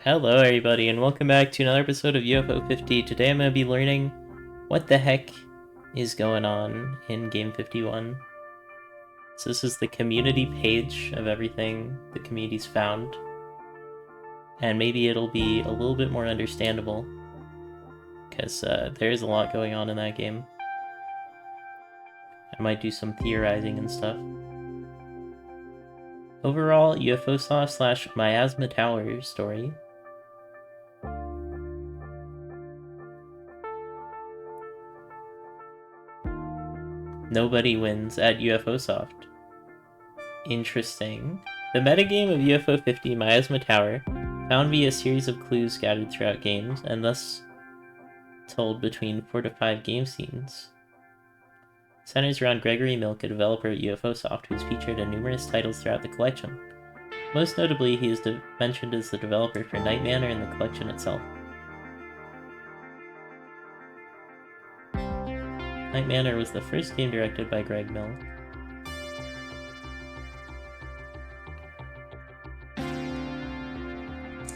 Hello everybody and welcome back to another episode of UFO 50. Today I'm going to be learning what the heck is going on in Game 51. So this is the community page of everything the community's found. And maybe it'll be a little bit more understandable because there is a lot going on in that game. I might do some theorizing and stuff. Overall, UFO / Miasma Tower story. Nobody wins at UFO Soft. Interesting. The metagame of UFO 50 Miasma Tower, found via a series of clues scattered throughout games, and thus told between 4 to 5 game scenes, centers around Gregory Milk, a developer at UFO Soft, who's featured in numerous titles throughout the collection. Most notably, he is mentioned as the developer for Night Manor and the collection itself. Night Manor was the first game directed by Greg Milk.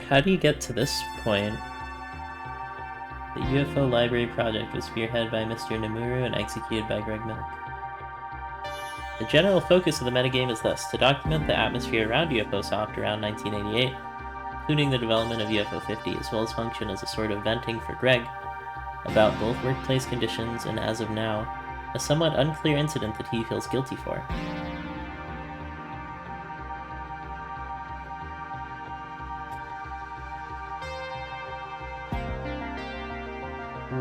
How do you get to this point? The UFO Library project was spearheaded by Mr. Nomura and executed by Greg Milk. The general focus of the metagame is thus to document the atmosphere around UFO Soft around 1988, including the development of UFO 50, as well as function as a sort of venting for Greg about both workplace conditions and, as of now, a somewhat unclear incident that he feels guilty for.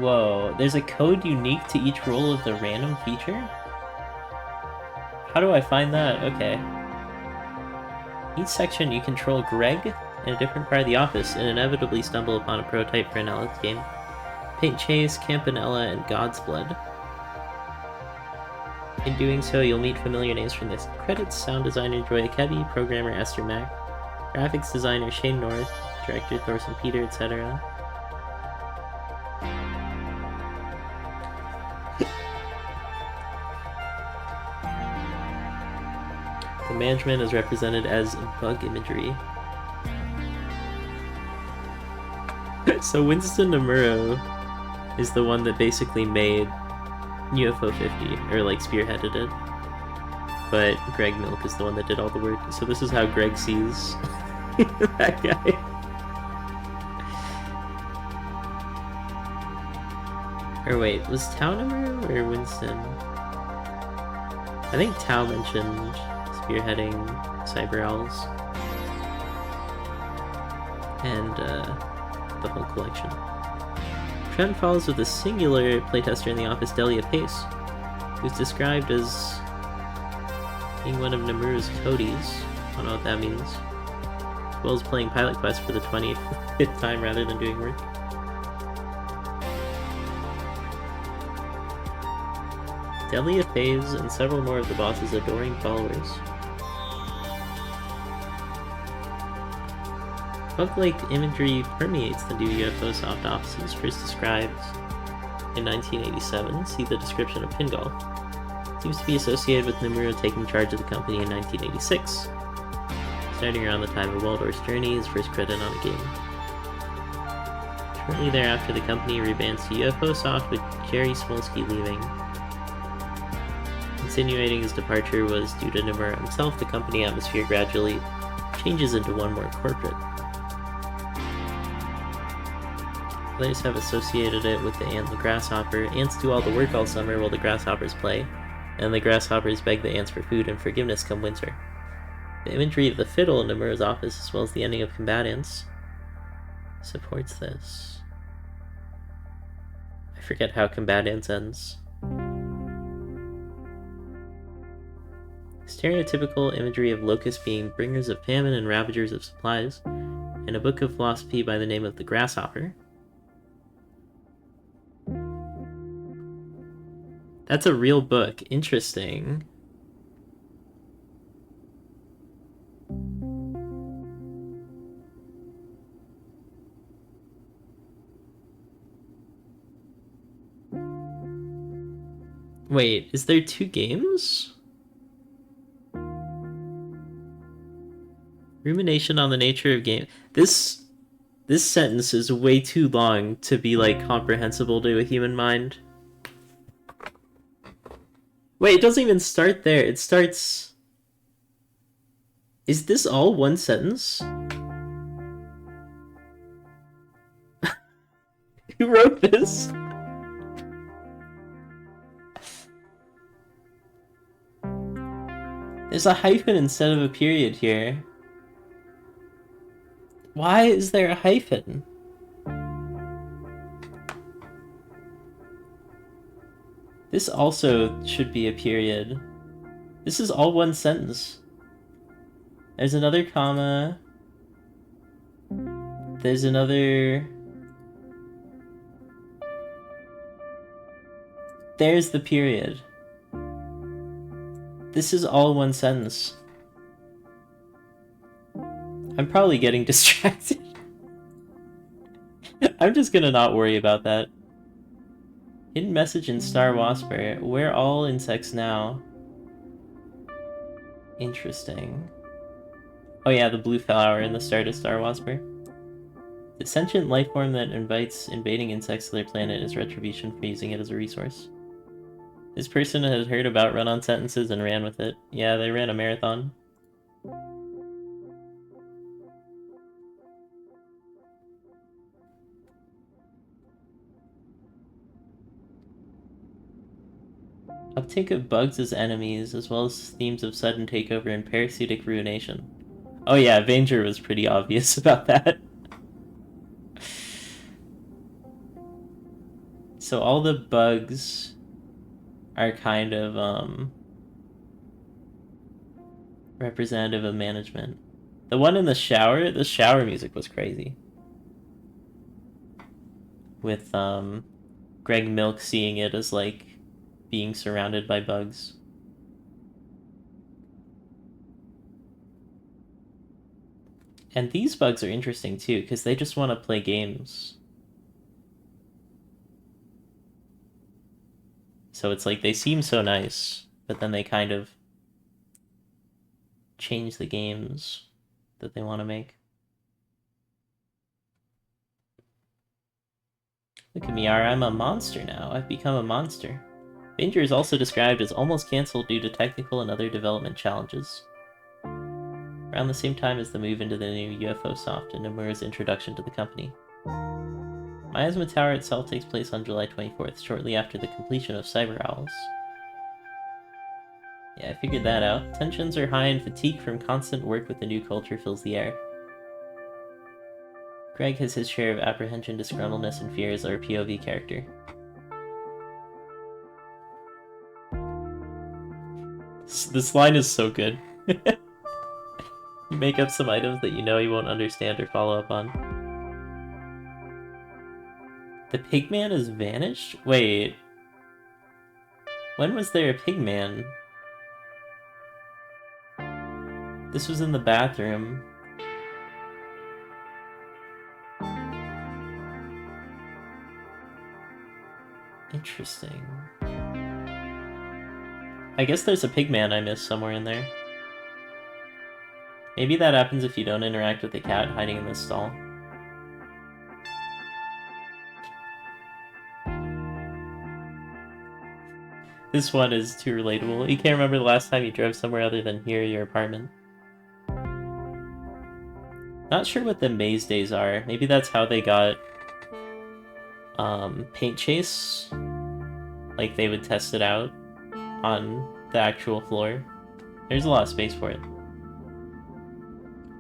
Whoa, there's a code unique to each role of the random feature? How do I find that? Okay. Each section you control Greg in a different part of the office and inevitably stumble upon a prototype for an Ellis game. Paint Chase, Campanella, and God's Blood. In doing so, you'll meet familiar names from this. Credits: sound designer Joy Akebi, programmer Esther Mack, graphics designer Shane North, director Thorson Peter, etc. The management is represented as bug imagery. So Winston Nomura is the one that basically made UFO 50, or like spearheaded it. But Greg Milk is the one that did all the work. So this is how Greg sees that guy. Or wait, was Tao Nomura or Winston? I think Tao mentioned spearheading Cyber Owls and the whole collection. Trend follows with a singular playtester in the office, Delia Pace, who's described as being one of Nomura's toadies. I don't know what that means. As well as playing Pilot Quest for the 25th time rather than doing work. Delia Pace and several more of the boss's adoring followers. Bug-like imagery permeates the new UFO Soft offices, first described in 1987. See the description of Pin Golf. Seems to be associated with Nomura taking charge of the company in 1986, starting around the time of Waldorf's Journey, his first credit on a game. Shortly thereafter, the company rebands to UFO Soft, with Jerry Smolsky leaving. Insinuating his departure was due to Nomura himself, the company atmosphere gradually changes into one more corporate. Players have associated it with the ant and the grasshopper. Ants do all the work all summer while the grasshoppers play, and the grasshoppers beg the ants for food and forgiveness come winter. The imagery of the fiddle in Nomura's office, as well as the ending of Combat Ants, supports this. I forget how Combat Ants ends. Stereotypical imagery of locusts being bringers of famine and ravagers of supplies, and a book of philosophy by the name of The Grasshopper. That's a real book. Interesting. Wait, is there 2 games? Rumination on the nature of game. This This sentence is way too long to be, like, comprehensible to a human mind. Wait, it doesn't even start there. It starts... Is this all one sentence? Who wrote this? There's a hyphen instead of a period here. Why is there a hyphen? This also should be a period. This is all one sentence. There's another comma. There's another... There's the period. This is all one sentence. I'm probably getting distracted. I'm just gonna not worry about that. Hidden message in Star Wasper. We're all insects now. Interesting. Oh yeah, the blue flower in the start of Star Wasper. The sentient life form that invites invading insects to their planet is retribution for using it as a resource. This person had heard about run-on sentences and ran with it. Yeah, they ran a marathon. Uptake of bugs as enemies, as well as themes of sudden takeover and parasitic ruination. Oh yeah, Vanger was pretty obvious about that. So all the bugs are kind of, representative of management. The one in the shower music was crazy. With, Greg Milk seeing it as, like, being surrounded by bugs. And these bugs are interesting too, because they just want to play games. So it's like they seem so nice, but then they kind of change the games that they want to make. Look at me, I'm a monster now. I've become a monster. Danger is also described as almost cancelled due to technical and other development challenges. Around the same time as the move into the new UFO soft and Nomura's introduction to the company. Miasma Tower itself takes place on July 24th, shortly after the completion of Cyber Owls. Yeah, I figured that out. Tensions are high and fatigue from constant work with the new culture fills the air. Greg has his share of apprehension, disgruntledness, and fear as our POV character. This line is so good. You make up some items that you know you won't understand or follow up on. The pigman has vanished? Wait. When was there a pigman? This was in the bathroom. Interesting. I guess there's a pigman I missed somewhere in there. Maybe that happens if you don't interact with the cat hiding in the stall. This one is too relatable. You can't remember the last time you drove somewhere other than here, your apartment. Not sure what the maze days are. Maybe that's how they got paint chase. Like they would test it out on the actual floor. There's a lot of space for it.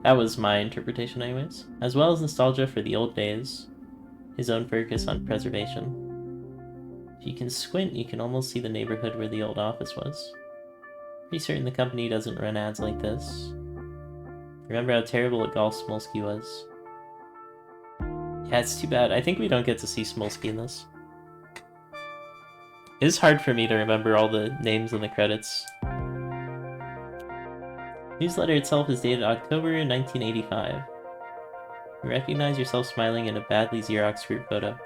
That was my interpretation anyways. As well as nostalgia for the old days. His own focus on preservation. If you can squint, you can almost see the neighborhood where the old office was. Pretty certain the company doesn't run ads like this. Remember how terrible at golf Smolsky was. Yeah, it's too bad. I think we don't get to see Smolsky in this. It is hard for me to remember all the names in the credits. Newsletter itself is dated October 1985. You recognize yourself smiling in a badly Xerox group photo.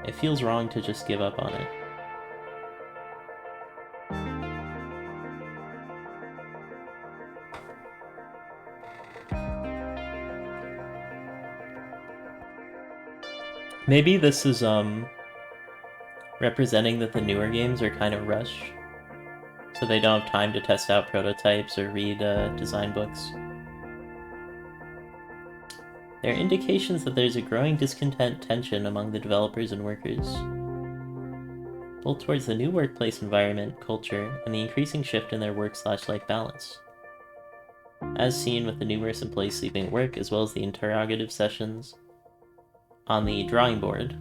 It feels wrong to just give up on it. Maybe this is, representing that the newer games are kind of rushed, so they don't have time to test out prototypes or read, design books. There are indications that there's a growing discontent tension among the developers and workers, both towards the new workplace environment, culture, and the increasing shift in their work/life balance. As seen with the numerous employees sleeping at work, as well as the interrogative sessions on the drawing board.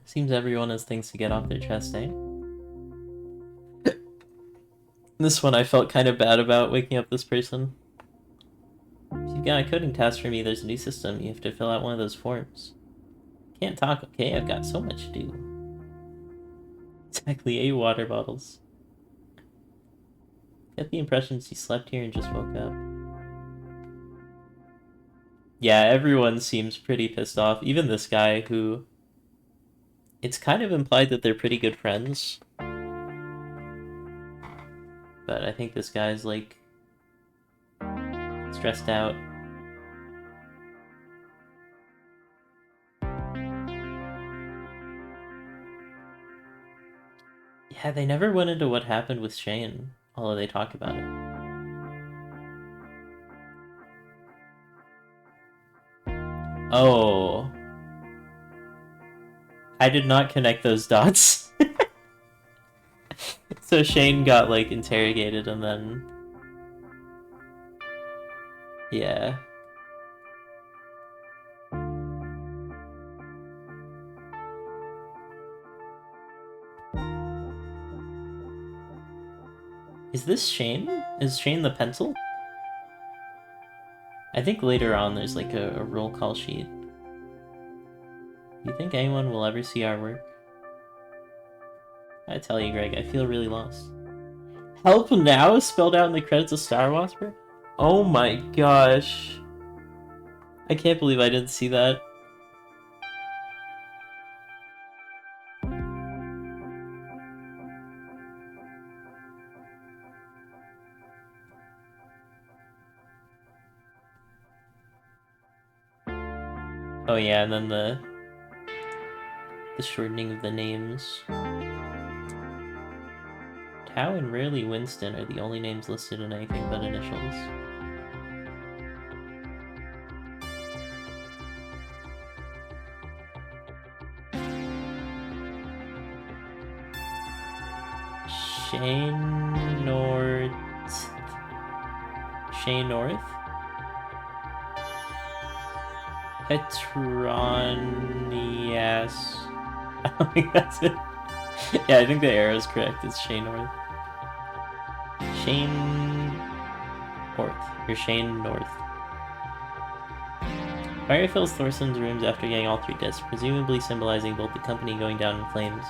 Seems everyone has things to get off their chest, eh? This one I felt kind of bad about, waking up this person. If you've got a coding task for me, there's a new system. You have to fill out one of those forms. Can't talk, okay? I've got so much to do. Exactly, 8 water bottles. Get the impression she slept here and just woke up. Yeah, everyone seems pretty pissed off. Even this guy who... It's kind of implied that they're pretty good friends. But I think this guy's, like, stressed out. Yeah, they never went into what happened with Shane, although they talk about it. Oh. I did not connect those dots. So Shane got, like, interrogated and then... Yeah. Is this Shane? Is Shane the pencil? I think later on there's, like, a roll call sheet. Do you think anyone will ever see our work? I tell you, Greg, I feel really lost. Help now is spelled out in the credits of Star Whisper? Oh my gosh. I can't believe I didn't see that. Oh yeah, and then the shortening of the names. Tao and rarely Winston are the only names listed in anything but initials. Shane North. Shane North? Petronias. I don't think that's it. Yeah, I think the arrow is correct. It's Shane North. Shane North. Or Shane North. Fire fills Thorson's rooms after getting all 3 discs, presumably symbolizing both the company going down in flames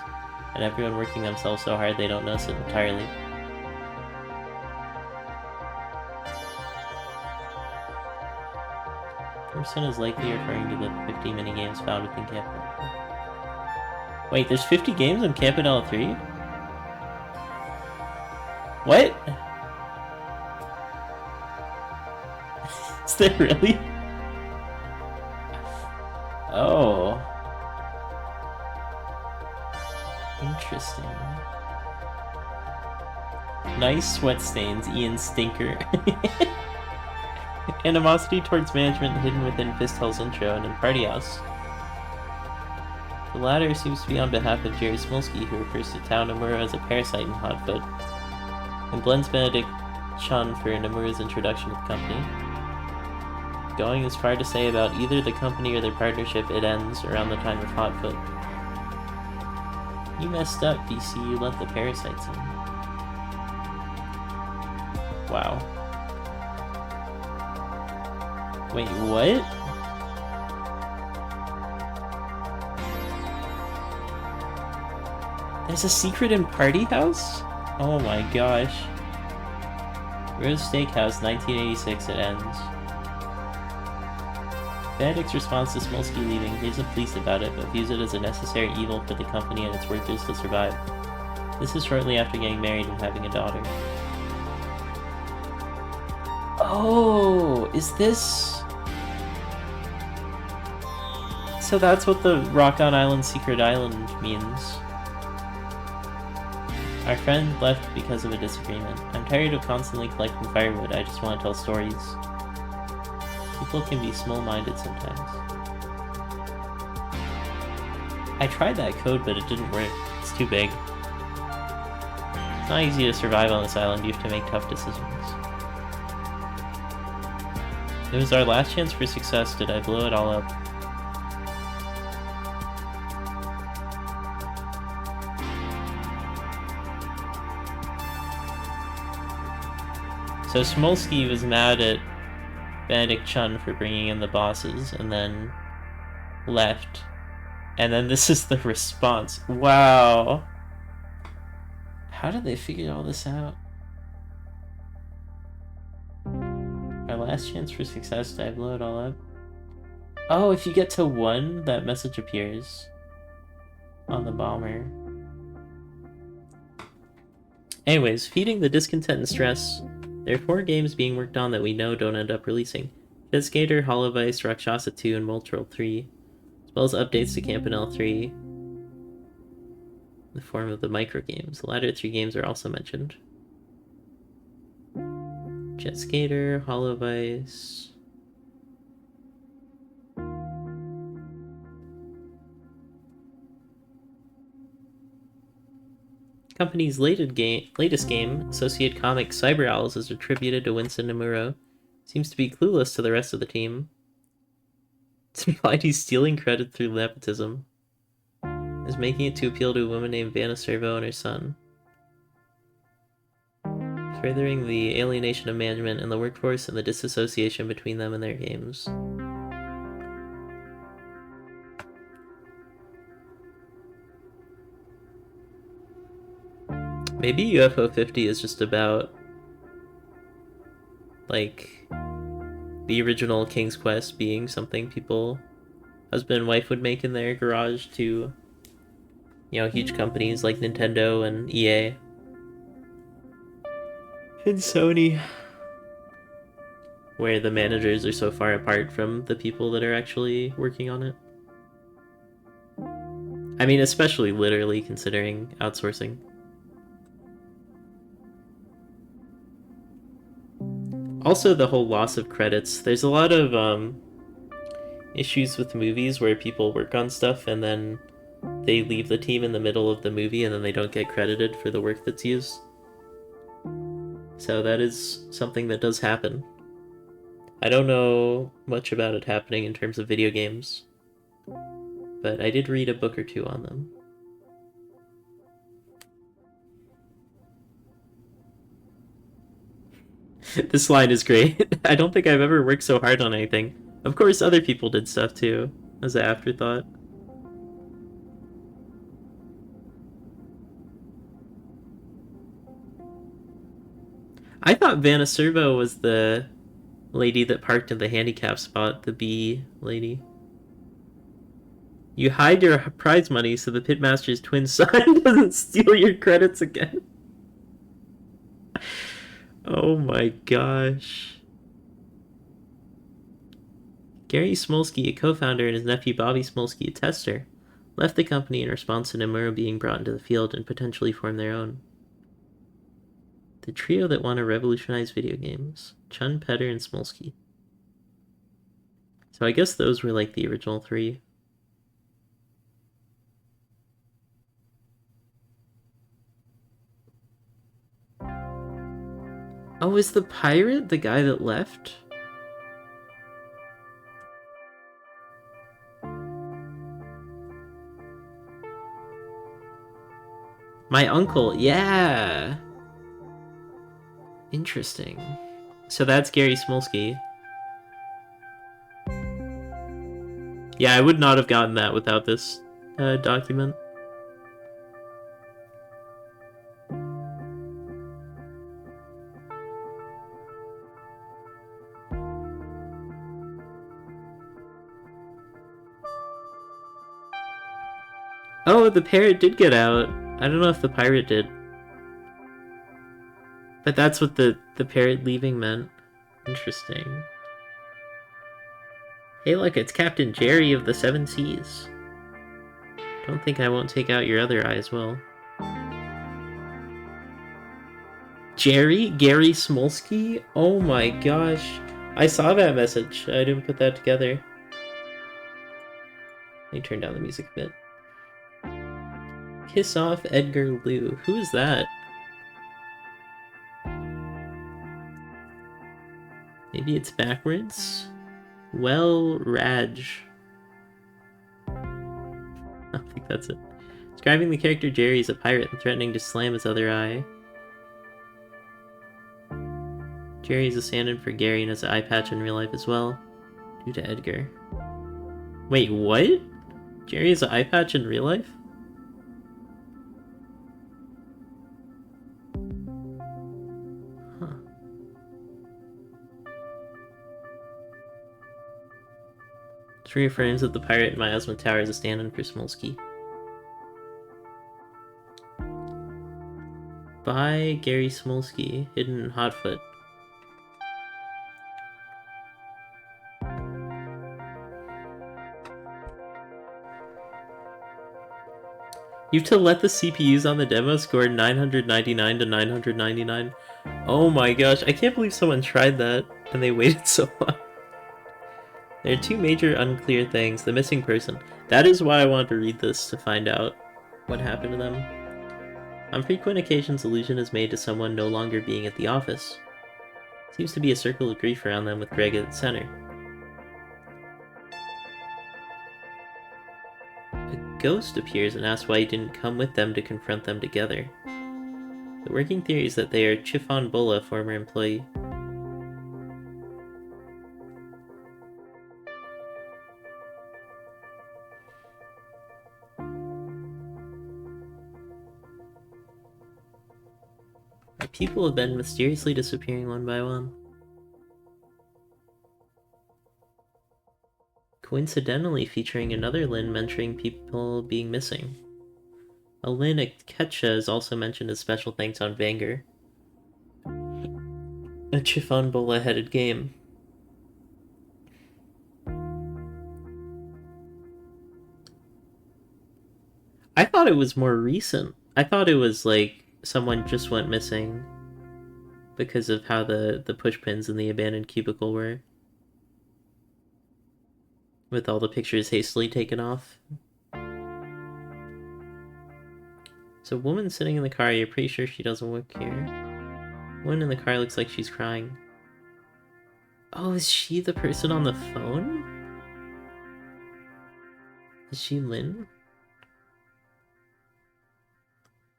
and everyone working themselves so hard they don't notice it entirely. Thorson is likely referring to the 50 minigames found within Camp. Wait, there's 50 games in Campanella 3? What? Is there really? Oh. Interesting. Nice sweat stains, Ian Stinker. Animosity towards management hidden within Fistel's intro and in Party House. The latter seems to be on behalf of Jerry Smolsky, who refers to Tao Nomura as a parasite in Hotfoot, and blends Benedict Chun for Nomura's introduction to the company. Going as far to say about either the company or their partnership, it ends around the time of Hotfoot. You messed up, BC, you let the parasites in. Wow. Wait, what? There's a secret in Party House? Oh my gosh. Rose Steakhouse, 1986, it ends. Benedict's response to Smolsky leaving, he isn't pleased about it, but views it as a necessary evil for the company and its workers to survive. This is shortly after getting married and having a daughter. Oh, is this... So that's what the Rock on Island Secret Island means. Our friend left because of a disagreement. I'm tired of constantly collecting firewood, I just want to tell stories. People can be small-minded sometimes. I tried that code, but it didn't work. It's too big. It's not easy to survive on this island, you have to make tough decisions. It was our last chance for success, did I blow it all up? So Smolsky was mad at Benedict Chun for bringing in the bosses, and then left. And then this is the response. Wow. How did they figure all this out? Our last chance for success, did I blow it all up? Oh, if you get to 1, that message appears on the bomber. Anyways, feeding the discontent and stress. There are 4 games being worked on that we know don't end up releasing. Jet Skater, Hollow Vice, Rakshasa 2, and Molotov 3, as well as updates to Campanelle 3 in the form of the micro games. The latter 3 games are also mentioned. Jet Skater, Hollow Vice... Company's latest game, Associate Comics Cyber Owls, is attributed to Winston Nomura. Seems to be clueless to the rest of the team. It's implied he's stealing credit through nepotism. Is making it to appeal to a woman named Vanna Servo and her son. Furthering the alienation of management in the workforce and the disassociation between them and their games. Maybe UFO 50 is just about, like, the original King's Quest being something people, husband and wife, would make in their garage to, you know, huge companies like Nintendo and EA. And Sony. Where the managers are so far apart from the people that are actually working on it. I mean, especially literally considering outsourcing. Also, the whole loss of credits. There's a lot of issues with movies where people work on stuff and then they leave the team in the middle of the movie and then they don't get credited for the work that's used. So that is something that does happen. I don't know much about it happening in terms of video games, but I did read a book or 2 on them. This line is great. I don't think I've ever worked so hard on anything. Of course, other people did stuff too, as an afterthought. I thought Vanna Servo was the lady that parked in the handicap spot, the bee lady. You hide your prize money so the pitmaster's twin son doesn't steal your credits again. Oh my gosh. Gary Smolsky, a co-founder, and his nephew Bobby Smolsky, a tester, left the company in response to Nomura being brought into the field and potentially form their own. The trio that want to revolutionize video games. Chun, Petter, and Smolsky. So I guess those were like the original 3. Oh, is the pirate the guy that left? My uncle, yeah! Interesting. So that's Gary Smolsky. Yeah, I would not have gotten that without this document. Oh, the parrot did get out. I don't know if the pirate did. But that's what the parrot leaving meant. Interesting. Hey look, it's Captain Jerry of the Seven Seas. Don't think I won't take out your other eye as well. Jerry? Gary Smolsky? Oh my gosh. I saw that message. I didn't put that together. Let me turn down the music a bit. Kiss off Edgar Liu. Who is that? Maybe it's backwards? Well, Raj. I don't think that's it. Describing the character Jerry as a pirate and threatening to slam his other eye. Jerry is a stand-in for Gary and has an eye patch in real life as well, due to Edgar. Wait, what? Jerry has an eye patch in real life? Huh. It reaffirms that the pirate in Miasma Tower is a stand-in for Smolsky. By Gary Smolsky, hidden in Hotfoot. You have to let the CPUs on the demo score 999 to 999. Oh my gosh, I can't believe someone tried that and they waited so long. There are two major unclear things. The missing person. That is why I wanted to read this, to find out what happened to them. On frequent occasions, allusion is made to someone no longer being at the office. Seems to be a circle of grief around them with Greg at the center. Ghost appears and asks why he didn't come with them to confront them together. The working theory is that they are Chiffon Bola, former employee. People have been mysteriously disappearing one by one. Coincidentally featuring another Lin mentioning people being missing. A Lin Ketcha is also mentioned as special thanks on Vanger. A Chiffon Bola-headed game. I thought it was more recent. I thought it was like someone just went missing because of how the push pins in the abandoned cubicle were. With all the pictures hastily taken off. So a woman sitting in the car, you're pretty sure she doesn't work here. Woman in the car looks like she's crying. Oh, is she the person on the phone? Is she Lynn?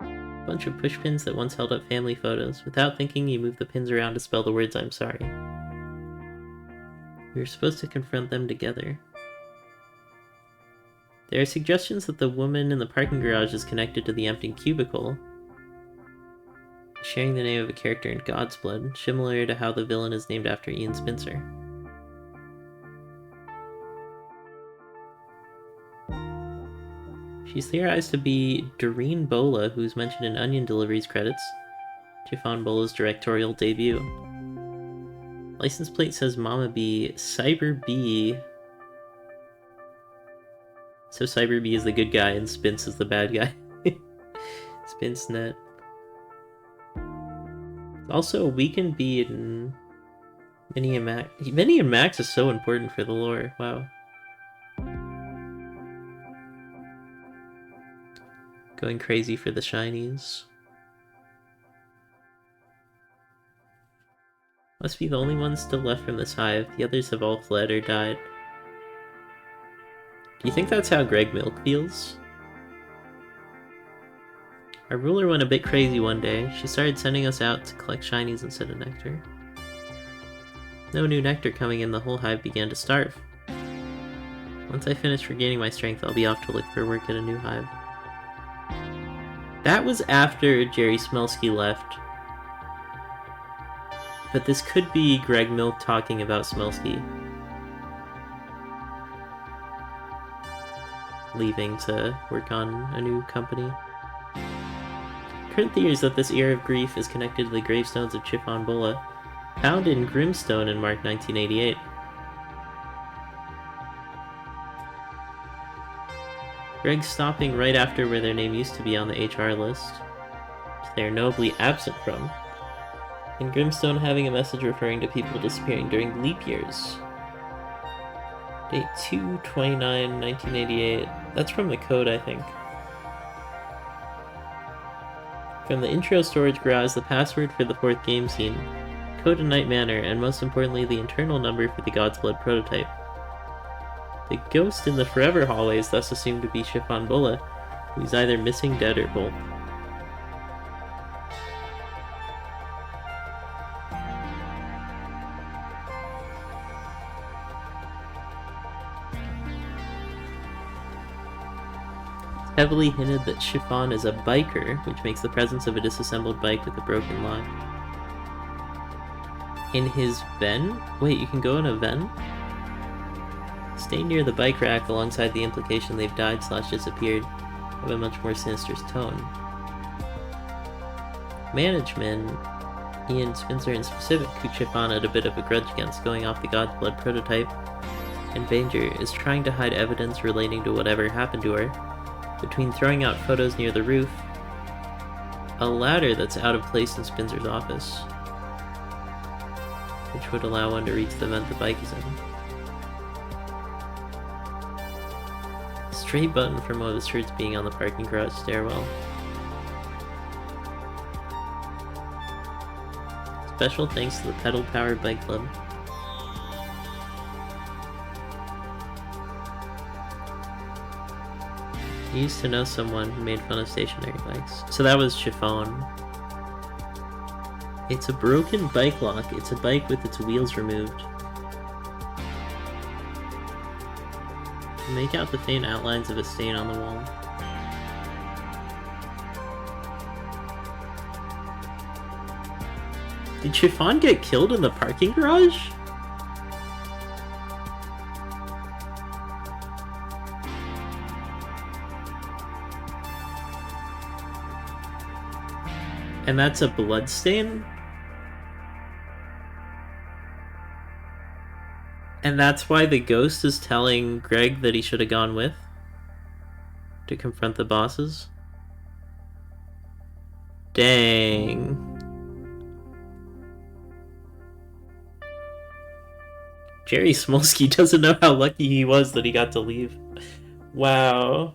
Bunch of push pins that once held up family photos. Without thinking, you move the pins around to spell the words "I'm sorry." We were supposed to confront them together. There are suggestions that the woman in the parking garage is connected to the empty cubicle, sharing the name of a character in God's Blood, similar to how the villain is named after Ian Spencer. She's theorized to be Doreen Bola, who's mentioned in Onion Deliveries credits, Chiffon Bola's directorial debut. License plate says Mama B. Cyber B. So Cyber B is the good guy and Spince is the bad guy. Spincenet. Also, Weekend B and Minnie and Max. Minnie and Max is so important for the lore. Wow. Going crazy for the shinies. Must be the only ones still left from this hive. The others have all fled or died. Do you think that's how Greg Milk feels? Our ruler went a bit crazy one day. She started sending us out to collect shinies instead of nectar. No new nectar coming in, the whole hive began to starve. Once I finish regaining my strength, I'll be off to look for work at a new hive. That was after Jerry Smelsky left. But this could be Greg Milk talking about Smelsky leaving to work on a new company. Current theory is that this era of grief is connected to the gravestones of Chiffon Bola. Found in Grimstone in March 1988. Greg stopping right after where their name used to be on the HR list, which they are nobly absent from. And Grimstone having a message referring to people disappearing during leap years. Date 2/29/1988. That's from the code, I think. From the intro storage garage, the password for the 4th game scene, code in Night Manor, and most importantly, the internal number for the God's Blood prototype. The ghost in the Forever hallway is thus assumed to be Chiffon Bola, who is either missing, dead, or both. Heavily hinted that Chiffon is a biker, which makes the presence of a disassembled bike with a broken lock. In his Ven? Wait, you can go in a Ven? Stay near the bike rack alongside the implication they've died/disappeared, have a much more sinister tone. Management, Ian Spencer in specific, who Chiffon had a bit of a grudge against going off the God's Blood prototype, and Banger is trying to hide evidence relating to whatever happened to her, between throwing out photos near the roof, a ladder that's out of place in Spencer's office, which would allow one to reach the vent the bike is in. Stray button from one of his shirts being on the parking garage stairwell. Special thanks to the pedal-powered bike club. I used to know someone who made fun of stationary bikes. So that was Chiffon. It's a broken bike lock. It's a bike with its wheels removed. Make out the faint outlines of a stain on the wall. Did Chiffon get killed in the parking garage? And that's a blood stain? And that's why the ghost is telling Greg that he should have gone with? To confront the bosses? Dang. Jerry Smolsky doesn't know how lucky he was that he got to leave. Wow.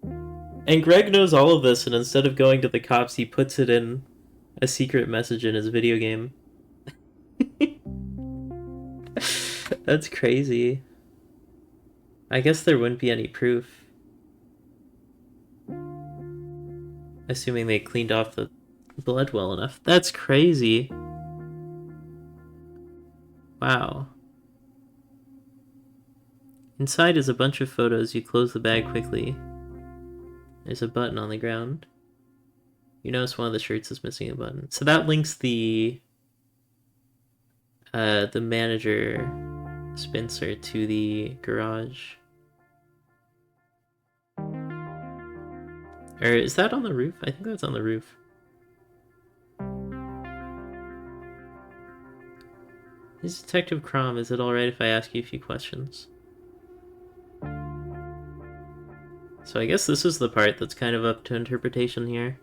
And Greg knows all of this, and instead of going to the cops, he puts it in a secret message in his video game. That's crazy. I guess there wouldn't be any proof. Assuming they cleaned off the blood well enough. That's crazy. Wow. Inside is a bunch of photos. You close the bag quickly. There's a button on the ground. You notice one of the shirts is missing a button. So that links the manager, Spencer, to the garage. Or is that on the roof? I think that's on the roof. This is Detective Crom. Is it alright if I ask you a few questions? So I guess this is the part that's kind of up to interpretation here.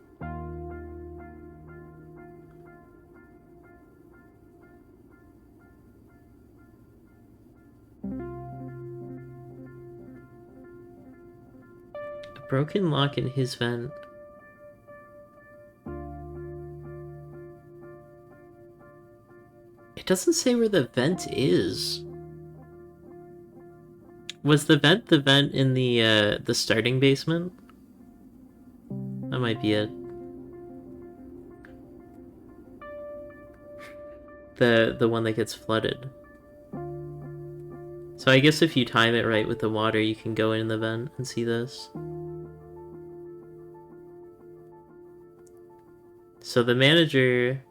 A broken lock in his vent. It doesn't say where the vent is. Was the vent in the starting basement? That might be it. The one that gets flooded. So I guess if you time it right with the water, you can go in the vent and see this. So the manager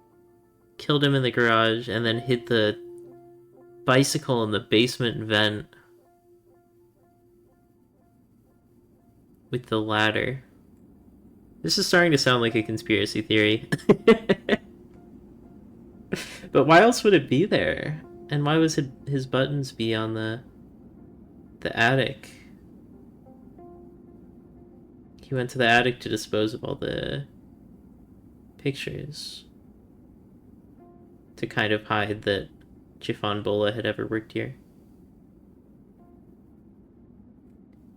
killed him in the garage and then hid the bicycle in the basement vent with the ladder. This is starting to sound like a conspiracy theory. But why else would it be there? And why was his buttons be on the attic? He went to the attic to dispose of all the pictures. To kind of hide that Chiffon Bola had ever worked here.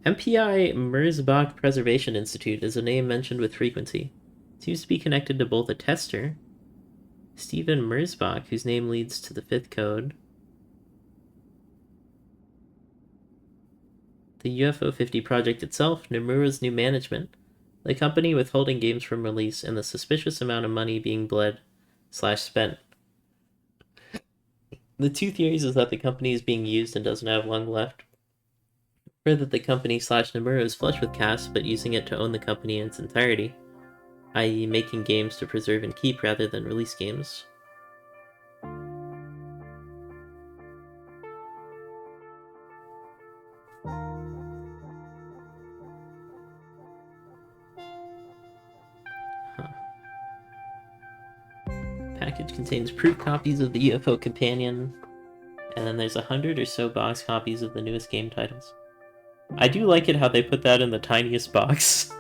MPI Merzbach Preservation Institute is a name mentioned with frequency. It seems to be connected to both a tester, Stephen Merzbach, whose name leads to the 5th code, the UFO 50 project itself, Nomura's new management, the company withholding games from release, and the suspicious amount of money being bled/spent. The two theories is that the company is being used and doesn't have long left, or that the company/Nomura is flush with cash but using it to own the company in its entirety, i.e. making games to preserve and keep rather than release games. Package contains proof copies of the UFO Companion, and then there's 100 or so box copies of the newest game titles. I do like it how they put that in the tiniest box.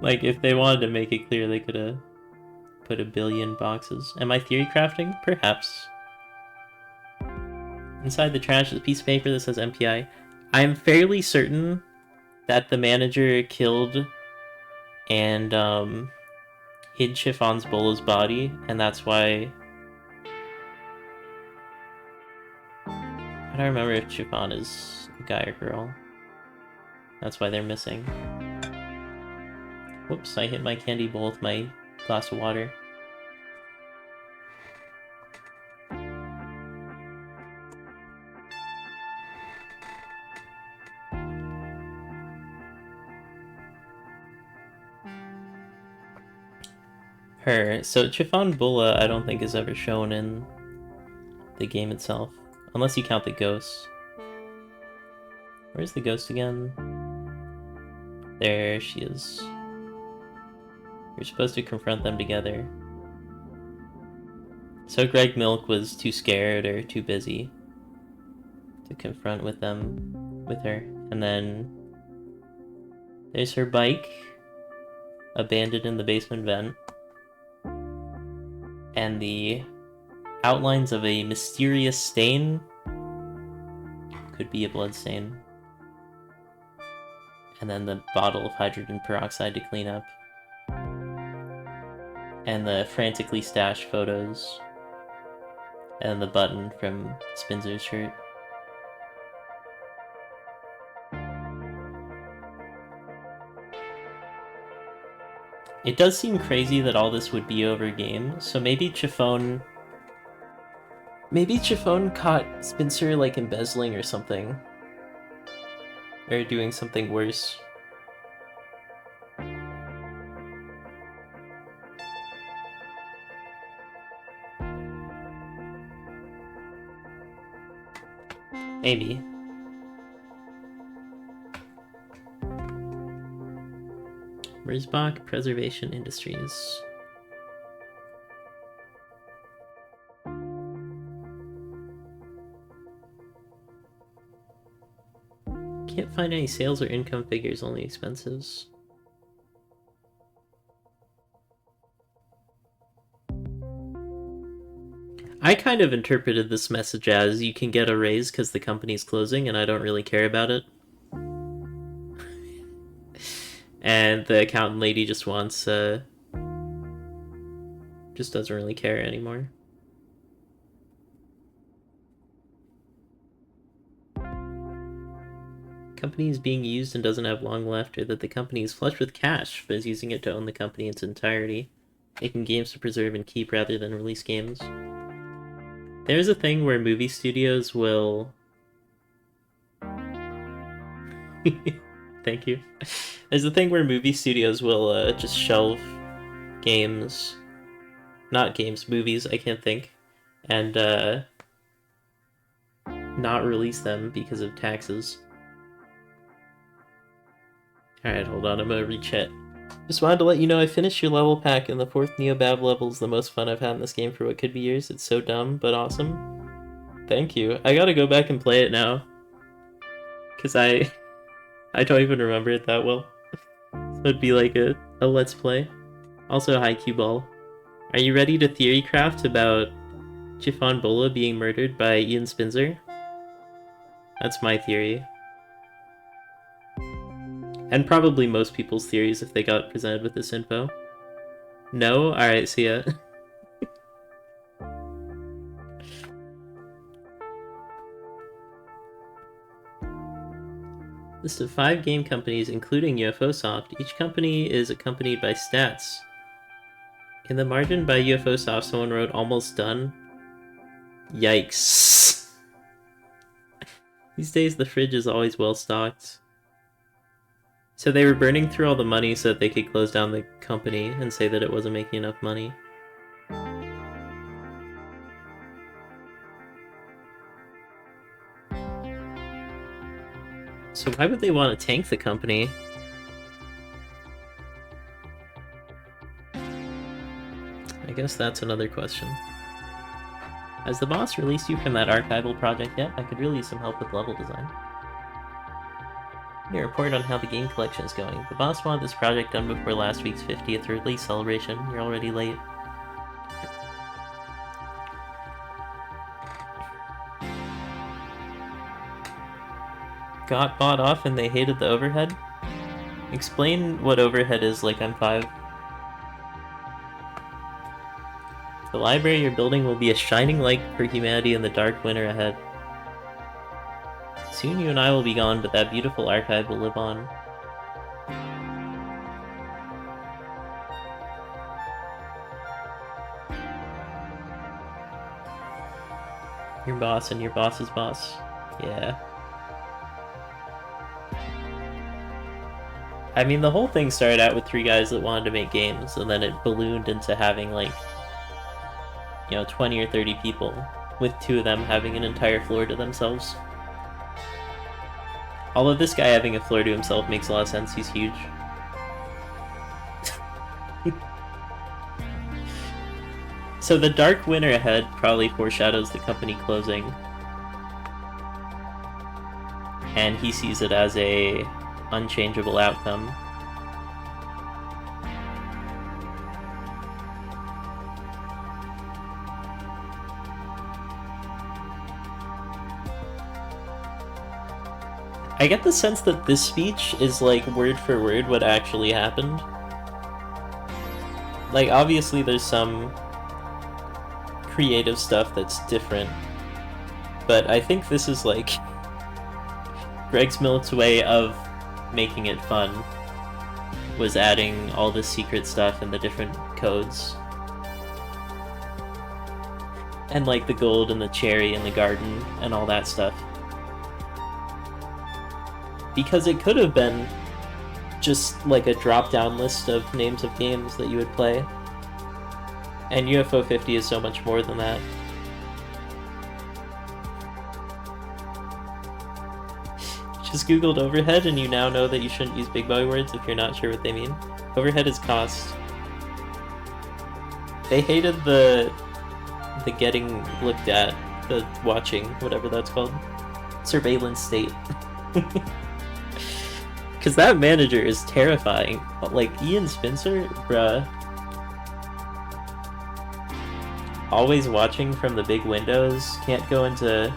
Like, if they wanted to make it clear, they could have put a billion boxes. Am I theory crafting? Perhaps. Inside the trash is a piece of paper that says MPI. I am fairly certain that the manager killed and hid Chiffon's Bola's body, and that's why... I don't remember if Chiffon is a guy or girl. That's why they're missing. Whoops, I hit my candy bowl with my glass of water. So Chiffon Bola I don't think is ever shown in the game itself. Unless you count the ghosts. Where's the ghost again? There she is. You're supposed to confront them together. So Greg Milk was too scared or too busy to confront with her. And then there's her bike, abandoned in the basement vent. And the outlines of a mysterious stain. Could be a blood stain. And then the bottle of hydrogen peroxide to clean up. And the frantically stashed photos. And the button from Spinzer's shirt. It does seem crazy that all this would be over game, so maybe Chiffon caught Spencer, like, embezzling or something. Or doing something worse. Maybe. Merzbach Preservation Industries. Can't find any sales or income figures, only expenses. I kind of interpreted this message as you can get a raise because the company's closing and I don't really care about it. And the accountant lady just wants, just doesn't really care anymore. Company is being used and doesn't have long left, or that the company is flush with cash but is using it to own the company in its entirety, making games to preserve and keep rather than release games. There's a thing where movie studios will... Thank you. There's a thing where movie studios will just shelve games. Not games, movies, I can't think. And not release them because of taxes. Alright, hold on, I'm gonna recheck Just wanted to let you know I finished your level pack, and the 4th Neobab level is the most fun I've had in this game for what could be years. It's so dumb, but awesome. Thank you. I gotta go back and play it now. Because I don't even remember it that well. So it'd be like a let's play. Also, hi Q-Ball. Are you ready to theory craft about Chiffon Bola being murdered by Ian Spinzer? That's my theory. And probably most people's theories if they got presented with this info. No? Alright, see ya. List of 5 game companies, including UFO Soft. Each company is accompanied by stats. In the margin by UFO Soft, someone wrote almost done. Yikes. These days, the fridge is always well stocked. So they were burning through all the money so that they could close down the company and say that it wasn't making enough money. So why would they want to tank the company? I guess that's another question. Has the boss released you from that archival project yet? I could really use some help with level design. Your report on how the game collection is going. The boss wanted this project done before last week's 50th release celebration. You're already late. Got bought off and they hated the overhead? Explain what overhead is like I'm 5. The library you're building will be a shining light for humanity in the dark winter ahead. Soon you and I will be gone, but that beautiful archive will live on. Your boss and your boss's boss. Yeah. I mean, the whole thing started out with 3 guys that wanted to make games, and then it ballooned into having, like, 20 or 30 people, with 2 of them having an entire floor to themselves. Although this guy having a floor to himself makes a lot of sense, he's huge. So the dark winter ahead probably foreshadows the company closing. And he sees it as a unchangeable outcome. I get the sense that this speech is like word for word what actually happened. Like, obviously there's some creative stuff that's different, but I think this is like Greg Smillet's way of making it fun was adding all the secret stuff and the different codes. And like the gold and the cherry and the garden and all that stuff. Because it could have been just like a drop-down list of names of games that you would play. And UFO 50 is so much more than that. Just googled overhead and you now know that you shouldn't use big boy words if you're not sure what they mean. Overhead is cost. They hated the getting looked at, the watching, whatever that's called. Surveillance state. Because that manager is terrifying. Like, Ian Spencer, bruh. Always watching from the big windows, can't go into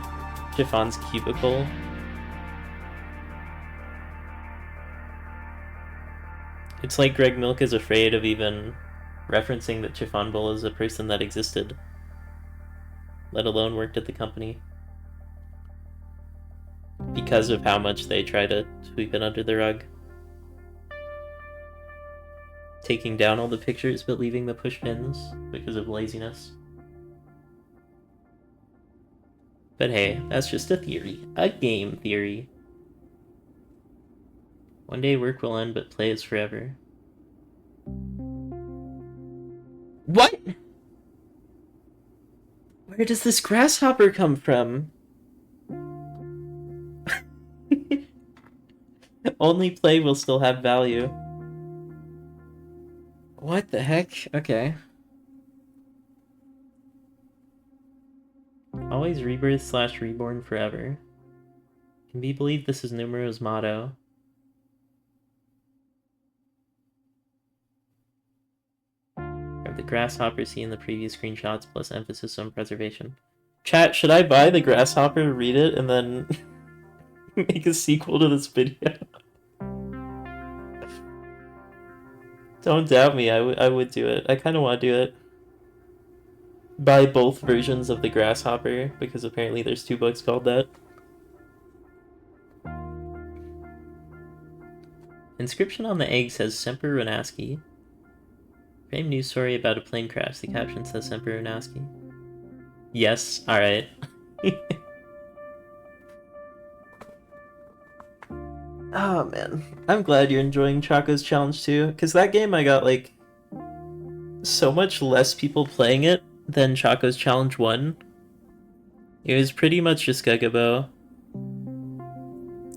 Chiffon's cubicle. It's like Greg Milk is afraid of even referencing that Chiffon Bull is a person that existed, let alone worked at the company. Because of how much they try to sweep it under the rug. Taking down all the pictures but leaving the push pins because of laziness. But hey, that's just a theory. A game theory. One day work will end, but play is forever. What? Where does this grasshopper come from? Only play will still have value. What the heck? Okay. Always rebirth / reborn forever. Can be believed this is Numero's motto. Grab the grasshopper seen in the previous screenshots plus emphasis on preservation. Chat, should I buy the grasshopper, read it, and then make a sequel to this video? Don't doubt me, I would do it. I kind of want to do it. Buy both versions of the grasshopper, because apparently there's 2 books called that. Inscription on the egg says Semper Runasci. Frame news story about a plane crash. The caption says Semper Runasci. Yes, alright. Oh man, I'm glad you're enjoying Choco's Challenge too, because that game I got like so much less people playing it than Choco's Challenge 1. It was pretty much just Gugabo,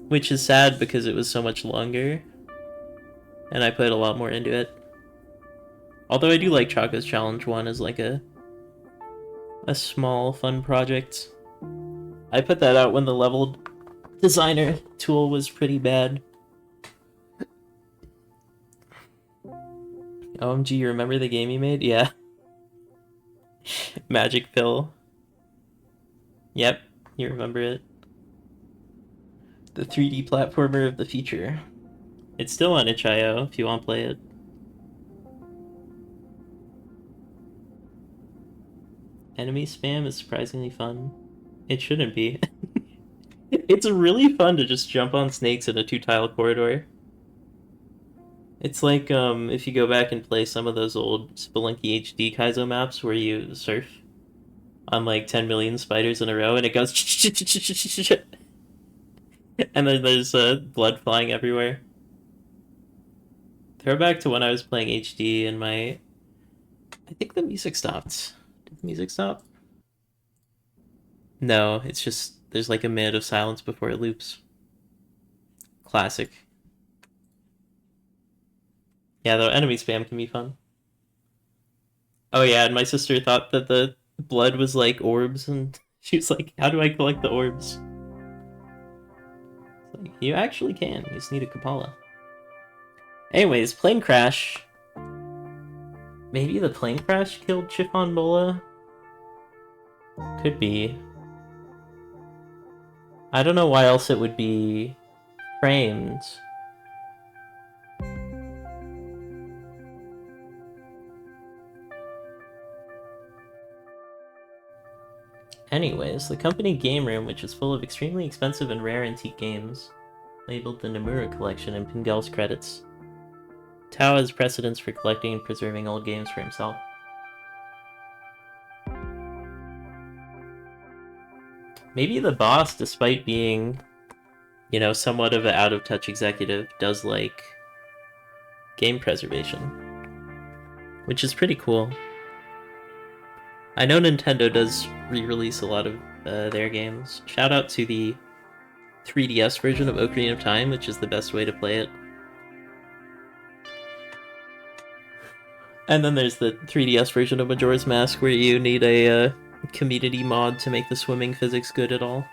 which is sad because it was so much longer, and I put a lot more into it. Although I do like Choco's Challenge 1 as like a small fun project. I put that out when the level designer tool was pretty bad. OMG, you remember the game you made? Yeah. Magic Pill. Yep, you remember it. The 3D platformer of the future. It's still on itch.io if you want to play it. Enemy spam is surprisingly fun. It shouldn't be. It's really fun to just jump on snakes in a 2-tile corridor. It's like if you go back and play some of those old Spelunky HD Kaizo maps where you surf on like 10 million spiders in a row and it goes and then there's blood flying everywhere. Throwback to when I was playing HD and I think the music stopped. Did the music stop? No, it's just there's like a minute of silence before it loops. Classic. Yeah, though enemy spam can be fun. Oh yeah, and my sister thought that the blood was like orbs, and she was like, how do I collect the orbs? It's like, you actually can, you just need a Kapala. Anyways, plane crash. Maybe the plane crash killed Chiffon Bola? Could be. I don't know why else it would be framed. Anyways, the company game room, which is full of extremely expensive and rare antique games, labeled the Nomura Collection in Pingel's credits. Tao has precedence for collecting and preserving old games for himself. Maybe the boss, despite being, you know, somewhat of an out-of-touch executive, does like game preservation, which is pretty cool. I know Nintendo does re-release a lot of their games. Shout out to the 3DS version of Ocarina of Time, which is the best way to play it. And then there's the 3DS version of Majora's Mask, where you need a community mod to make the swimming physics good at all.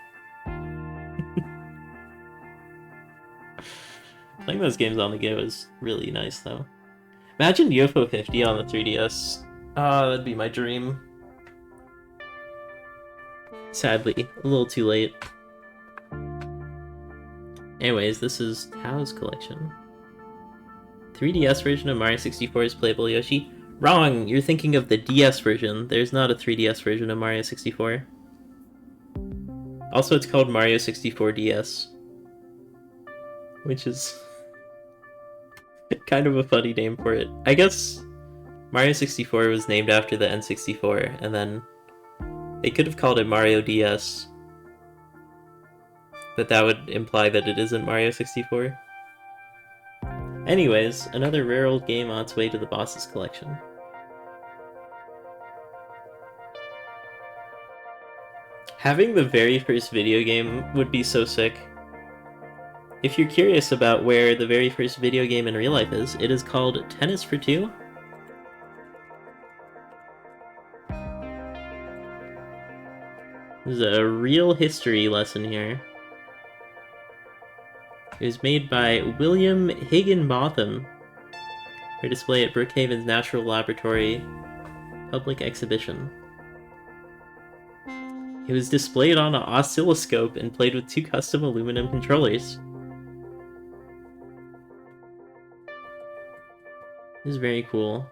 Playing those games on the go is really nice, though. Imagine UFO 50 on the 3DS. Ah, that'd be my dream. Sadly, a little too late. Anyways, this is Tao's collection. 3DS version of Mario 64 is playable, Yoshi. Wrong! You're thinking of the DS version. There's not a 3DS version of Mario 64. Also, it's called Mario 64 DS. Which is kind of a funny name for it. I guess Mario 64 was named after the N64, and then they could have called it Mario DS. But that would imply that it isn't Mario 64. Anyways, another rare old game on its way to the boss's collection. Having the very first video game would be so sick. If you're curious about where the very first video game in real life is, it is called Tennis for Two. This is a real history lesson here. It was made by William Higginbotham for display at Brookhaven's Natural Laboratory public exhibition. It was displayed on an oscilloscope and played with 2 custom aluminum controllers. This is very cool.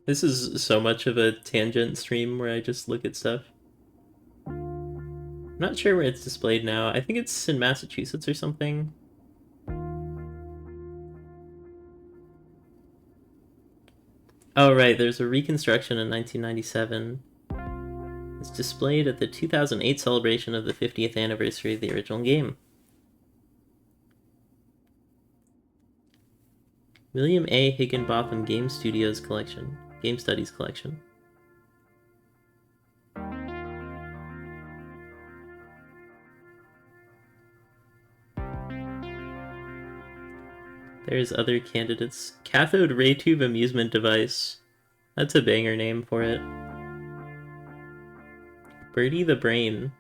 This is so much of a tangent stream where I just look at stuff. I'm not sure where it's displayed now. I think it's in Massachusetts or something. Oh, right, there's a reconstruction in 1997. It's displayed at the 2008 celebration of the 50th anniversary of the original game. William A. Higginbotham Game Studios Collection. Game Studies Collection. There's other candidates. Cathode Ray Tube Amusement Device. That's a banger name for it. Birdie the Brain.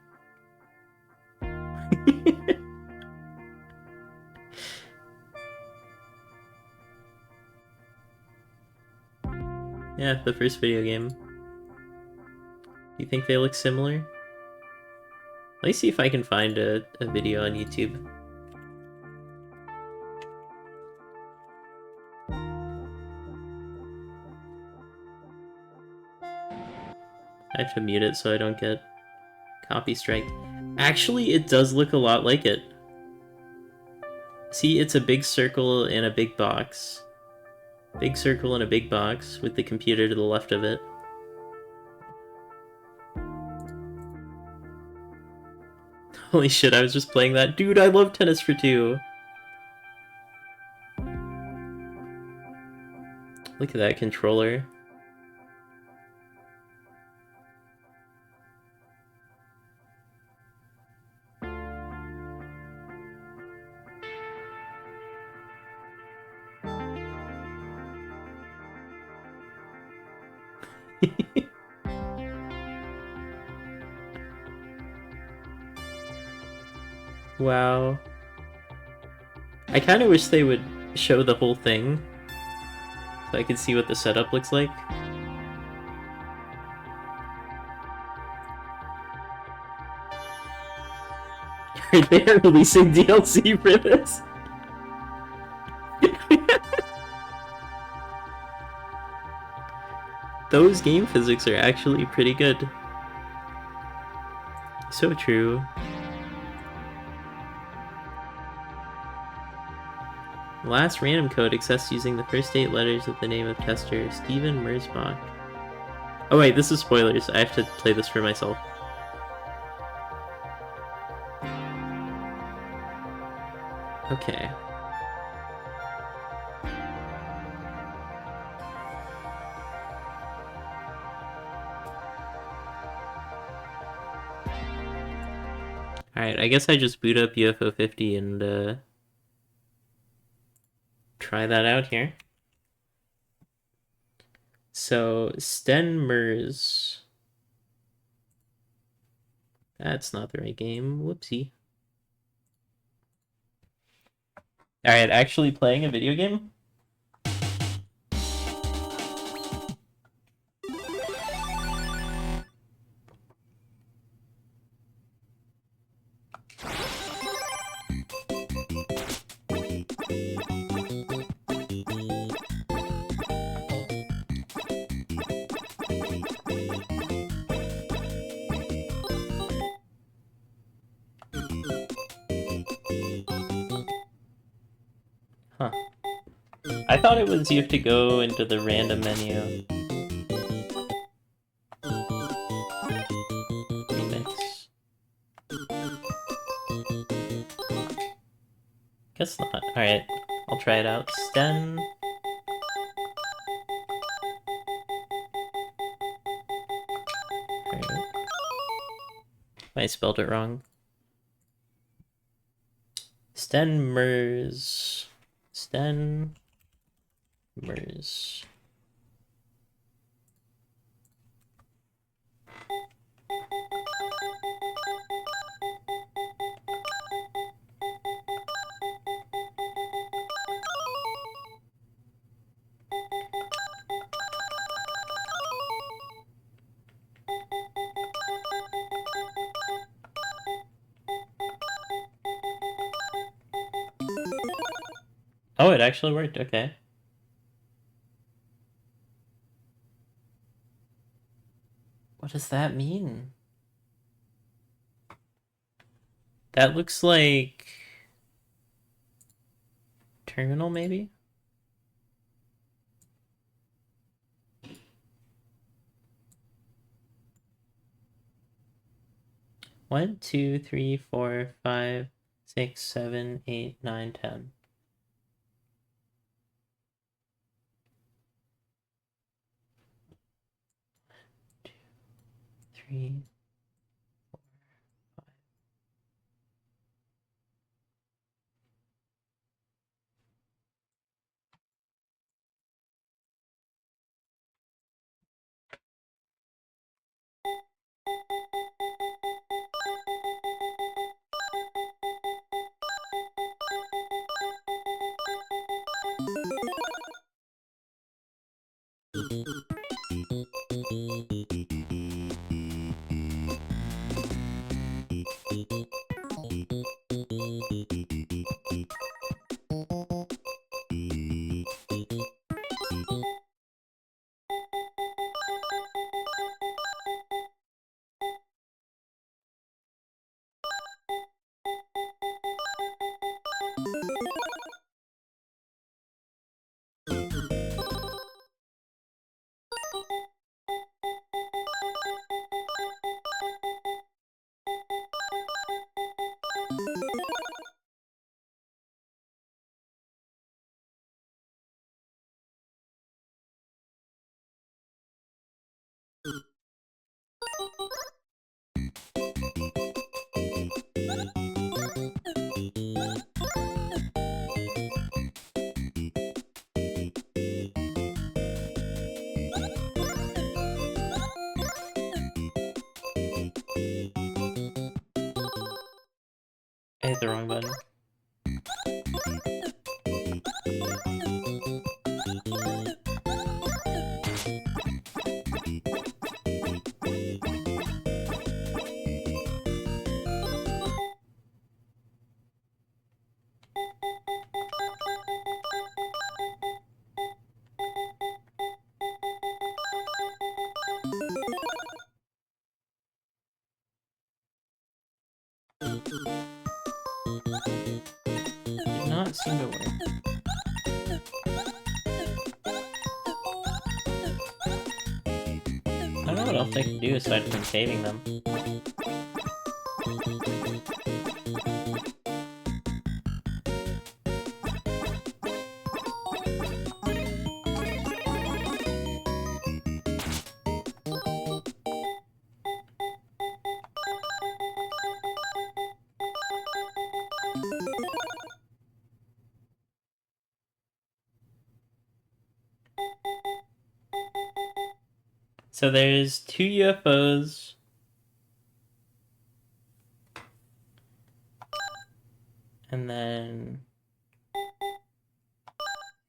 Yeah, the first video game. Do you think they look similar? Let me see if I can find a video on YouTube. I have to mute it so I don't get copy strike. Actually, it does look a lot like it. See, it's a big circle in a big box. Big circle in a big box with the computer to the left of it. Holy shit, I was just playing that. Dude, I love Tennis for Two. Look at that controller. Wow. I kind of wish they would show the whole thing so I could see what the setup looks like. They're releasing DLC for this. Those game physics are actually pretty good. So true. Last random code accessed using the first 8 letters of the name of tester, Steven Merzbach. Oh wait, this is spoilers. I have to play this for myself. Okay. Alright, I guess I just boot up UFO 50 and try that out here. So, Sten Mers. That's not the right game. Whoopsie. Alright, actually playing a video game? Huh. I thought it was you have to go into the random menu. Remix. Guess not. Alright, I'll try it out. Sten. Alright. I spelled it wrong. Stenmers. Stenmers. Oh, it actually worked. Okay. What does that mean? That looks like terminal, maybe? One, two, three, four, 5, 6, 7, 8, 9, 10. Two, three. I hit the wrong button. Did not seem to work. I don't know what else I can do aside from saving them. So there's 2 UFOs. And then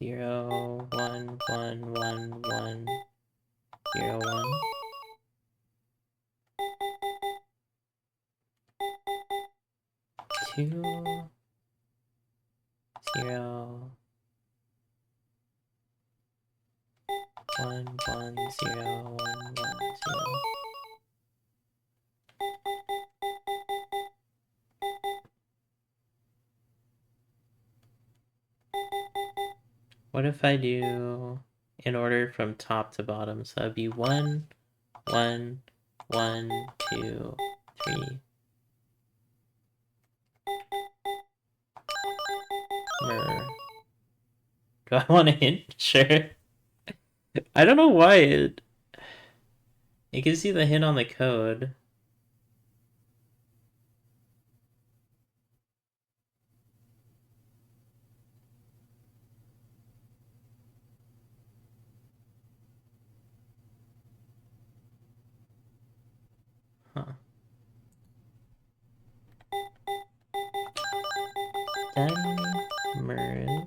0, 1, 1, 1, 1, 0, 1. Two, 0, 1, 1, 0, 1, 1, 0. What if I do in order from top to bottom? So that'd be 1, 1, 1, 2, 3. Mer. Do I want a hint? Sure. I don't know why it... It gives you the hint on the code. Huh. Denmers.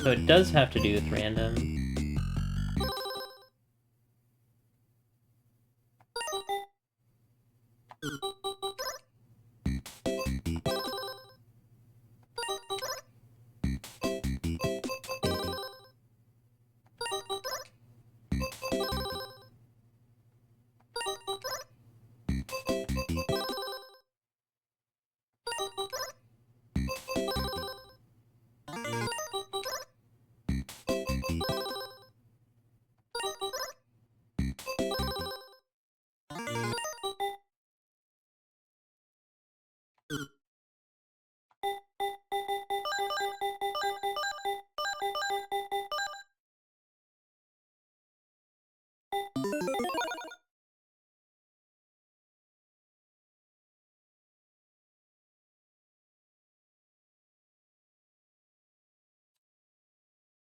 So it does have to do with random.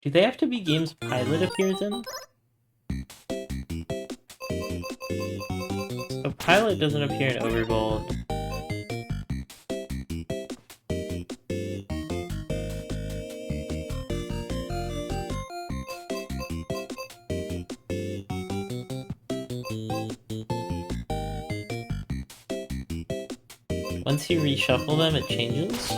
Do they have to be games Pilot appears in? So Pilot doesn't appear in Overbold. Once you reshuffle them, it changes.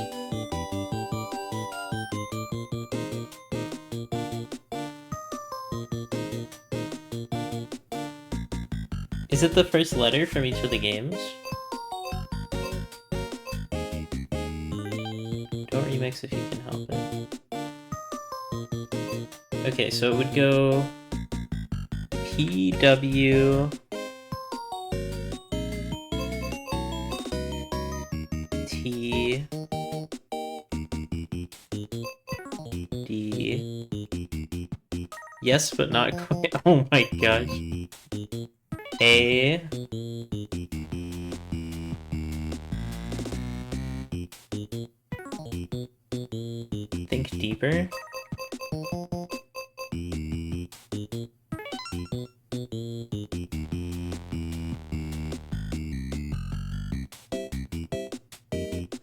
Is it the first letter from each of the games? Don't remix if you can help it. Okay, so it would go PW T D. Yes, but not quite. Oh my gosh. A. Think deeper.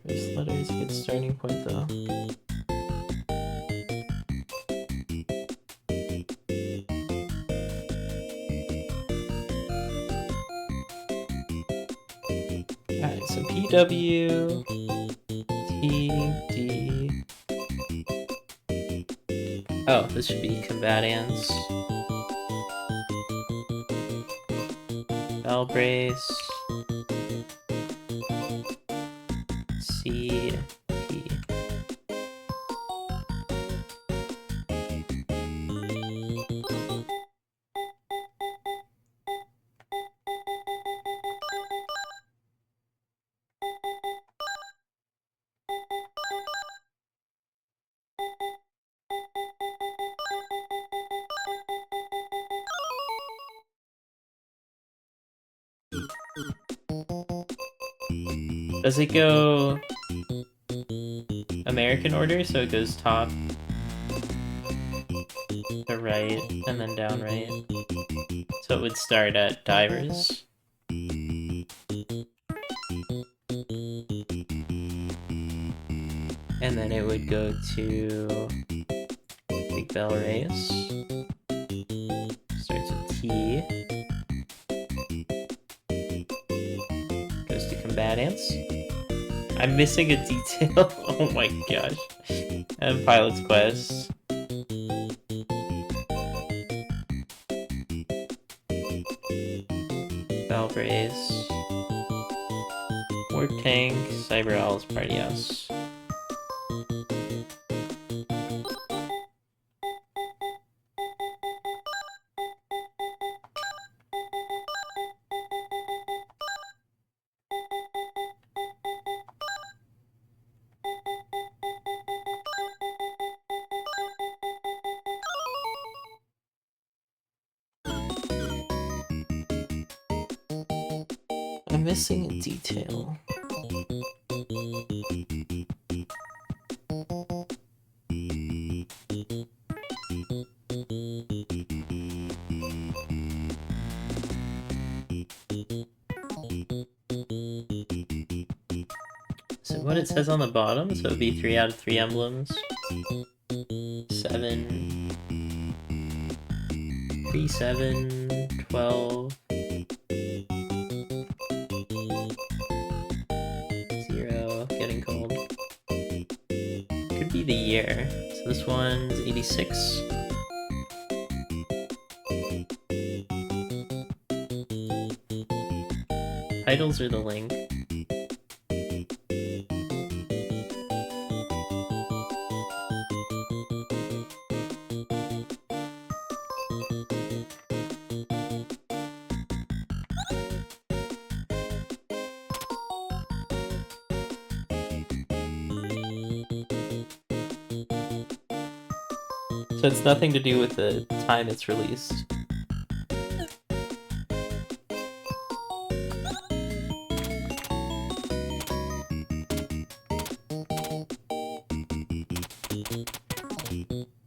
First letter is a good starting point, though. Alright, so PW TD. Oh, this should be combatants. Bell brace. CP. Does it go American order? So it goes top to right and then down right. So it would start at divers. And then it would go to Big Bell Race. Starts with T. Goes to combatants. I'm missing a detail. Oh my gosh. And Pilot's Quest. Valve Race. Warp Tank. Cyber Owls Party House. missing a detail. So what it says on the bottom, so it would be 3 out of 3 emblems. 7, 3, 7, 12, 0, getting cold. Could be the year. So this one's 86. Titles are the link. So it's nothing to do with the time it's released.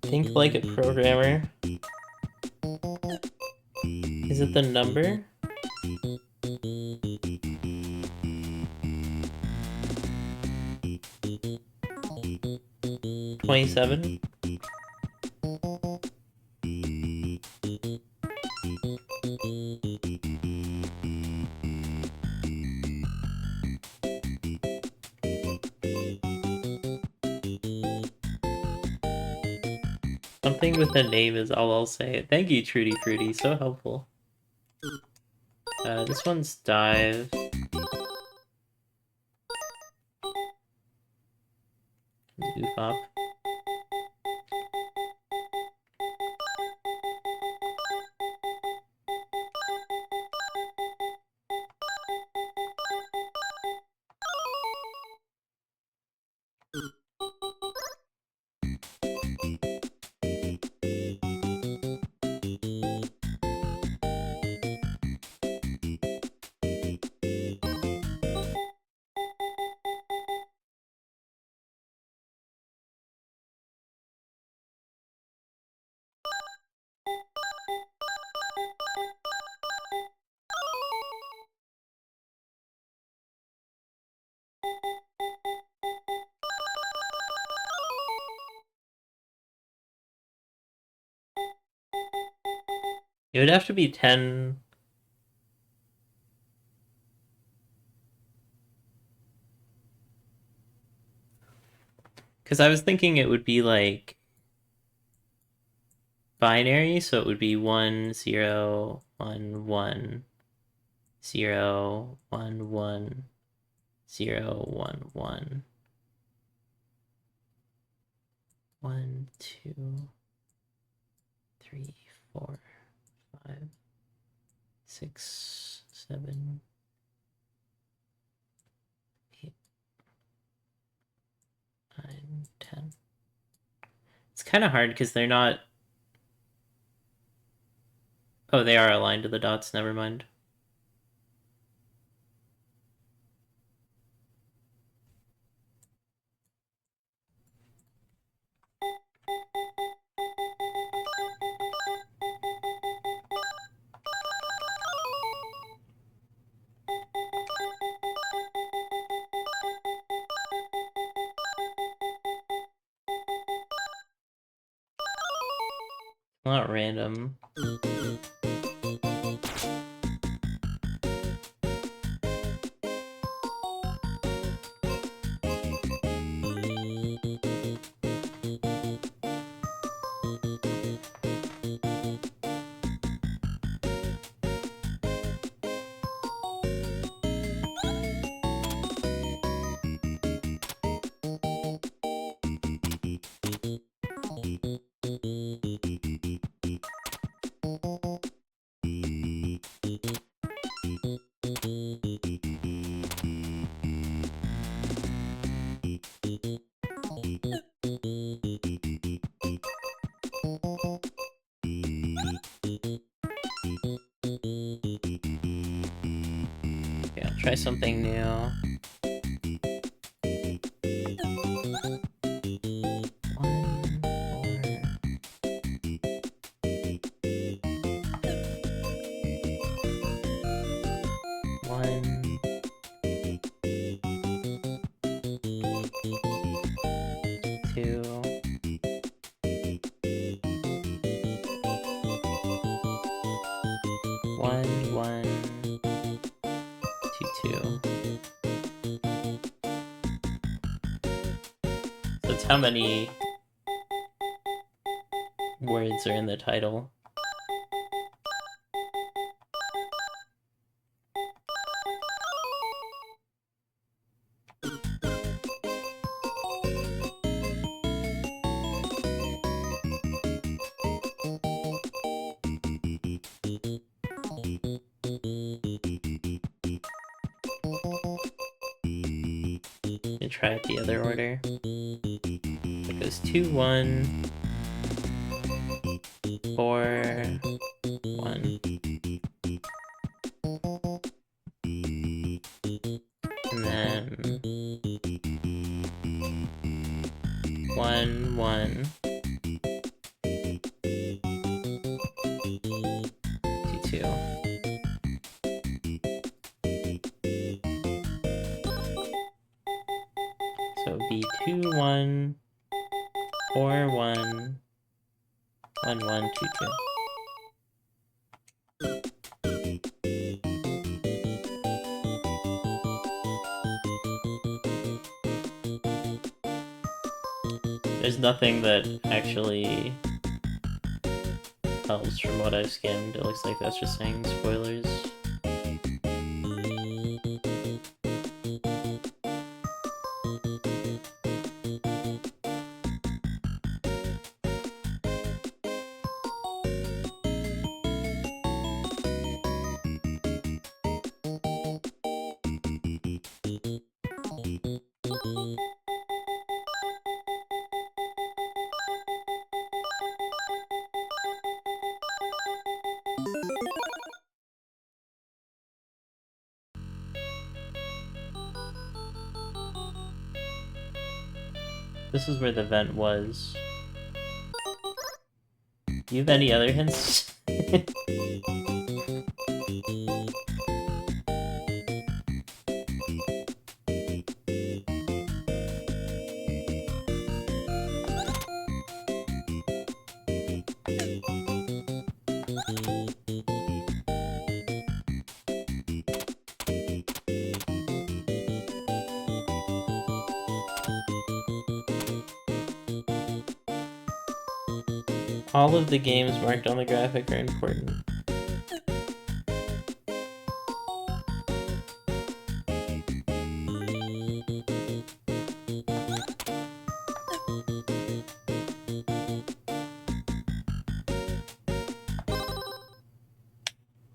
Think like a programmer. Is it the number? $27? Something with a name is all I'll say. Thank you, Trudy Fruity. So helpful. This one's dive. Goof up. It would have to be 10. Because I was thinking it would be like binary, so it would be 1, 0, 1, 1, 0, 1, 1, 0, 1, 1. 1, 2, 3, 4, 5, 6, 7, 8, 9, 10. It's kind of hard because they're not... Oh, they are aligned to the dots, never mind. Not random. try something new. How many words are in the title? And try out the other order. It goes 2, 1, 4, 1. And then 1, 1, 2, 2. So it would be 2, 1, 4, 1, 1, 1, 2, 2. There's nothing that actually helps from what I've skimmed. It looks like that's just saying spoilers. This is where the vent was. Do you have any other hints? All of the games marked on the graphic are important.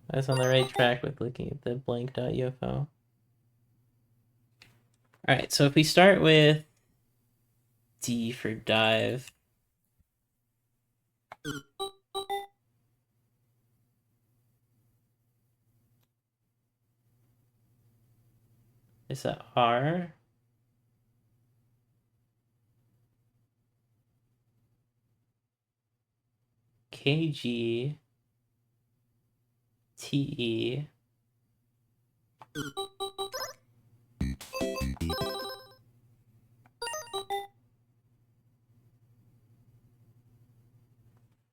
I was on the right track with looking at the blank.ufo. Alright, so if we start with D for dive. Is that R? KG TE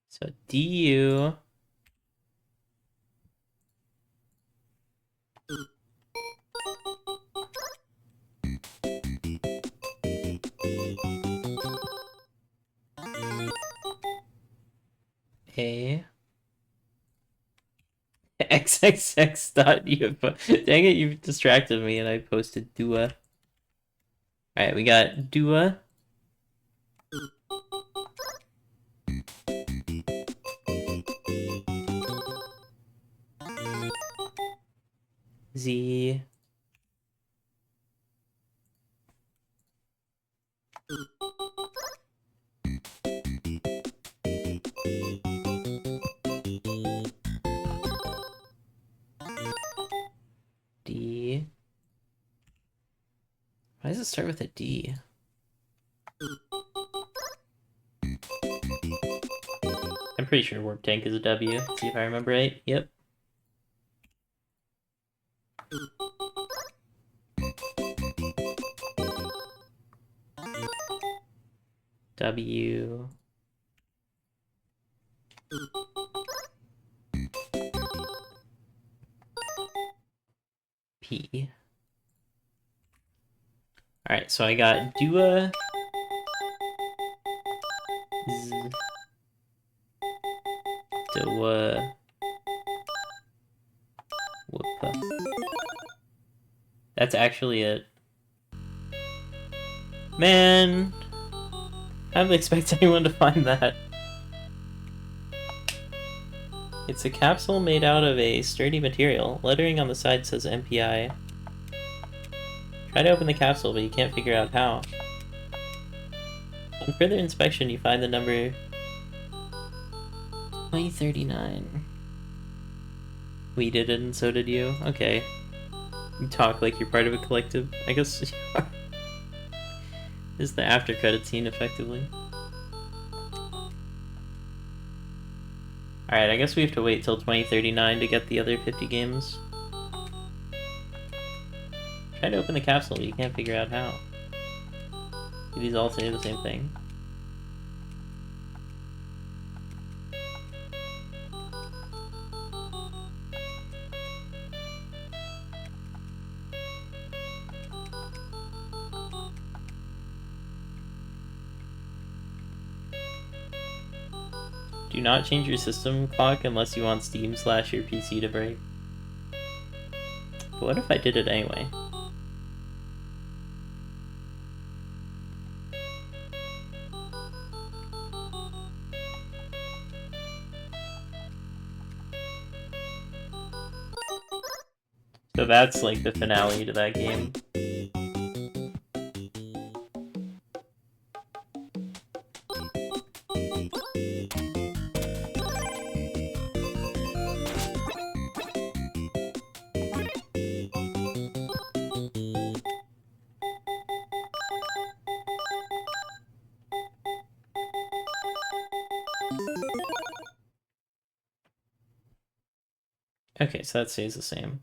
so DU A XXX.ufo. Dang it, you distracted me and I posted Dua. Alright, we got Dua. Z. D. does it start with a D? I'm pretty sure Warp Tank is a W. See if I remember right. Yep. W. P. Alright, so I got Dua. Z. Dua. Whoopa. That's actually it. Man! I didn't expect anyone to find that. It's a capsule made out of a sturdy material. Lettering on the side says MPI. Try to open the capsule, but you can't figure out how. On further inspection, you find the number 2039. We did it and so did you. Okay. You talk like you're part of a collective. I guess you are. This is the after credit scene, effectively. Alright, I guess we have to wait till 2039 to get the other 50 games. Try to open the capsule, but you can't figure out how. Do these all say the same thing? Do not change your system clock unless you want Steam / your PC to break. But what if I did it anyway? So that's like the finale to that game. Okay, so that stays the same.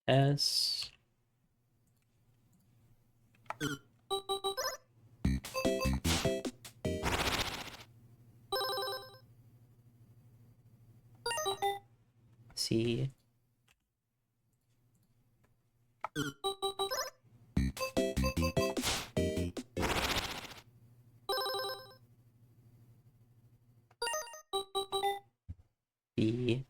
S. C. B.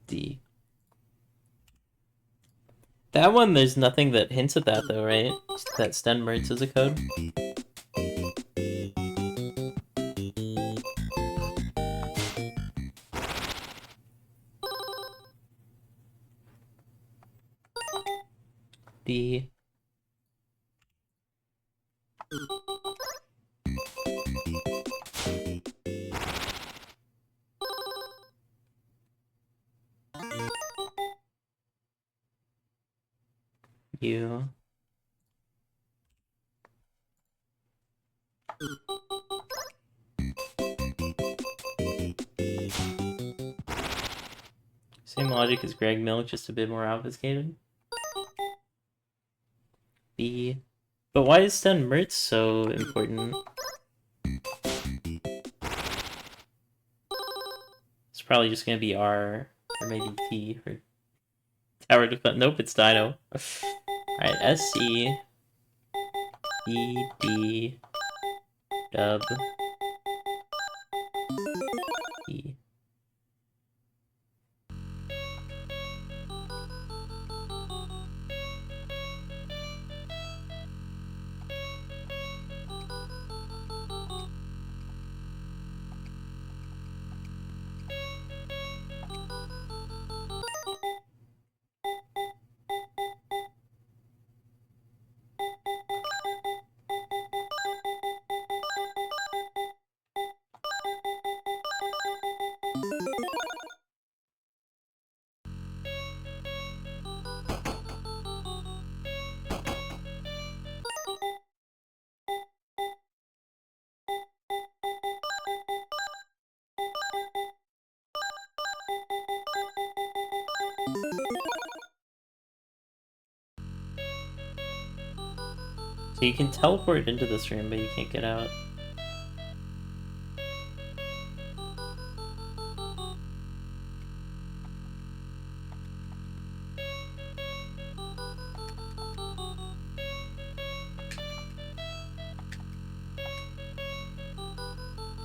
D. That one, there's nothing that hints at that though, right? Just that Sten Mertz is a code. D. U. Same logic as Greg Milk, just a bit more obfuscated. B. But why is Sten Mertz so important? It's probably just gonna be R, or maybe T for Tower Defense. Nope, it's Dino. Alright, SC. ED. Dub. E. So you can teleport into this room, but you can't get out.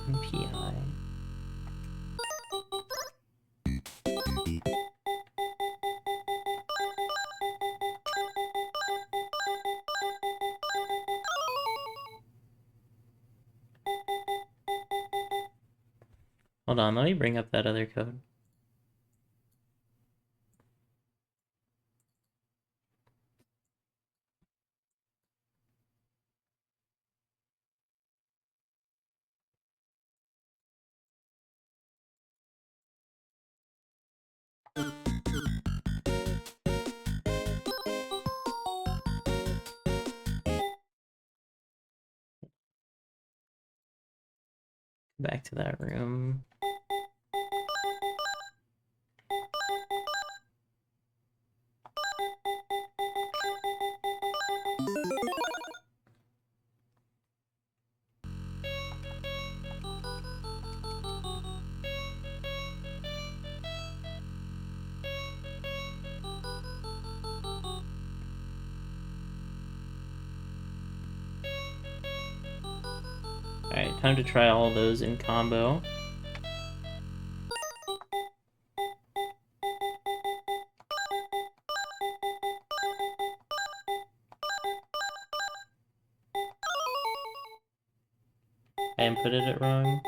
MPI. Hold on, let me bring up that other code. Back to that room. Alright, time to try all those in combo. I inputted it wrong.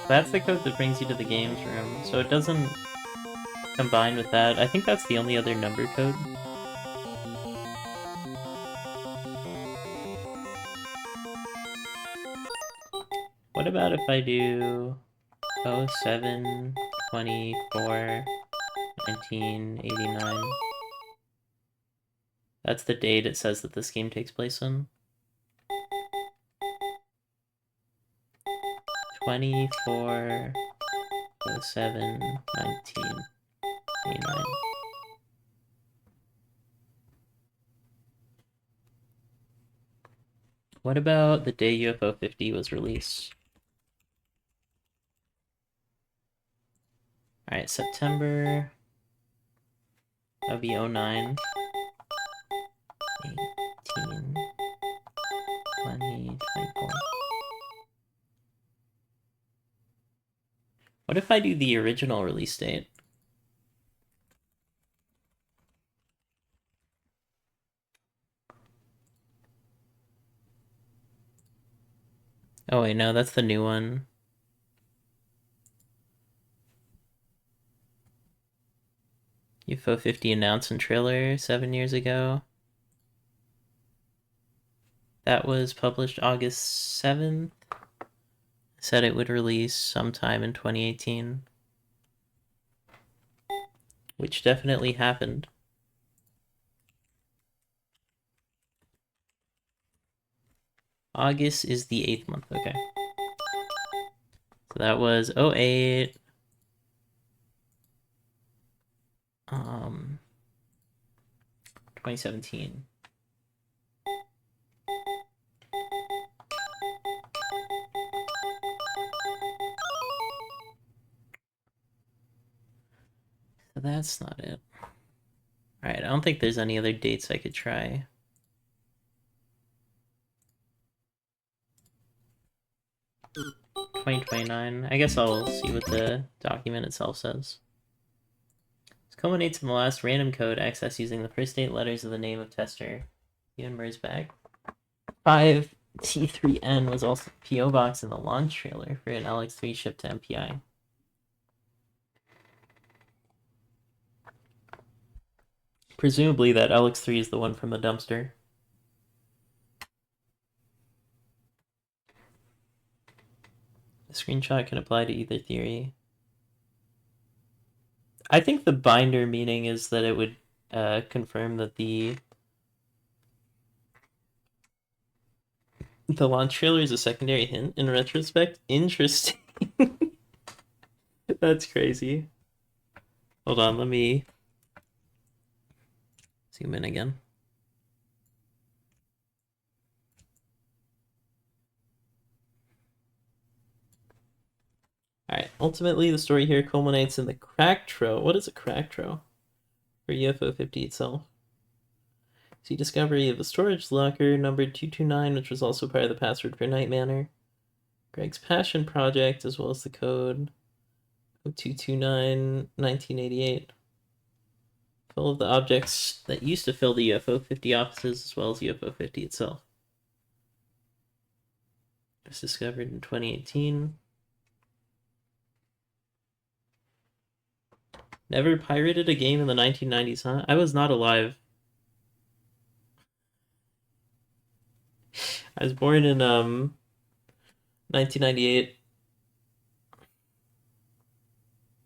That's the code that brings you to the games room, so it doesn't combine with that. I think that's the only other number code. What about if I do 07/24/1989? That's the date it says that this game takes place in. 24/07/1989. What about the day UFO 50 was released? Alright, September. That would be 09. 18, 20, 24. What if I do the original release date? Oh wait, no, that's the new one. UFO 50 announcement trailer 7 years ago. That was published August 7th. Said it would release sometime in 2018. Which definitely happened. August is the 8th month, okay. So that was 08. 2017. So that's not it. Alright, I don't think there's any other dates I could try. $2029. I guess I'll see what the document itself says. This culminates in the last random code accessed using the first 8 letters of the name of tester. Ian Mersbach. 5 T3N was also PO box in the launch trailer for an LX3 shipped to MPI. Presumably that LX3 is the one from the dumpster. The screenshot can apply to either theory. I think the binder meaning is that it would confirm that the launch trailer is a secondary hint in retrospect. Interesting. That's crazy. Hold on, let me zoom in again. Alright, ultimately the story here culminates in the cracktro. What is a cracktro? For UFO 50 itself. See discovery of a storage locker numbered 229, which was also part of the password for Night Manor. Greg's passion project, as well as the code 229 1988. Full of the objects that used to fill the UFO 50 offices, as well as UFO 50 itself. It was discovered in 2018. Never pirated a game in the 1990s, huh? I was not alive. I was born in 1998,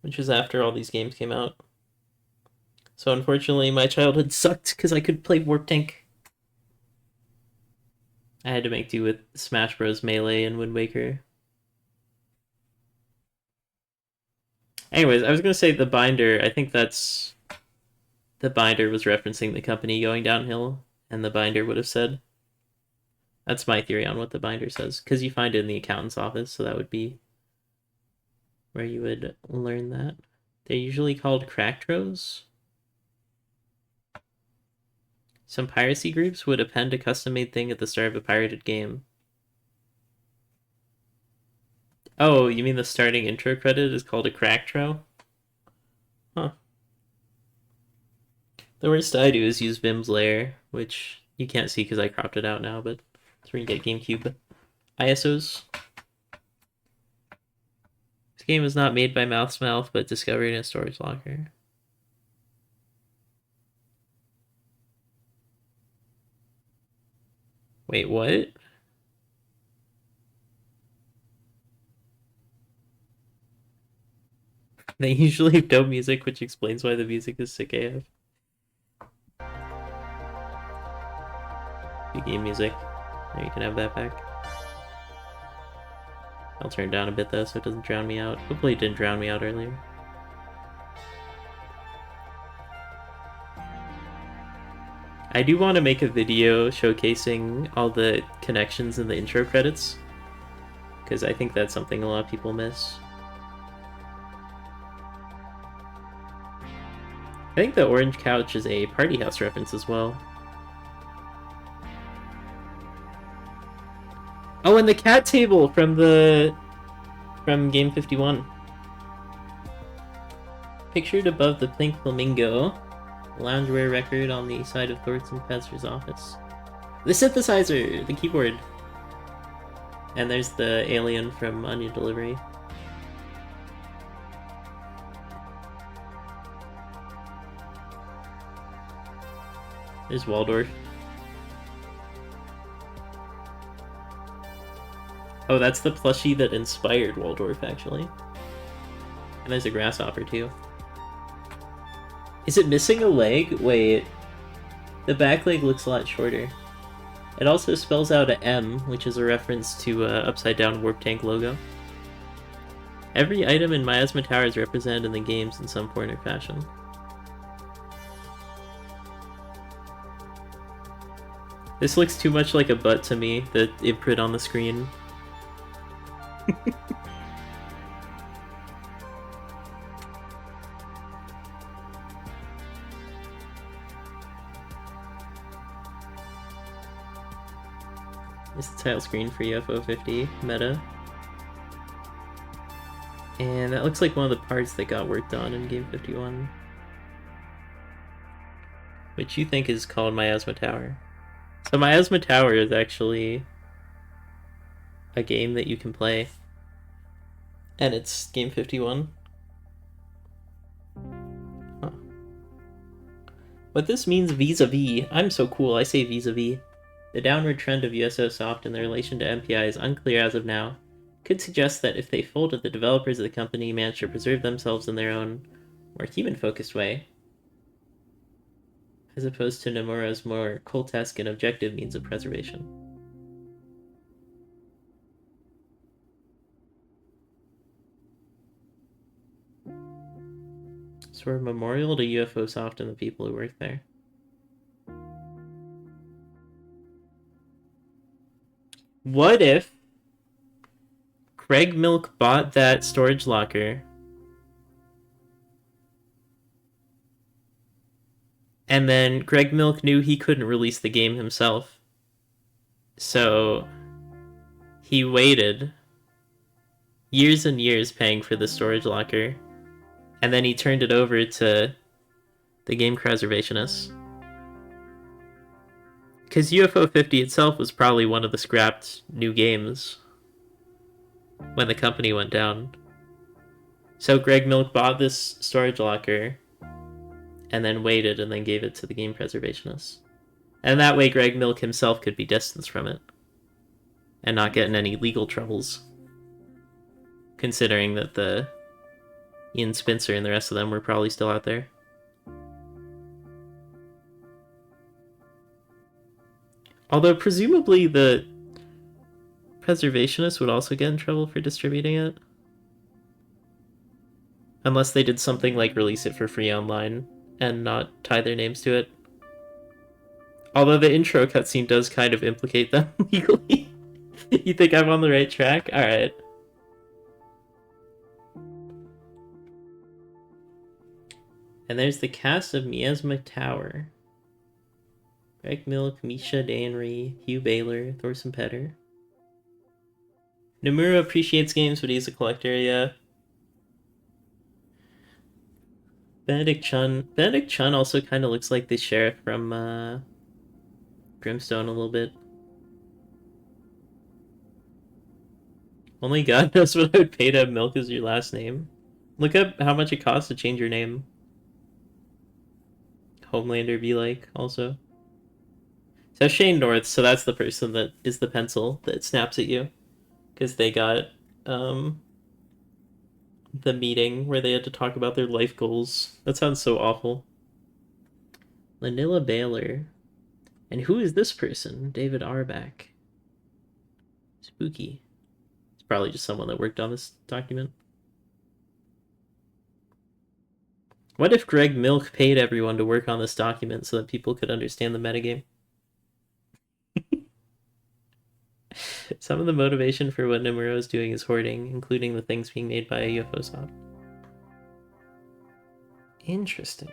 which was after all these games came out. So unfortunately, my childhood sucked because I could play Warp Tank. I had to make do with Smash Bros. Melee and Wind Waker. Anyways, I was going to say the binder, I think that's... The binder was referencing the company going downhill, and the binder would have said... That's my theory on what the binder says, because you find it in the accountant's office, so that would be where you would learn that. They're usually called cracktros. Some piracy groups would append a custom-made thing at the start of a pirated game. Oh, you mean the starting intro credit is called a cracktro? Huh. The worst I do is use Vim's layer, which you can't see because I cropped it out now, but it's where you get GameCube ISOs. This game was not made by Mouth's Mouth, but discovered in a storage locker. Wait, what? They usually have dope music, which explains why the music is sick AF. Good game music. There, you can have that back. I'll turn it down a bit though, so it doesn't drown me out. Hopefully it didn't drown me out earlier. I do want to make a video showcasing all the connections in the intro credits, because I think that's something a lot of people miss. I think the orange couch is a party house reference as well. Oh, and the cat table from Game 51. Pictured above the pink flamingo, loungewear record on the side of Thornton Fetzer's office. The synthesizer, the keyboard. And there's the alien from Onion Delivery. There's Waldorf. Oh, that's the plushie that inspired Waldorf, actually. And there's a grasshopper, too. Is it missing a leg? Wait. The back leg looks a lot shorter. It also spells out a M, which is a reference to an upside-down Warp Tank logo. Every item in Miasma Tower is represented in the games in some form or fashion. This looks too much like a butt to me, the imprint on the screen. It's the title screen for UFO 50 meta. And that looks like one of the parts that got worked on in Game 51. Which you think is called Miasma Tower. So Miasma Tower is actually a game that you can play. And it's game 51. Huh. What this means vis-a-vis, I'm so cool, I say vis-a-vis. The downward trend of USOsoft in their relation to MPI is unclear as of now. Could suggest that if they folded, the developers of the company managed to preserve themselves in their own, more human-focused way, as opposed to Nomura's more cultesque and objective means of preservation. So we're a memorial to UFOsoft and the people who work there. What if Greg Milk bought that storage locker and then Greg Milk knew he couldn't release the game himself, so he waited years and years paying for the storage locker, and then he turned it over to the game preservationists. Because UFO 50 itself was probably one of the scrapped new games when the company went down. So Greg Milk bought this storage locker and then waited and then gave it to the game preservationists. And that way Greg Milk himself could be distanced from it and not get in any legal troubles, considering that the Ian Spencer and the rest of them were probably still out there. Although presumably the preservationists would also get in trouble for distributing it. Unless they did something like release it for free online and not tie their names to it. Although the intro cutscene does kind of implicate them legally. You think I'm on the right track? Alright. And there's the cast of Miasma Tower. Greg Milk, Misha Danry, Hugh Baylor, Thorson Petter. Nomura appreciates games, but he's a collector, yeah. Benedict Chun also kind of looks like the sheriff from Brimstone a little bit. Only God knows what I would pay to have Milk as your last name. Look up how much it costs to change your name. Homelander be like, also. So Shane North, so that's the person that is the pencil that snaps at you. Because they got the meeting where they had to talk about their life goals. That sounds so awful. Lanilla Baylor. And who is this person? David Arback. Spooky. It's probably just someone that worked on this document. What if Greg Milk paid everyone to work on this document so that people could understand the metagame? Some of the motivation for what Nomura is doing is hoarding, including the things being made by UFOsoft. Interesting.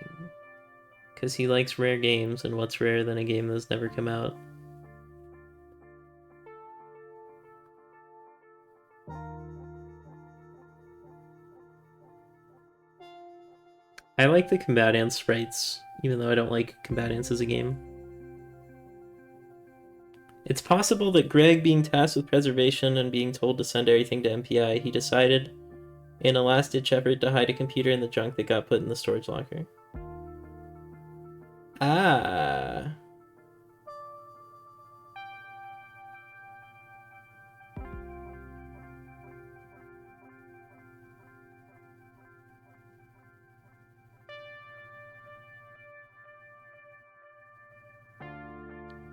Because he likes rare games, and what's rarer than a game that's never come out? I like the Combat Ants sprites, even though I don't like Combat Ants as a game. It's possible that Greg, being tasked with preservation and being told to send everything to MPI, he decided in a last-ditch effort to hide a computer in the junk that got put in the storage locker. Ah.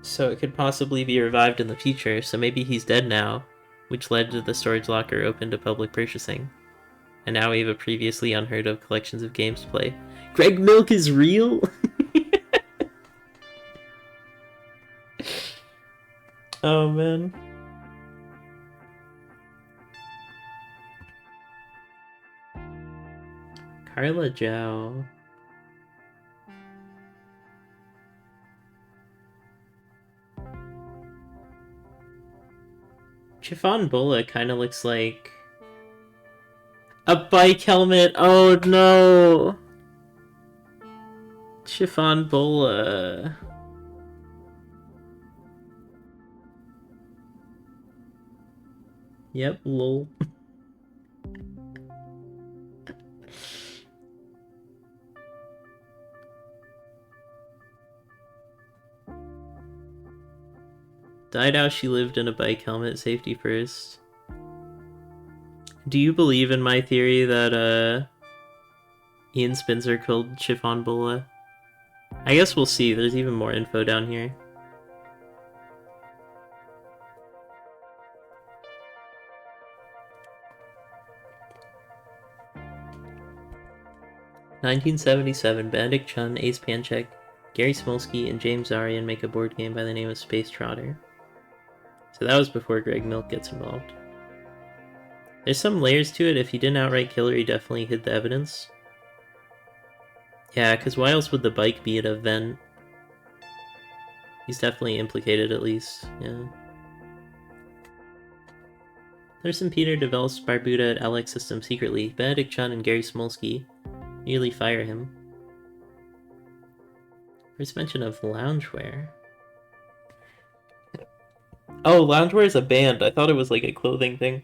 So it could possibly be revived in the future, so maybe he's dead now, which led to the storage locker open to public purchasing. And now we have a previously unheard of collections of games to play. Greg Milk is real? Oh man. Carla Zhao. Chiffon Bulla kind of looks like a bike helmet. Oh no. Chiffon Bulla. Yep, lol. Died how she lived in a bike helmet, safety first. Do you believe in my theory that Ian Spencer killed Chiffon Bola? I guess we'll see. There's even more info down here. (1977) Benedict Chun, Ace Panchek, Gary Smolsky, and James Zarian make a board game by the name of Space Trotter. So that was before Greg Milk gets involved. There's some layers to it. If he didn't outright kill her, he definitely hid the evidence. Yeah, because why else would the bike be at a vent? He's definitely implicated, at least. Yeah. Thurston Peter develops Barbuda at LX Systems secretly. Benedict Chun and Gary Smolsky nearly fire him. First mention of loungewear. Oh, loungewear is a band. I thought it was like a clothing thing.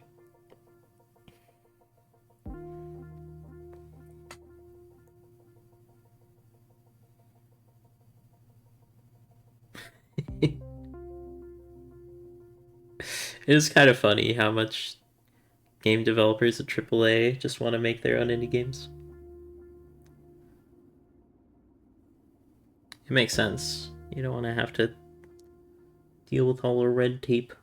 It is kind of funny how much game developers at AAA just want to make their own indie games. It makes sense. You don't want to have to deal with all the red tape.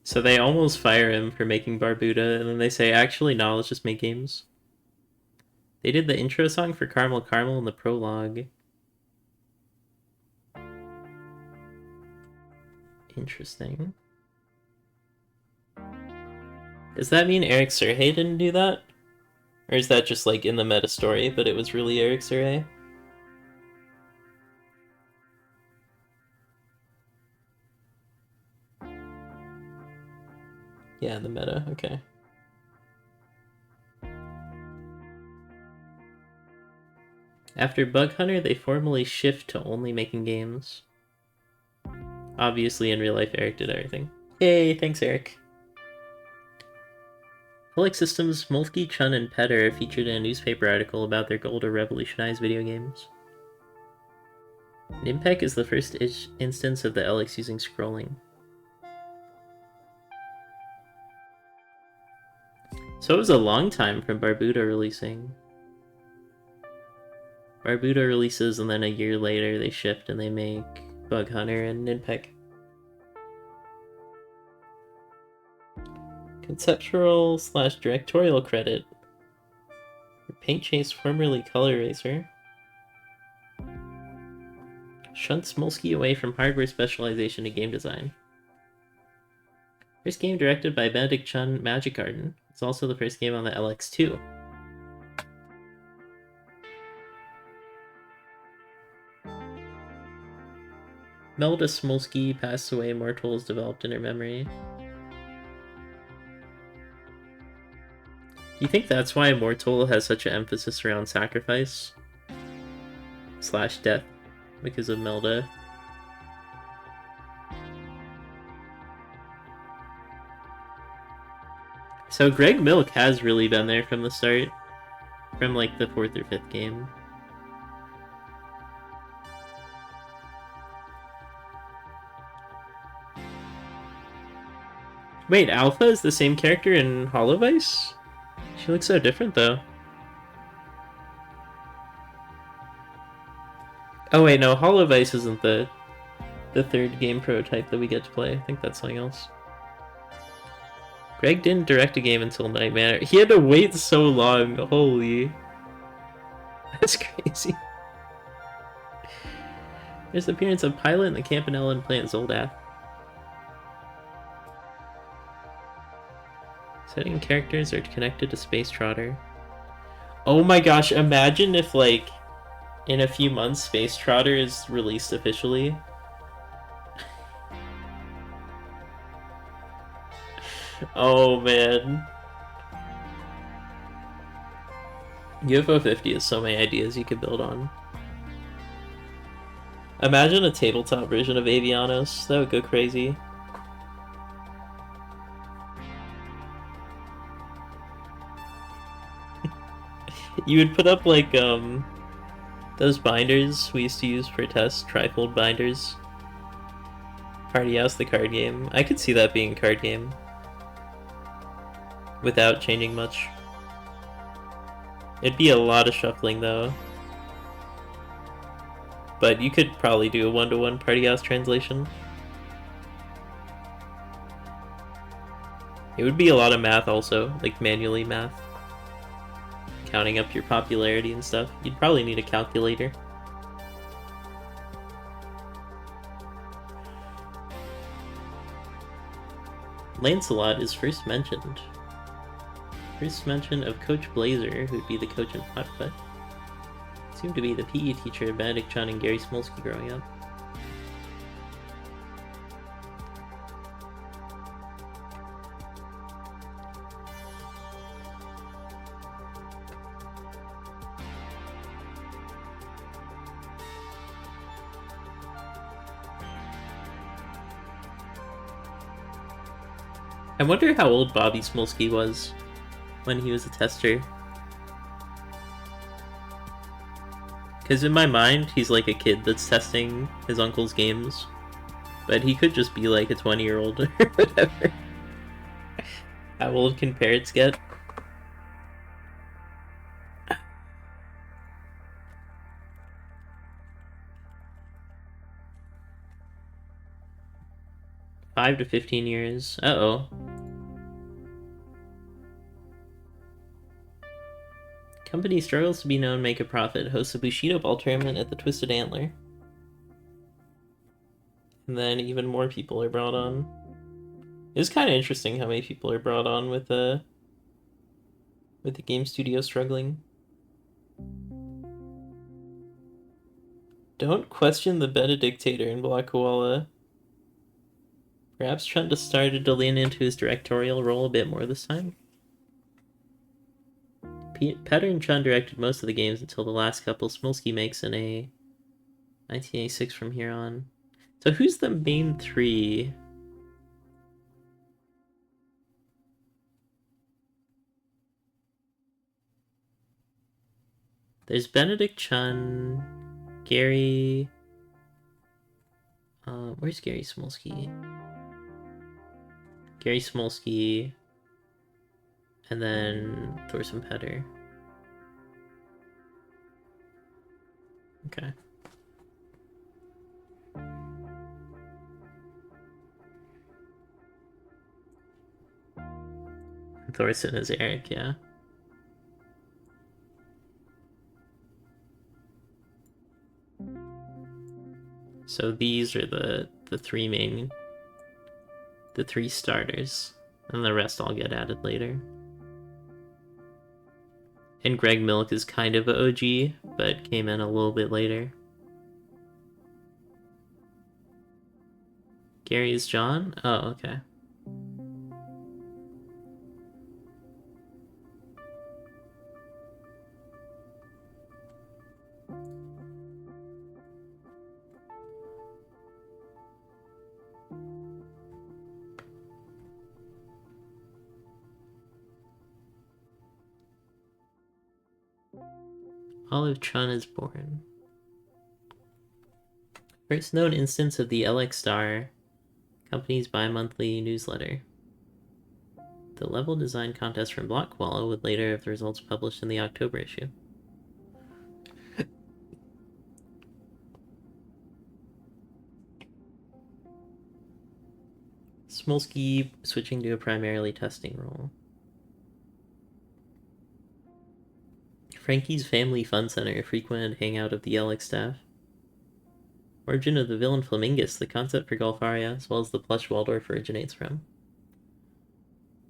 So they almost fire him for making Barbuda, and then they say, actually, no, let's just make games. They did the intro song for Caramel Caramel and the prologue. Interesting. Does that mean Eric Sergey didn't do that? Or is that just like in the meta story, but it was really Eric Sergey? Yeah, the meta, okay. After Bug Hunter, they formally shift to only making games. Obviously, in real life, Eric did everything. Yay, thanks, Eric. Helix Systems, Moltke, Chun, and Petter featured in a newspaper article about their goal to revolutionize video games. Nimpec is the first instance of the LX using scrolling. So it was a long time from Barbuda releasing. Barbuda releases, and then a year later they shift and they make Bug Hunter and Nimpec. Conceptual / directorial credit for Paint Chase, formerly Color Racer. Shunt Smolsky away from hardware specialization to game design. First game directed by Benedict Chun, Magic Garden. It's also the first game on the LX2. Melda Smolsky passed away. More tools developed in her memory. Do you think that's why Mortal has such an emphasis around sacrifice / death because of Melda? So Greg Milk has really been there from the start, from like the 4th or 5th game. Wait, Alpha is the same character in Hollow Vice? She looks so different, though. Oh wait, no, Hollow Vice isn't the 3rd game prototype that we get to play. I think that's something else. Greg didn't direct a game until Nightmare. He had to wait so long. Holy. That's crazy. There's the appearance of Pilot and the Campanella and Plant Zoldath. Setting characters are connected to Space Trotter. Oh my gosh, imagine if, like, in a few months, Space Trotter is released officially. Oh man. UFO 50 has so many ideas you could build on. Imagine a tabletop version of Avianos. That would go crazy. You would put up like those binders we used to use for tests, trifold binders. Party House, the card game. I could see that being a card game without changing much. It'd be a lot of shuffling though. But you could probably do a 1-to-1 Party House translation. It would be a lot of math also, like manually math. Counting up your popularity and stuff. You'd probably need a calculator. Lancelot is first mentioned. First mention of Coach Blazer, who'd be the coach in Putt-Putt. Seemed to be the PE teacher of Benedict Chun and Gary Smolsky growing up. I wonder how old Bobby Smolsky was when he was a tester. Because in my mind, he's like a kid that's testing his uncle's games. But he could just be like a 20-year-old or whatever. How old can parrots get? Five to 15 years. Uh-oh. Company struggles to be known, make a profit. Hosts a Bushido ball tournament at the Twisted Antler. And then even more people are brought on. It's kind of interesting how many people are brought on with the game studio struggling. Don't question the Benedictator in Black Koala. Perhaps Chun just started to lean into his directorial role a bit more this time. Petter and Chun directed most of the games until the last couple. Smolsky makes in a 1986 from here on. So who's the main three? There's Benedict Chun, Gary... where's Gary Smolsky? Gary Smolsky, and then Thorsten Petter. Okay. Thorsten is Eric, yeah. So these are the three main... the three starters, and the rest all get added later. And Greg Milk is kind of an OG, but came in a little bit later. Gary is John? Oh, okay. Olive Chun is born. First known instance of the LX Star, company's bi-monthly newsletter. The level design contest from Block Koala would later have the results published in the October issue. Smolsky switching to a primarily testing role. Frankie's Family Fun Center, a frequented hangout of the LX staff. Origin of the villain Flamingus, the concept for Golfaria, as well as the plush Waldorf originates from.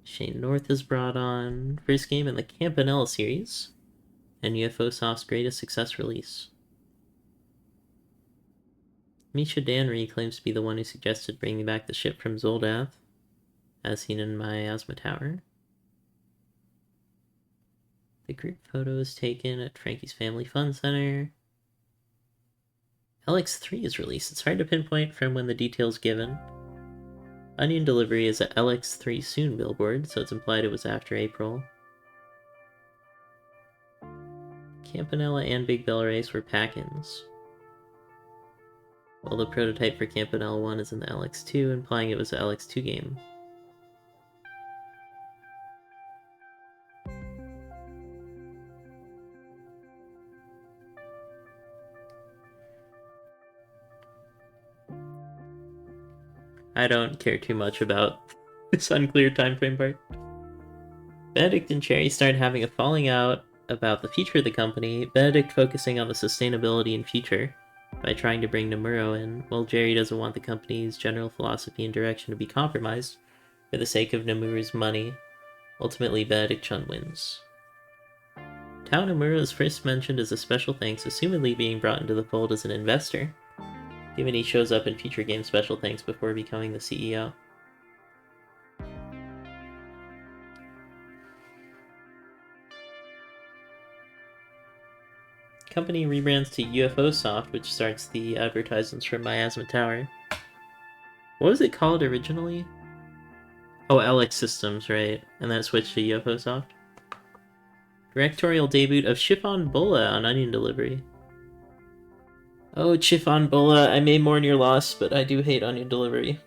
Shane North is brought on. First game in the Campanella series, and UFO Soft's greatest success release. Misha Danry claims to be the one who suggested bringing back the ship from Zoldath, as seen in Miasma Tower. The group photo is taken at Frankie's Family Fun Center. LX3 is released. It's hard to pinpoint from when the details given. Onion delivery is at LX3 soon billboard, so it's implied it was after April. Campanella and Big Bell Race were pack-ins, while the prototype for Campanella 1 is in the LX2, implying it was an LX2 game. I don't care too much about this unclear time frame part. Benedict and Cherry start having a falling out about the future of the company, Benedict focusing on the sustainability and future by trying to bring Nomura in, while Jerry doesn't want the company's general philosophy and direction to be compromised for the sake of Nomura's money. Ultimately, Benedict Chun wins. Tao Nomura is first mentioned as a special thanks, assumedly being brought into the fold as an investor, given he shows up in future game special thanks before becoming the CEO. Company rebrands to UFO Soft, which starts the advertisements from Miasma Tower. What was it called originally? Oh, LX Systems, right? And then it switched to UFO Soft. Directorial debut of Chiffon Bola on Onion Delivery. Oh, Chiffon Bola, I may mourn your loss, but I do hate Onion Delivery.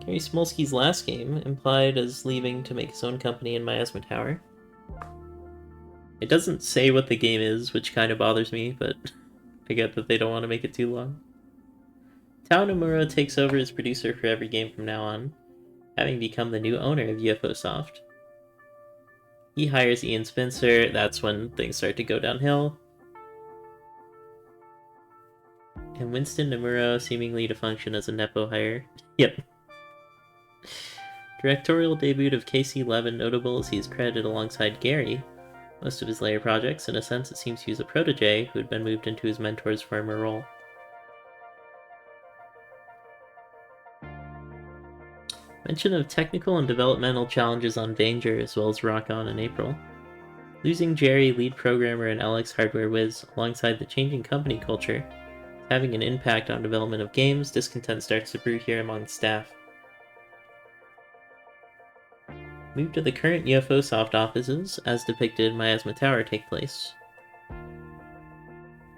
Gary Smolsky's last game, implied as leaving to make his own company in Miasma Tower. It doesn't say what the game is, which kind of bothers me, but I get that they don't want to make it too long. Tao Nomura takes over as producer for every game from now on, having become the new owner of UFO Soft. He hires Ian Spencer, that's when things start to go downhill. And Winston Nomura seemingly to function as a Nepo hire. Yep. Directorial debut of Casey Levin, notable as he is credited alongside Gary. Most of his later projects, in a sense, it seems he was a protege who had been moved into his mentor's former role. Mention of technical and developmental challenges on Danger, as well as Rock On in April. Losing Jerry, lead programmer and Alex Hardware Whiz, alongside the changing company culture, having an impact on development of games, discontent starts to brew here among staff. Move to the current UFO Soft offices, as depicted in Miasma Tower, take place.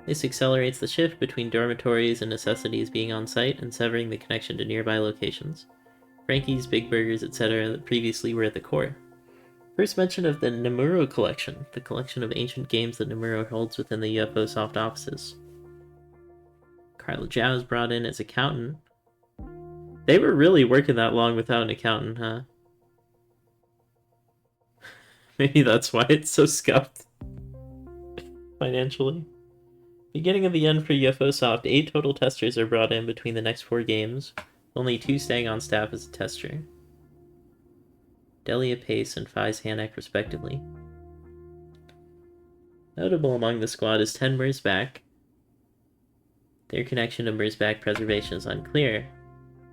This accelerates the shift between dormitories and necessities being on site and severing the connection to nearby locations. Frankie's, Big Burgers, etc. that previously were at the core. First mention of the Nomura Collection, the collection of ancient games that Nomura holds within the UFO Soft offices. Carla Zhao is brought in as accountant. They were really working that long without an accountant, huh? Maybe that's why it's so scuffed financially. Beginning of the end for UFO Soft, 8 total testers are brought in between the next 4 games, only 2 staying on staff as a tester. Delia Pace and Faiz Hanek, respectively. Notable among the squad is 10 Merzbach. Their connection to Merzbach preservation is unclear.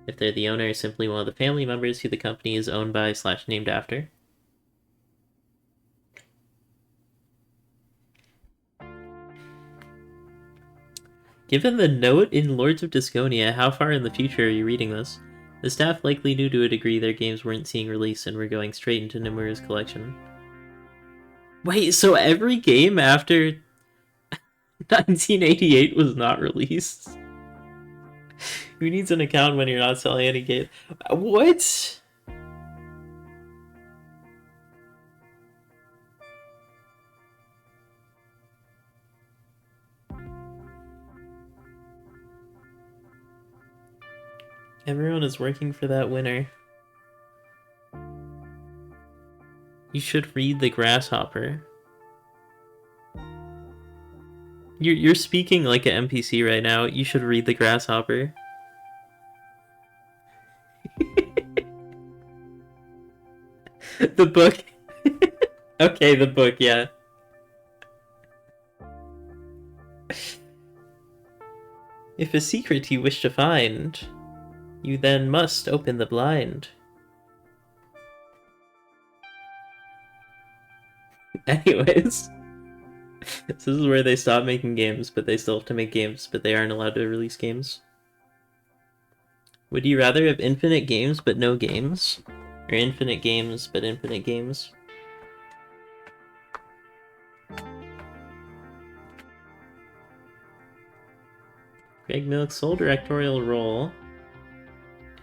If they're the owner, simply one of the family members who the company is owned by / named after. Given the note in Lords of Disconia, how far in the future are you reading this? The staff likely knew to a degree their games weren't seeing release and were going straight into Nomura's collection. Wait, so every game after 1988 was not released? Who needs an account when you're not selling any game? What? Everyone is working for that winner. You should read The Grasshopper. You're speaking like an NPC right now. You should read The Grasshopper. The book. Okay, the book, yeah. If a secret you wish to find, you then must open the blind. Anyways, this is where they stop making games, but they still have to make games, but they aren't allowed to release games. Would you rather have infinite games but no games? Or infinite games but infinite games? Greg Milk's sole directorial role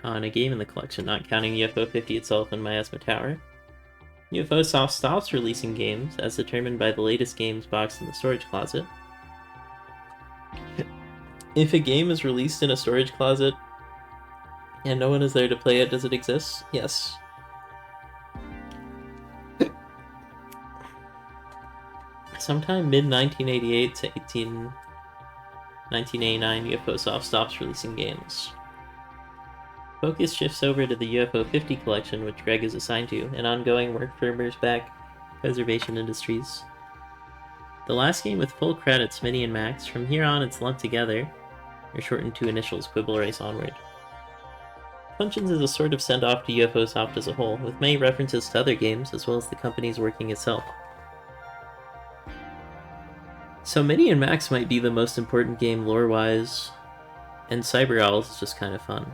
on a game in the collection, not counting UFO 50 itself and Miasma Tower. UFO Soft stops releasing games, as determined by the latest games boxed in the storage closet. If a game is released in a storage closet and no one is there to play it, does it exist? Yes. Sometime mid-1988 to 1989, UFO Soft stops releasing games. Focus shifts over to the UFO 50 collection, which Greg is assigned to, and ongoing work for Merzback Preservation Industries. The last game with full credits, Mini and Max. From here on, it's lumped together, or shortened to initials, Quibble Race Onward. Functions as a sort of send-off to UFO Soft as a whole, with many references to other games, as well as the company's working itself. So Mini and Max might be the most important game lore-wise, and Cyber Owls is just kind of fun.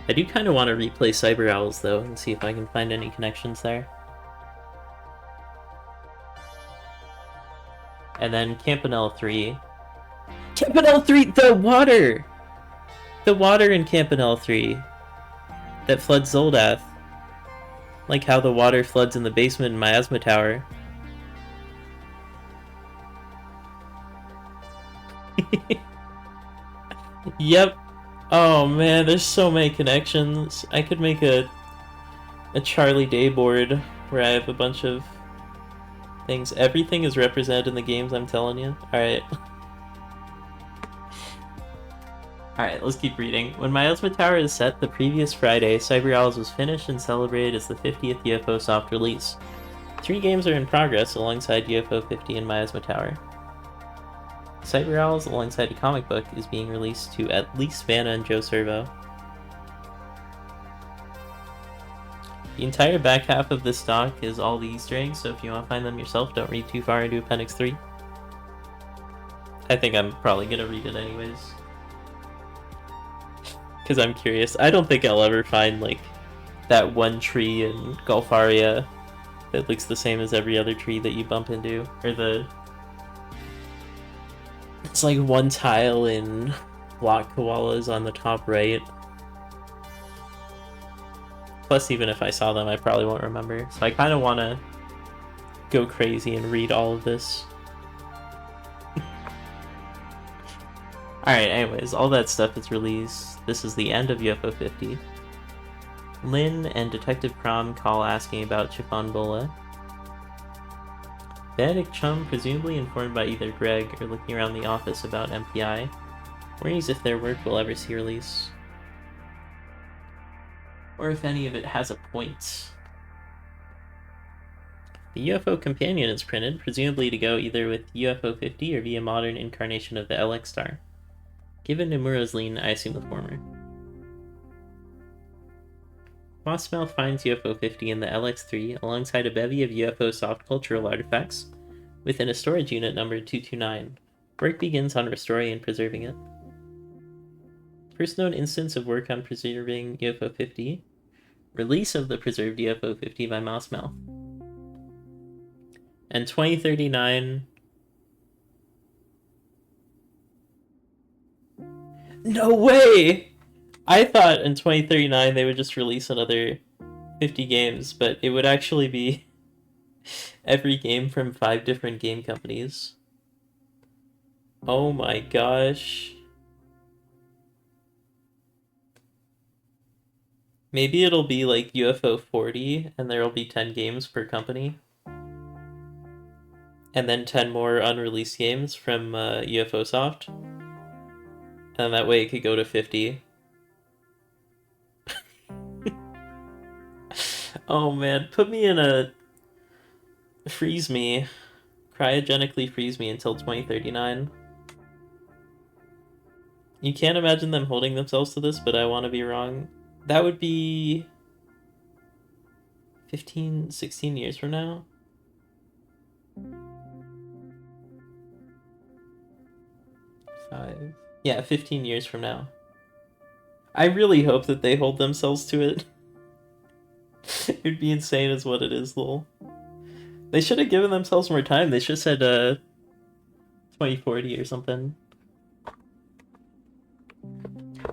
I do kind of want to replay Cyber Owls, though, and see if I can find any connections there. And then Campanelle 3. Campanelle 3! The water! The water in Campanelle 3 that floods Zoldath. Like how the water floods in the basement in Miasma Tower. Yep. Oh man, there's so many connections. I could make a Charlie Day board where I have a bunch of things. Everything is represented in the games, I'm telling you. Alright. Alright, let's keep reading. When Miasma Tower is set the previous Friday, Cyber Owls was finished and celebrated as the 50th UFO Soft release. 3 games are in progress alongside UFO 50 and Miasma Tower. Cyber Owls, alongside a comic book, is being released to at least Vanna and Joe Servo. The entire back half of this stock is all the Easter eggs, so if you want to find them yourself, don't read too far into Appendix 3. I think I'm probably going to read it anyways. Because I'm curious. I don't think I'll ever find, like, that one tree in Golfaria that looks the same as every other tree that you bump into. Or the... It's like one tile in Block Koalas on the top right. Plus, even if I saw them, I probably won't remember. So I kind of want to go crazy and read all of this. Alright, anyways, all that stuff is released. This is the end of UFO 50. Lynn and Detective Crom call asking about Chiffon Bola. Benedict Chum, presumably informed by either Greg or looking around the office about MPI, worries if their work will ever see release. Or if any of it has a point. The UFO Companion is printed, presumably to go either with UFO 50 or via modern incarnation of the LX Star. Given Nomura's lean, I assume the former. Mossmouth finds UFO 50 in the LX3 alongside a bevy of UFO soft cultural artifacts within a storage unit numbered 229. Work begins on restoring and preserving it. First known instance of work on preserving UFO 50. Release of the preserved UFO 50 by Mossmouth. And 2039... No way! I thought in 2039 they would just release another 50 games, but it would actually be every game from 5 different game companies. Oh my gosh. Maybe it'll be like UFO 40 and there'll be 10 games per company. And then 10 more unreleased games from UFO Soft. And that way it could go to 50. Oh man, put me in a... Freeze me. Cryogenically freeze me until 2039. You can't imagine them holding themselves to this, but I want to be wrong. That would be... 15, 16 years from now? Yeah, 15 years from now. I really hope that they hold themselves to it. It'd be insane as what it is, lol. They should have given themselves more time. They should have said 2040 or something.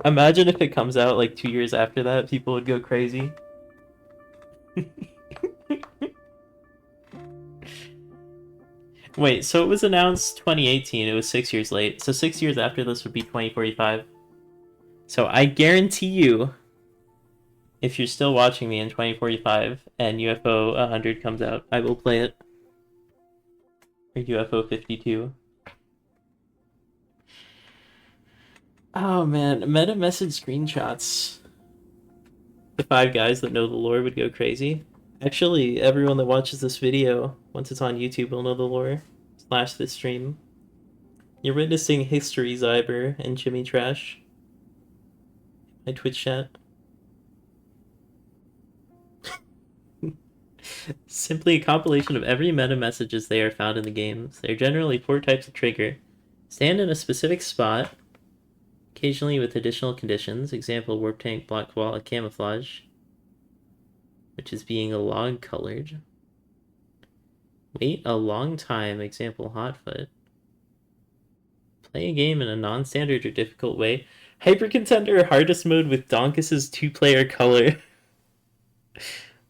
Imagine if it comes out like 2 years after that, people would go crazy. Wait, so it was announced 2018, it was 6 years late. So 6 years after this would be 2045. So I guarantee you, if you're still watching me in 2045 and UFO 100 comes out, I will play it. Or UFO 52. Oh man, meta message screenshots. The 5 guys that know the lore would go crazy. Actually, everyone that watches this video, once it's on YouTube, will know the lore. / this stream. You're witnessing history, Zyber and Jimmy Trash. My Twitch chat. Simply a compilation of every meta messages they are found in the games. There are generally 4 types of trigger. Stand in a specific spot, occasionally with additional conditions. Example, warp tank, block wall, camouflage, which is being a log colored. Wait a long time. Example, hotfoot. Play a game in a non-standard or difficult way. Hyper contender hardest mode with Donkus's 2-player color.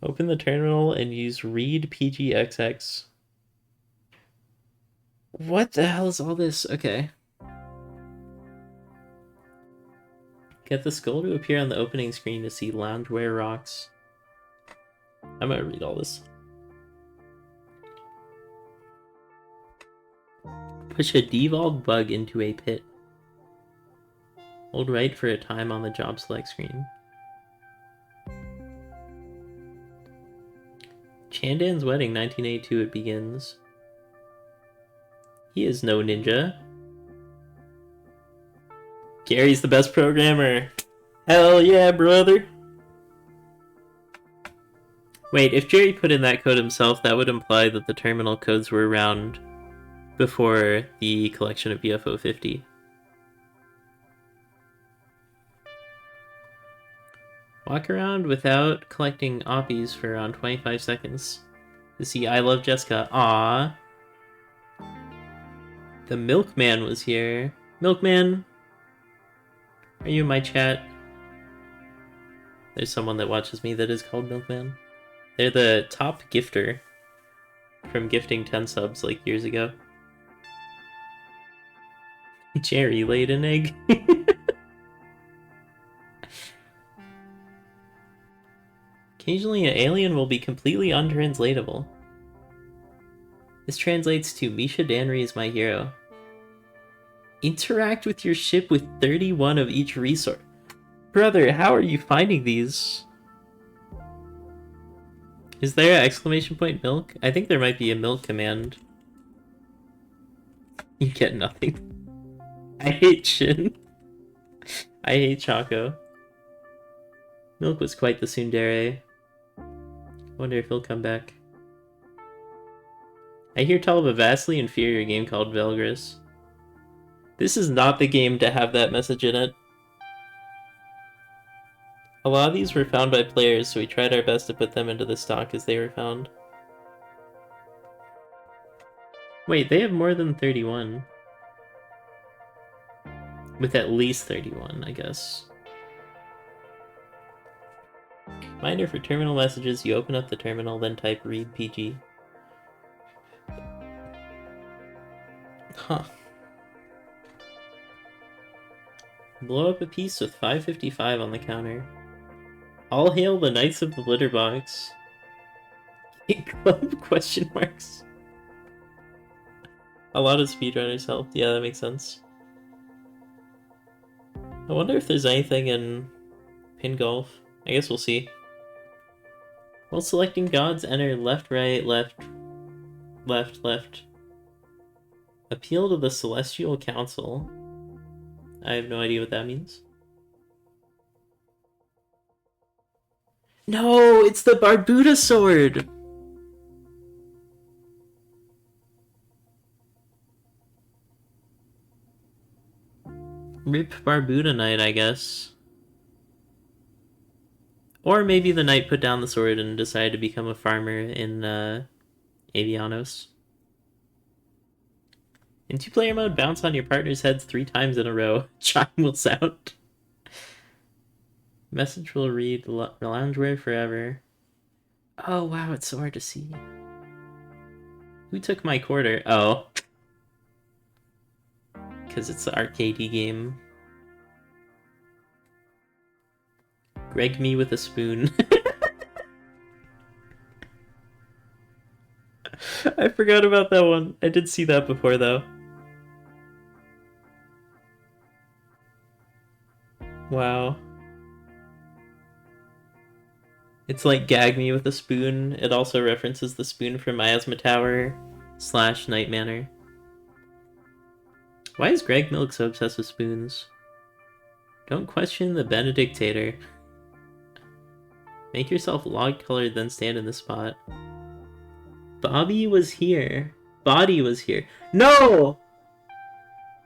Open the terminal and use read PGXX. What the hell is all this? Okay. Get the skull to appear on the opening screen to see loungewear rocks. I'm gonna read all this. Push a devolved bug into a pit. Hold right for a time on the job select screen. Chandan's wedding, 1982, it begins. He is no ninja. Gary's the best programmer. Hell yeah, brother. Wait, if Jerry put in that code himself, that would imply that the terminal codes were around before the collection of UFO 50. Walk around without collecting oppies for around 25 seconds to see I Love Jessica. Aww. The Milkman was here. Milkman! Are you in my chat? There's someone that watches me that is called Milkman. They're the top gifter from gifting 10 subs like years ago. Jerry laid an egg. Occasionally, an alien will be completely untranslatable. This translates to Misha Danry is my hero. Interact with your ship with 31 of each resource. Brother, how are you finding these? Is there an exclamation point milk? I think there might be a milk command. You get nothing. I hate Shin. I hate Choco. Milk was quite the tsundere. Wonder if he'll come back. I hear tell of a vastly inferior game called Velgris. This is not the game to have that message in it. A lot of these were found by players, so we tried our best to put them into the stock as they were found. Wait, they have more than 31. With at least 31, I guess. Reminder for terminal messages, you open up the terminal, then type read PG. Huh. Blow up a piece with 555 on the counter. All hail the Knights of the Litter Box. Club question marks. A lot of speedrunners helped. Yeah, that makes sense. I wonder if there's anything in Pin Golf. I guess we'll see. While selecting gods, enter left, right, left, left, left. Appeal to the Celestial Council. I have no idea what that means. No, it's the Barbuda sword! Rip Barbuda Knight, I guess. Or maybe the knight put down the sword and decided to become a farmer in Avianos. In 2-player mode, bounce on your partner's heads 3 times in a row. Chime will sound. Message will read loungewear forever. Oh wow, it's so hard to see. Who took my quarter? Oh. Because it's the arcadey game. Greg me with a spoon. I forgot about that one. I did see that before though. Wow. It's like gag me with a spoon. It also references the spoon from Miasma Tower / Night Manor. Why is Greg Milk so obsessed with spoons? Don't question the Benedictator. Make yourself log-colored, then stand in the spot. Bobby was here. Body was here. No!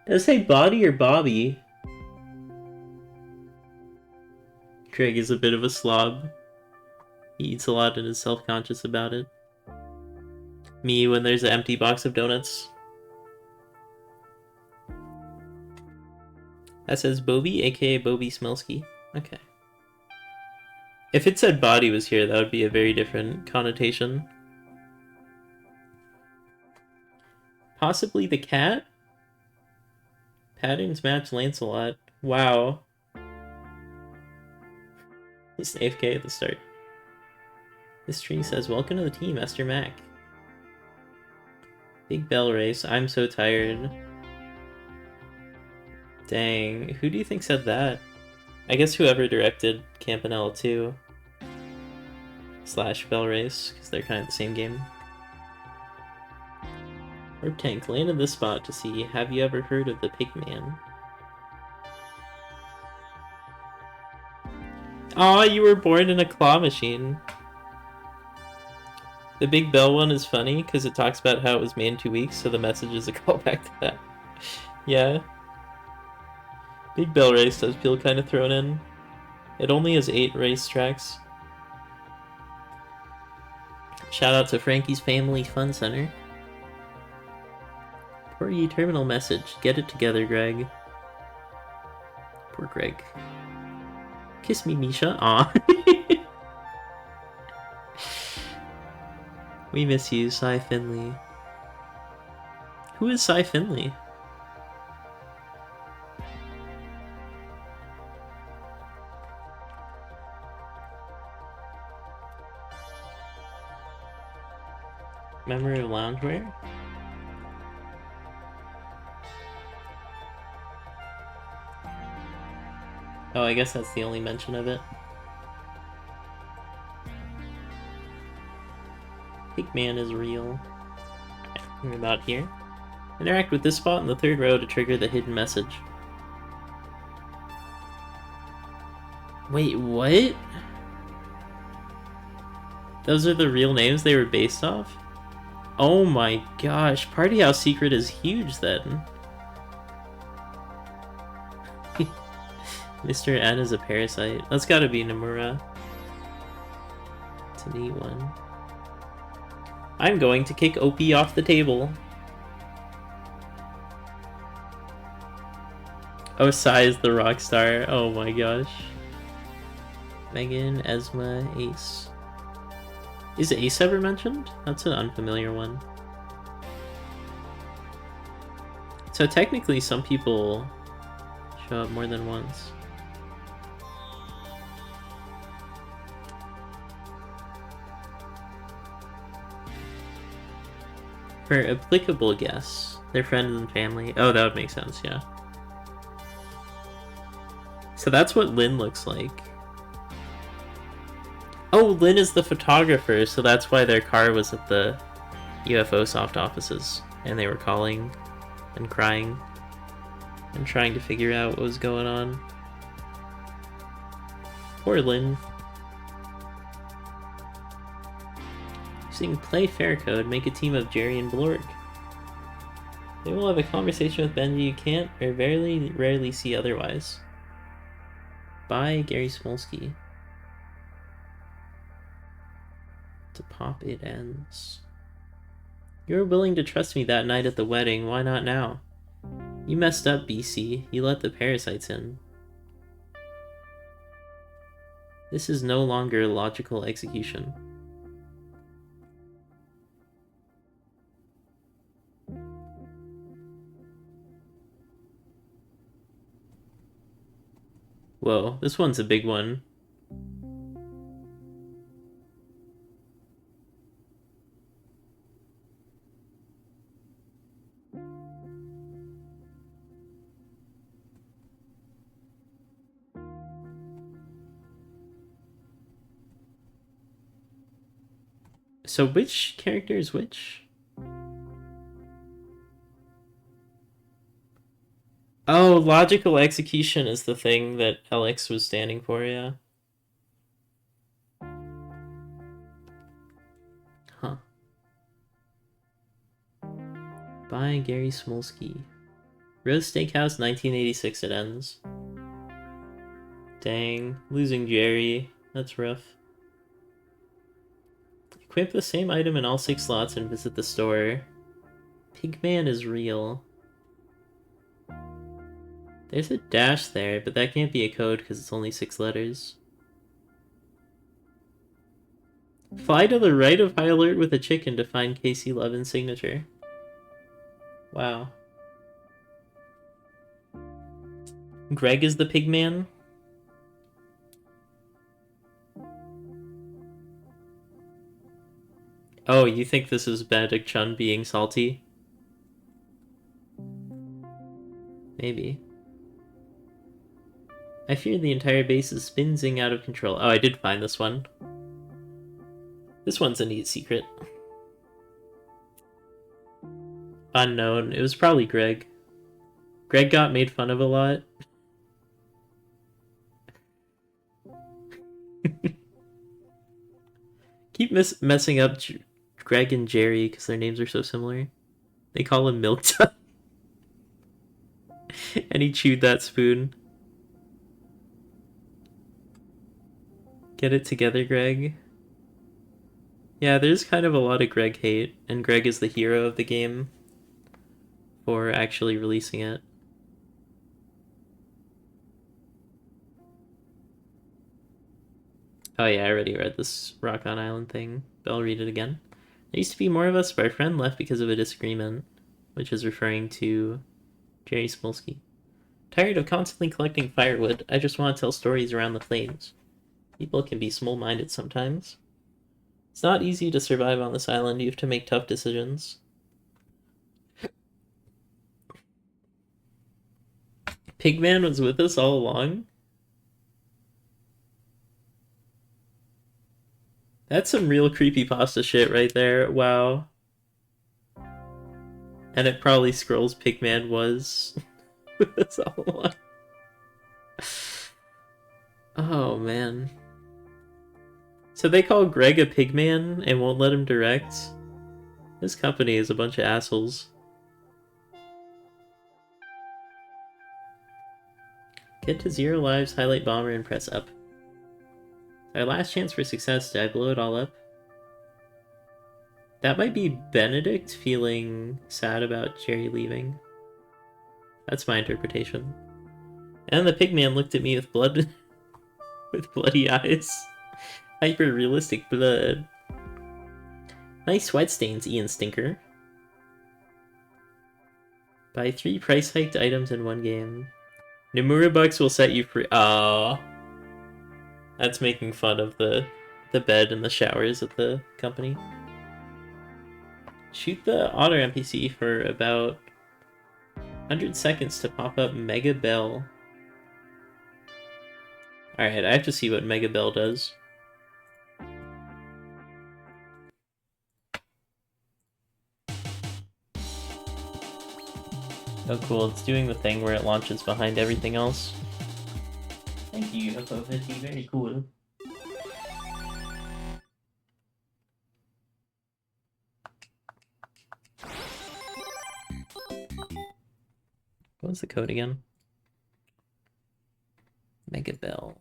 Does it say Body or Bobby? Greg is a bit of a slob. He eats a lot and is self-conscious about it. Me when there's an empty box of donuts. That says Bobby, aka Bobby Smelsky. Okay. If it said Body was here, that would be a very different connotation. Possibly the cat? Patterns match Lancelot. Wow. He's AFK at the start. This tree says, welcome to the team, Esther Mac. Big bell race. I'm so tired. Dang. Who do you think said that? I guess whoever directed Campanella 2 / Bell Race, because they're kind of the same game. Herb Tank landed this spot to see, have you ever heard of the Pigman? Aw, you were born in a claw machine. The Big Bell one is funny, because it talks about how it was made in 2 weeks, so the message is a callback to that. Yeah. Big Bell Race does feel kind of thrown in. It only has 8 race tracks. Shout out to Frankie's Family Fun Center. Poor ye terminal message. Get it together, Greg. Poor Greg. Kiss me, Misha. Aw. We miss you, Cy Finley. Who is Cy Finley? Memory of loungewear? Oh, I guess that's the only mention of it. Pigman is real. We're about here. Interact with this spot in the 3rd row to trigger the hidden message. Wait, what? Those are the real names they were based off? Oh my gosh, Party House Secret is huge then. Mr. N is a parasite. That's gotta be Nomura. It's a neat one. I'm going to kick Opie off the table. Oh, Sai is the rock star. Oh my gosh. Megan, Esma, Ace. Is Ace ever mentioned? That's an unfamiliar one. So technically some people show up more than once. For applicable guests, their friends and family. Oh, that would make sense, yeah. So that's what Lynn looks like. Oh, Lynn is the photographer, so that's why their car was at the UFO soft offices. And they were calling and crying and trying to figure out what was going on. Poor Lynn. Using Play Fair Code, make a team of Jerry and Blorg. They will have a conversation with Benji you can't or very rarely see otherwise. By Gary Smolsky. To pop it ends. You were willing to trust me that night at the wedding, why not now? You messed up, BC. You let the parasites in. This is no longer logical execution. Whoa, this one's a big one. So which character is which? Oh, logical execution is the thing that Alex was standing for, yeah. Huh. By Gary Smolsky. Rose Steakhouse, 1986 it ends. Dang, losing Jerry. That's rough. Equip the same item in all 6 slots and visit the store. Pigman is real. There's a dash there, but that can't be a code because it's only 6 letters. Fly to the right of High Alert with a chicken to find Casey Levin's signature. Wow. Greg is the Pigman? Oh, you think this is Benedict Chun being salty? Maybe. I fear the entire base is spinning out of control. Oh, I did find this one. This one's a neat secret. Unknown. It was probably Greg. Greg got made fun of a lot. Keep messing up Greg and Jerry because their names are so similar. They call him Milk Tongue. And he chewed that spoon. Get it together, Greg. Yeah, there's kind of a lot of Greg hate, and Greg is the hero of the game for actually releasing it. Oh yeah, I already read this Rock on Island thing, but I'll read it again. There used to be more of us, but our friend left because of a disagreement, which is referring to Jerry Smolsky. Tired of constantly collecting firewood, I just want to tell stories around the flames. People can be small-minded sometimes. It's not easy to survive on this island, you have to make tough decisions. Pigman was with us all along? That's some real creepypasta shit right there, wow. And it probably scrolls Pigman was with us all along. Oh, man. So they call Greg a pigman and won't let him direct? This company is a bunch of assholes. Get to 0 lives, highlight bomber, and press up. Our last chance for success, did I blow it all up? That might be Benedict feeling sad about Jerry leaving. That's my interpretation. And the pigman looked at me with blood... with bloody eyes. Hyper-realistic blood. Nice sweat stains, Ian Stinker. Buy 3 price-hiked items in 1 game. Nomura bucks will set you free. Oh, that's making fun of the bed and the showers at the company. Shoot the otter NPC for about 100 seconds to pop up Mega Bell. Alright, I have to see what Mega Bell does. Oh cool, it's doing the thing where it launches behind everything else. Thank you, UFO 50, very cool. What was the code again? Mega Bell.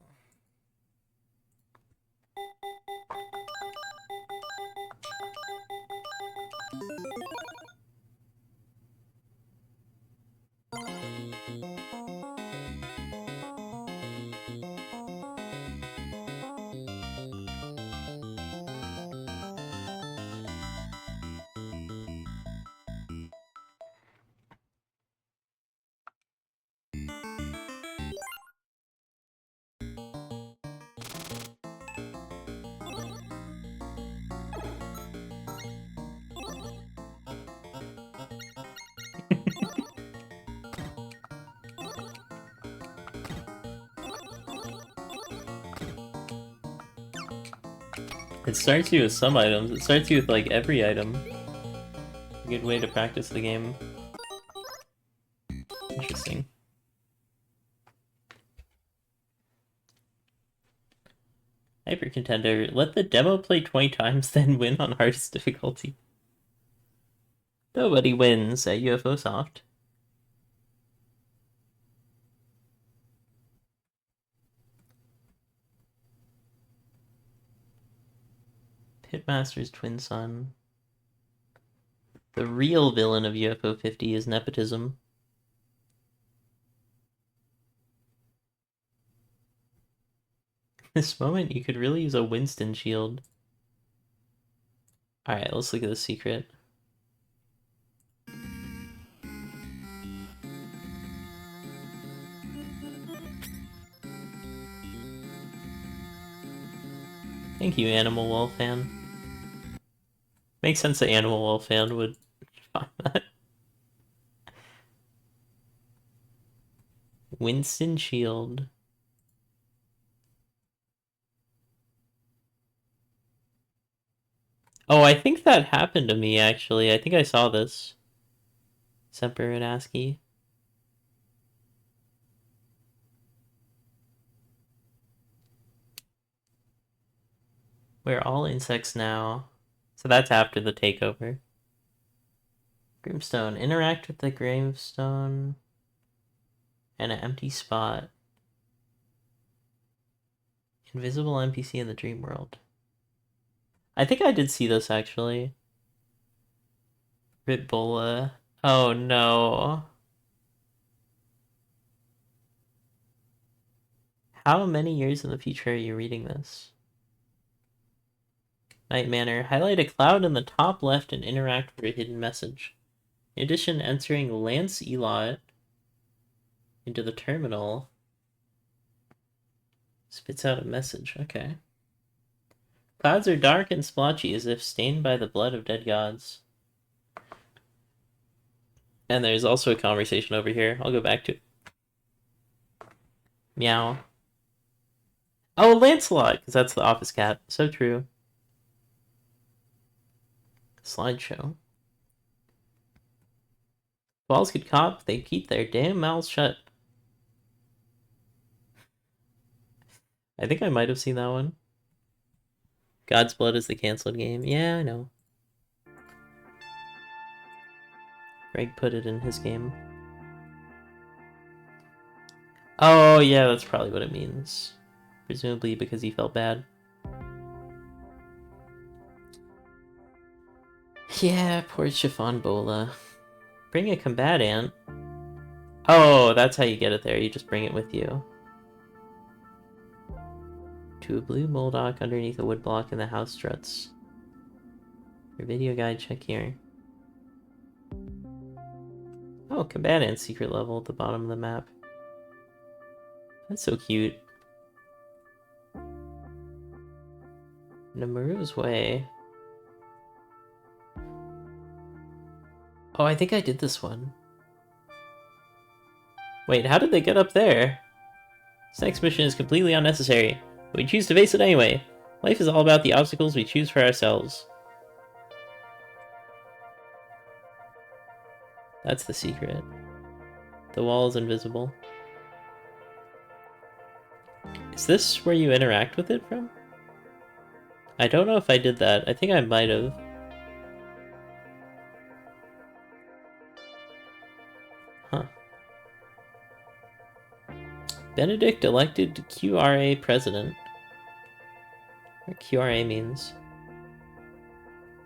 It starts you with some items. It starts you with, like, every item. A good way to practice the game. Interesting. Hyper Contender. Let the demo play 20 times, then win on hardest difficulty. Nobody wins at UFO Soft. Pitmaster's twin son. The real villain of UFO 50 is nepotism. This moment, you could really use a Winston shield. Alright, let's look at the secret. Thank you, Animal Wall fan. Makes sense that Animal Wall fan would find that. Winston shield. Oh, I think that happened to me, actually. I think I saw this. Semper and ASCII. We're all insects now. So that's after the takeover. Grimstone. Interact with the gravestone. And an empty spot. Invisible NPC in the dream world. I think I did see this, actually. Ritbola. Oh, no. How many years in the future are you reading this? Night Manor. Highlight a cloud in the top left and interact with a hidden message. In addition, entering Lance Elot into the terminal spits out a message. Okay. Clouds are dark and splotchy, as if stained by the blood of dead gods. And there's also a conversation over here. I'll go back to it. Meow. Oh, Lancelot, because that's the office cat. So true. Slideshow. Balls could cop, they keep their damn mouths shut. I think I might have seen that one. God's Blood is the cancelled game. Yeah, I know. Greg put it in his game. Oh, yeah, that's probably what it means. Presumably because he felt bad. Yeah, poor Chiffon Bola. Bring a combatant. Oh, that's how you get it there. You just bring it with you. To a blue Moldock underneath a woodblock in the house struts. Your video guide, check here. Oh, combatant secret level at the bottom of the map. That's so cute. Namuru's Way. Oh, I think I did this one. Wait, how did they get up there? This next mission is completely unnecessary, but we choose to face it anyway. Life is all about the obstacles we choose for ourselves. That's the secret. The wall is invisible. Is this where you interact with it from? I don't know if I did that. I think I might have. Huh. Benedict elected QRA president. What QRA means.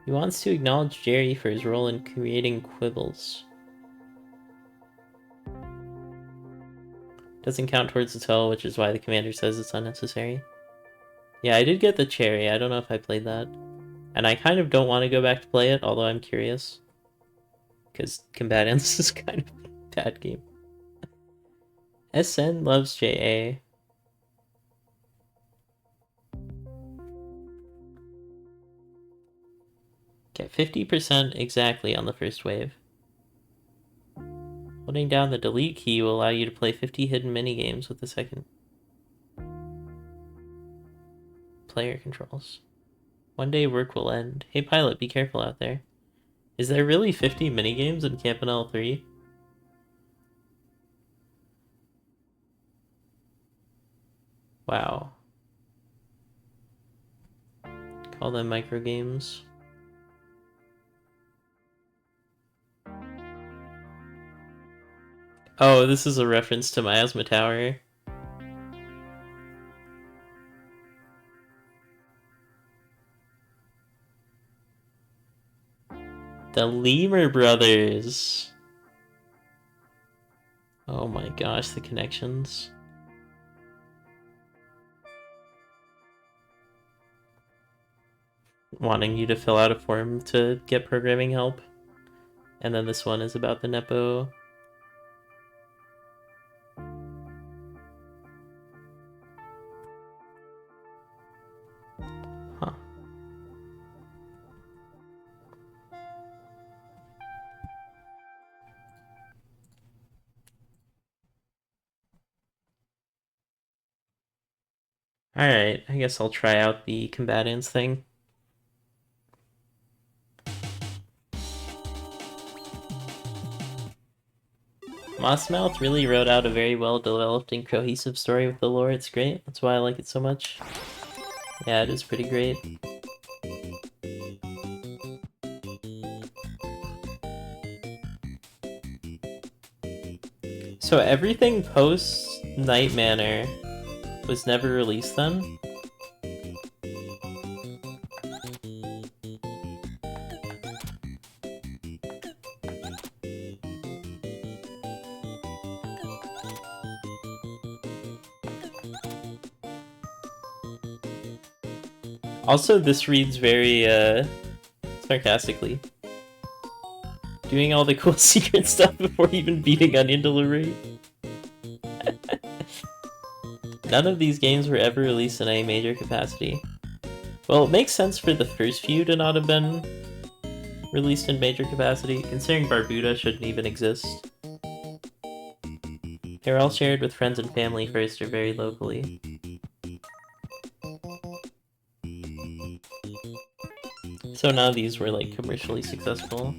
He wants to acknowledge Jerry for his role in creating quibbles. Doesn't count towards the toll, which is why the commander says it's unnecessary. Yeah, I did get the cherry. I don't know if I played that. And I kind of don't want to go back to play it, although I'm curious. Because Combatants is kind of a bad game. SN loves JA. Get 50% exactly on the first wave. Holding down the delete key will allow you to play 50 hidden minigames with the second. Player controls. One day work will end. Hey pilot, be careful out there. Is there really 50 minigames in Campanelle 3? Wow. Call them microgames. Oh, this is a reference to Miasma Tower. The Lemur Brothers. Oh my gosh, the connections. Wanting you to fill out a form to get programming help. And then this one is about the Nepo. Huh. Alright, I guess I'll try out the combatants thing. Mossmouth really wrote out a very well-developed and cohesive story with the lore. It's great. That's why I like it so much. Yeah, it is pretty great. So everything post Night Manor was never released then? Also, this reads very, sarcastically. Doing all the cool secret stuff before even beating Onion Delivery. None of these games were ever released in any major capacity. Well, it makes sense for the first few to not have been released in major capacity, considering Barbuda shouldn't even exist. They were all shared with friends and family first or very locally. So none of these were like commercially successful.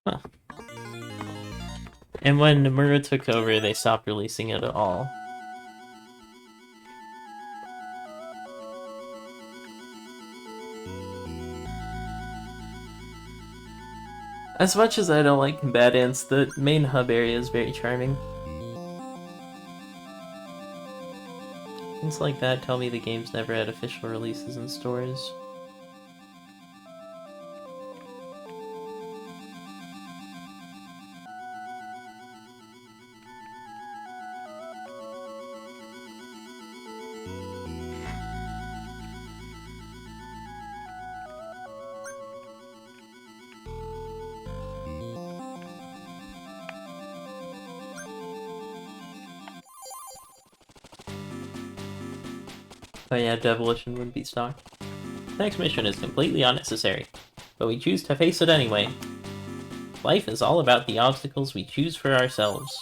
Huh. And when Nomura took over, they stopped releasing it at all. As much as I don't like combatants, the main hub area is very charming. Things like that tell me the game's never had official releases in stores. Oh yeah, Devolution would be stock. The next mission is completely unnecessary, but we choose to face it anyway. Life is all about the obstacles we choose for ourselves.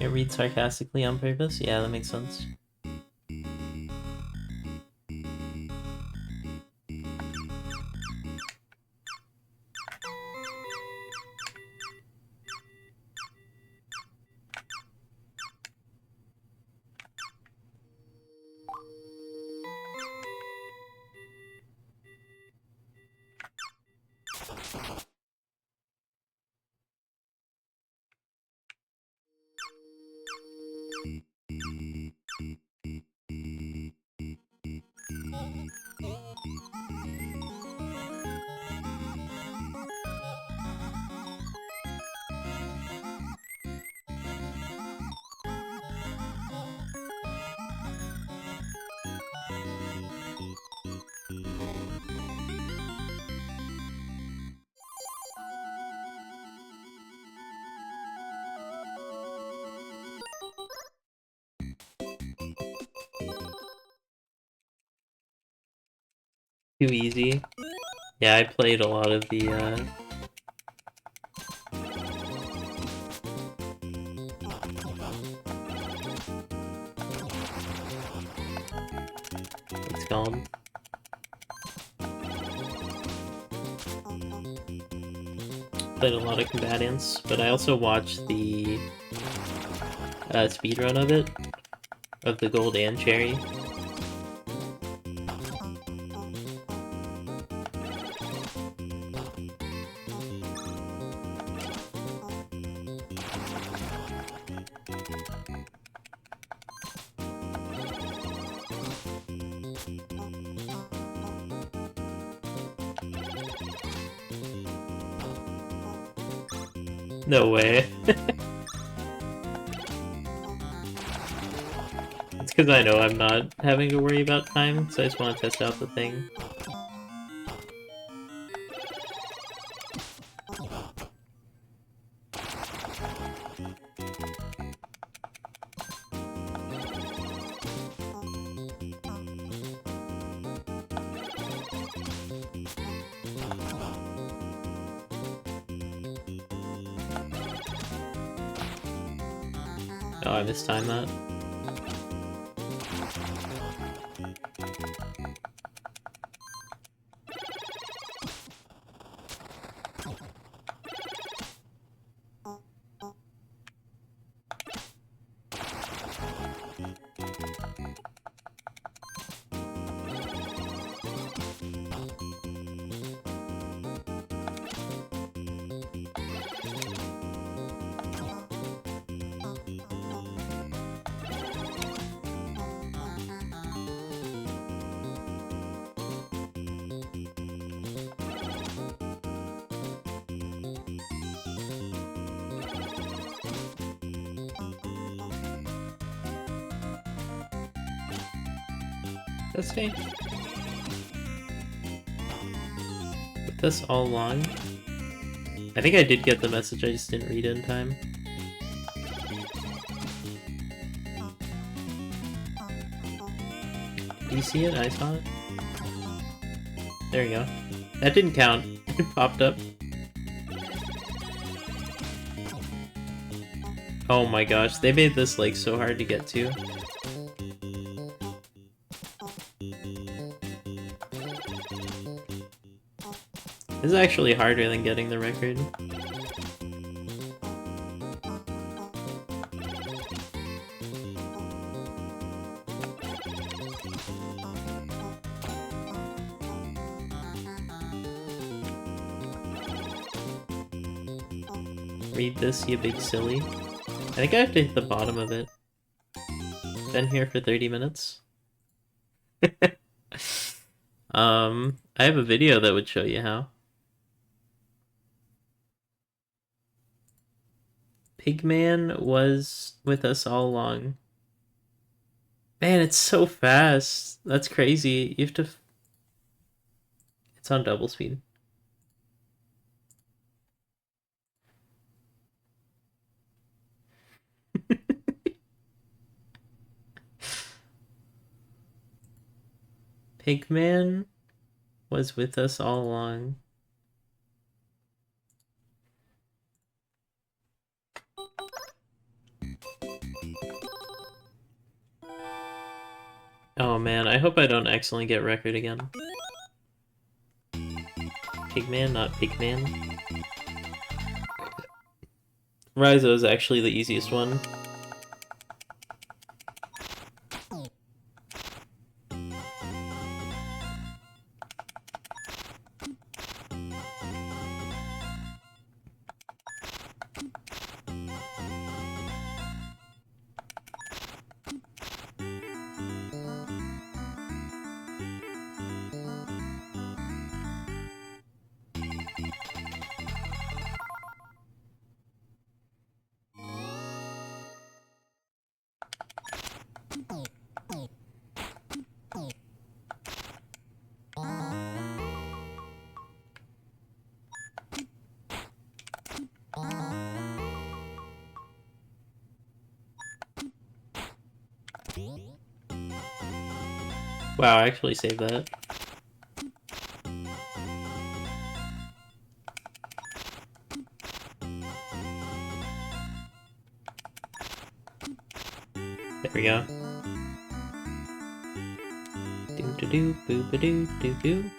It reads sarcastically on purpose? Yeah, that makes sense. Too easy. Yeah, I played a lot of the what's it called? Played a lot of Combatants, but I also watched the speedrun of it, of the Gold and Cherry. No way. It's because I know I'm not having to worry about time, so I just want to test out the thing. Oh, I mistimed that. Let's see. With this all along, I think I did get the message, I just didn't read it in time. Do you see it? I saw it. There you go. That didn't count. It popped up. Oh my gosh, they made this like so hard to get to. This is actually harder than getting the record. Read this, you big silly. I think I have to hit the bottom of it. Been here for 30 minutes. I have a video that would show you how. Pigman was with us all along. Man, it's so fast. That's crazy. You have to... It's on double speed. Pigman was with us all along. Oh man, I hope I don't accidentally get record again. Pigman, not Pigman. Raizo is actually the easiest one. Wow, I actually saved that. There we go. Do-do-do, boo-ba-doo-do-do.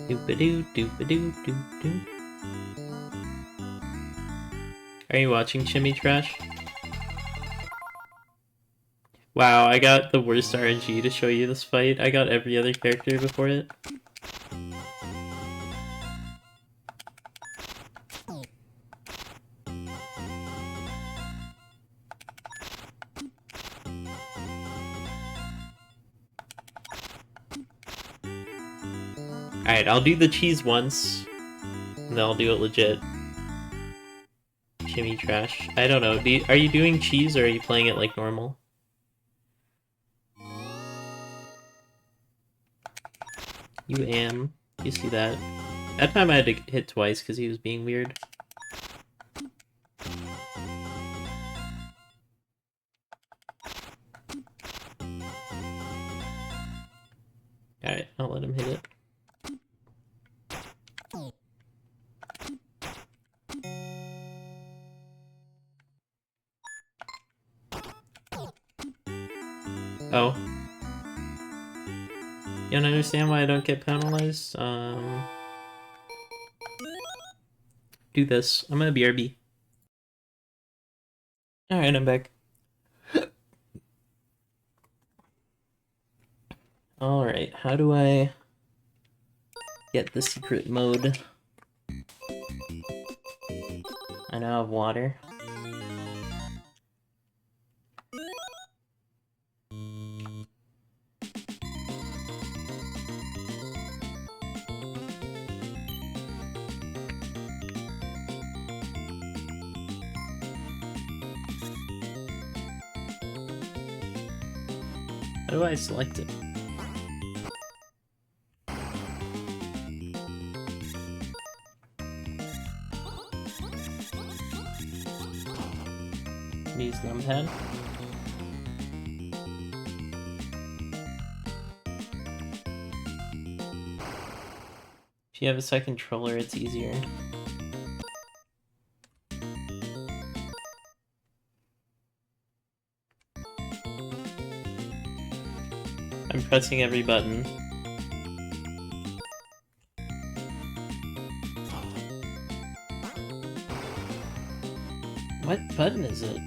Doop-a-doo, doop-a-doo, doop-doo. Are you watching Chimmy Trash? Wow, I got the worst RNG to show you this fight. I got every other character before it. Alright, I'll do the cheese once, and then I'll do it legit. Chimmy Trash. I don't know. Are you doing cheese, or are you playing it like normal? You am. You see that? That time I had to hit twice because he was being weird. Alright, I'll let him hit it. Oh. You don't understand why I don't get penalized? Do this. I'm gonna BRB. Alright, I'm back. Alright, how do I get the secret mode? I now have water. How do I select it? Use numpad. If you have a second controller, it's easier. I'm pressing every button. What button is it?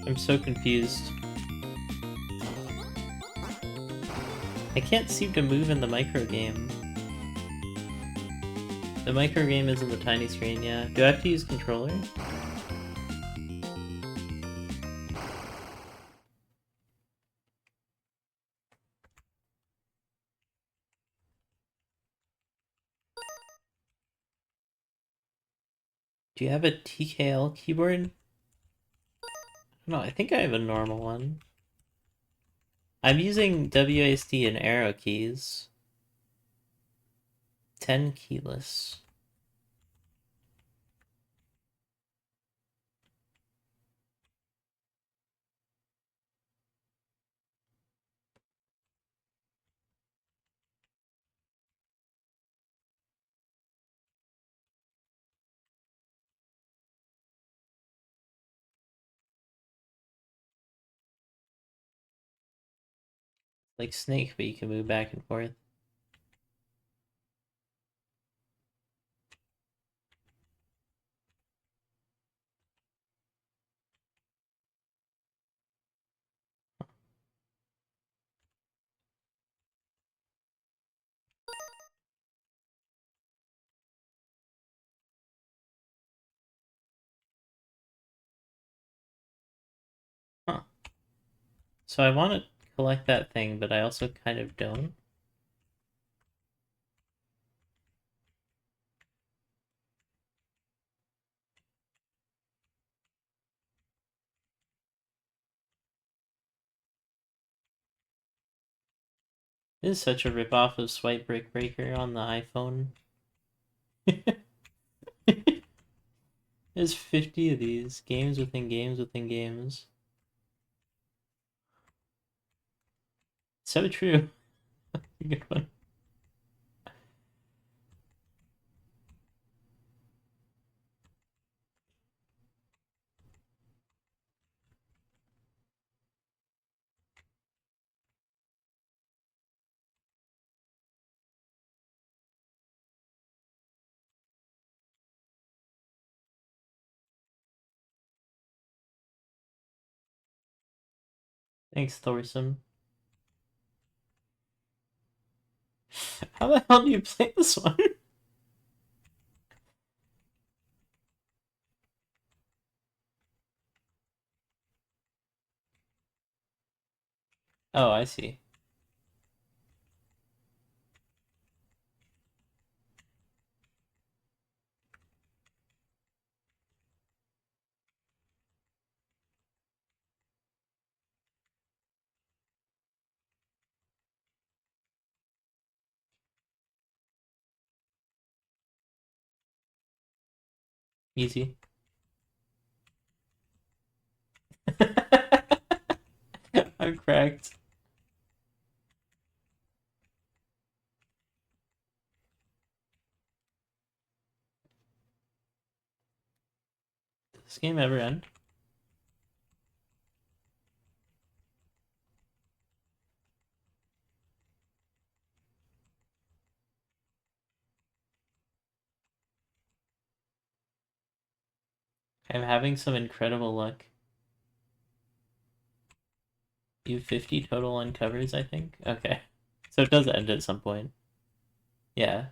I'm so confused. I can't seem to move in the micro game. The micro game is in the tiny screen, yeah. Do I have to use controller? Do you have a TKL keyboard? No, I think I have a normal one. I'm using WASD and arrow keys. 10 keyless. Like Snake, but you can move back and forth. Huh. So I want to collect that thing, but I also kind of don't. This is such a ripoff of Swipe Brick Breaker on the iPhone. There's 50 of these. Games within games within games. So true. Good one. Thanks, Thorsome. How the hell do you play this one? Oh, I see. Easy. I'm cracked. Does this game ever end? I'm having some incredible luck. You have 50 total uncovers, I think? Okay. So it does end at some point. Yeah.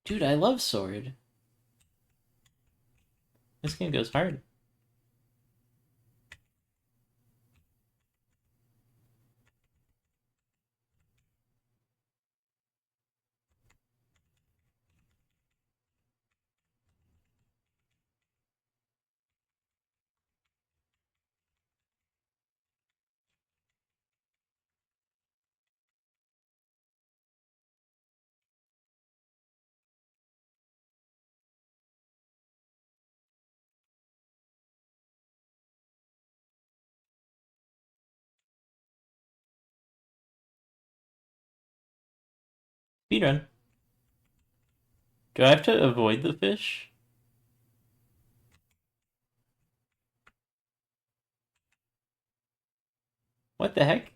Dude, I love Sword. This game goes hard. Speedrun. Do I have to avoid the fish? What the heck?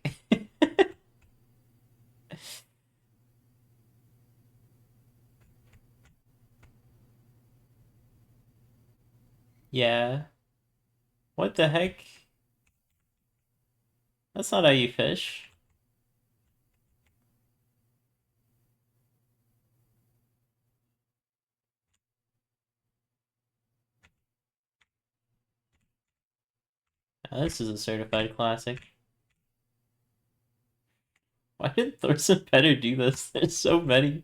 Yeah. What the heck? That's not how you fish. This is a certified classic. Why did Thorson better do this? There's so many.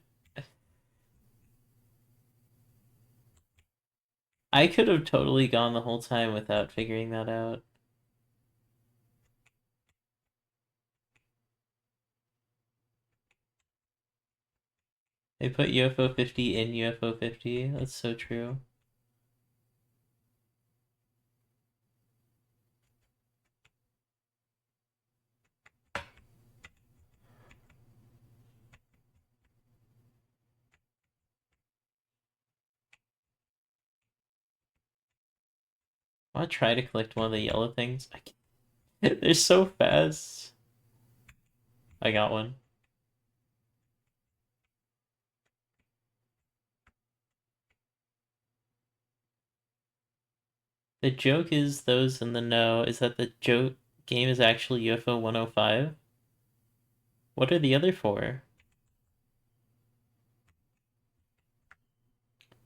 I could have totally gone the whole time without figuring that out. They put UFO 50 in UFO 50. That's so true. I want to try to collect one of the yellow things. They're so fast. I got one. The joke is, those in the know, is that the joke game is actually UFO 105. What are the other four?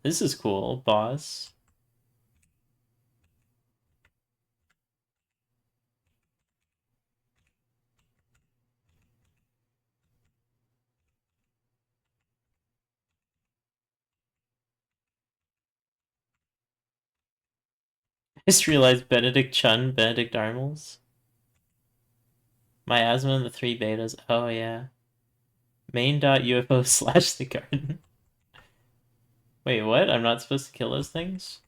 This is cool, boss. I just realized Benedict Armels. Miasma and the three betas. Oh yeah. Main.ufo slash the garden. Wait, what? I'm not supposed to kill those things?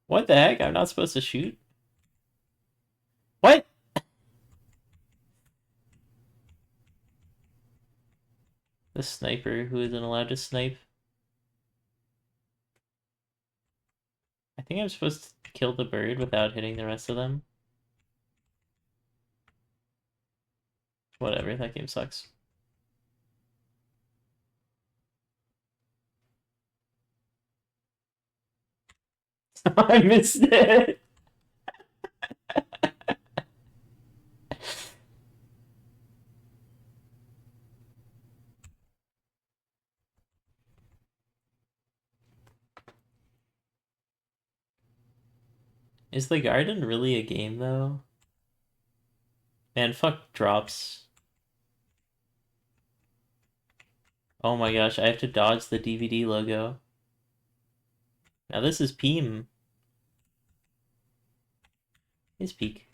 What the heck? I'm not supposed to shoot? What? The sniper who isn't allowed to snipe. I think I'm supposed to kill the bird without hitting the rest of them. Whatever, that game sucks. I missed it! Is the garden really a game, though? Man, fuck drops. Oh my gosh, I have to dodge the DVD logo. Now this is Peem. His peak.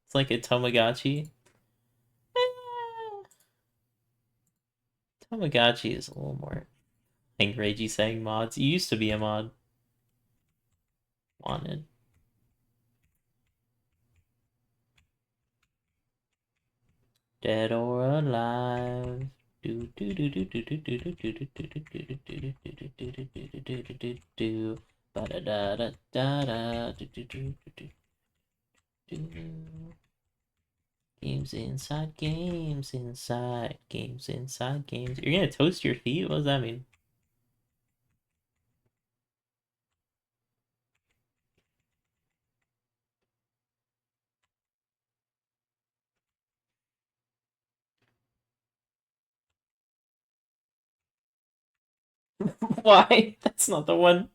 It's like a Tamagotchi. Tamagotchi is a little more. I think Reiji saying mods. You used to be a mod. Wanted. Dead or alive. Do do do do do do do do do do do do do do do do do do ba da da da da da do do do do do. Games inside games inside games inside games. You're gonna toast your feet? What does that mean? Why? That's not the one.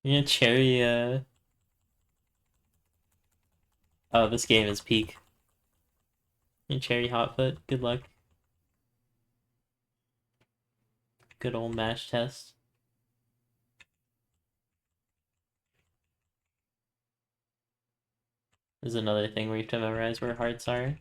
You're gonna cherry oh, this game is peak. You're cherry hotfoot. Good luck. Good old mash test. This is another thing where you have to memorize where hearts are.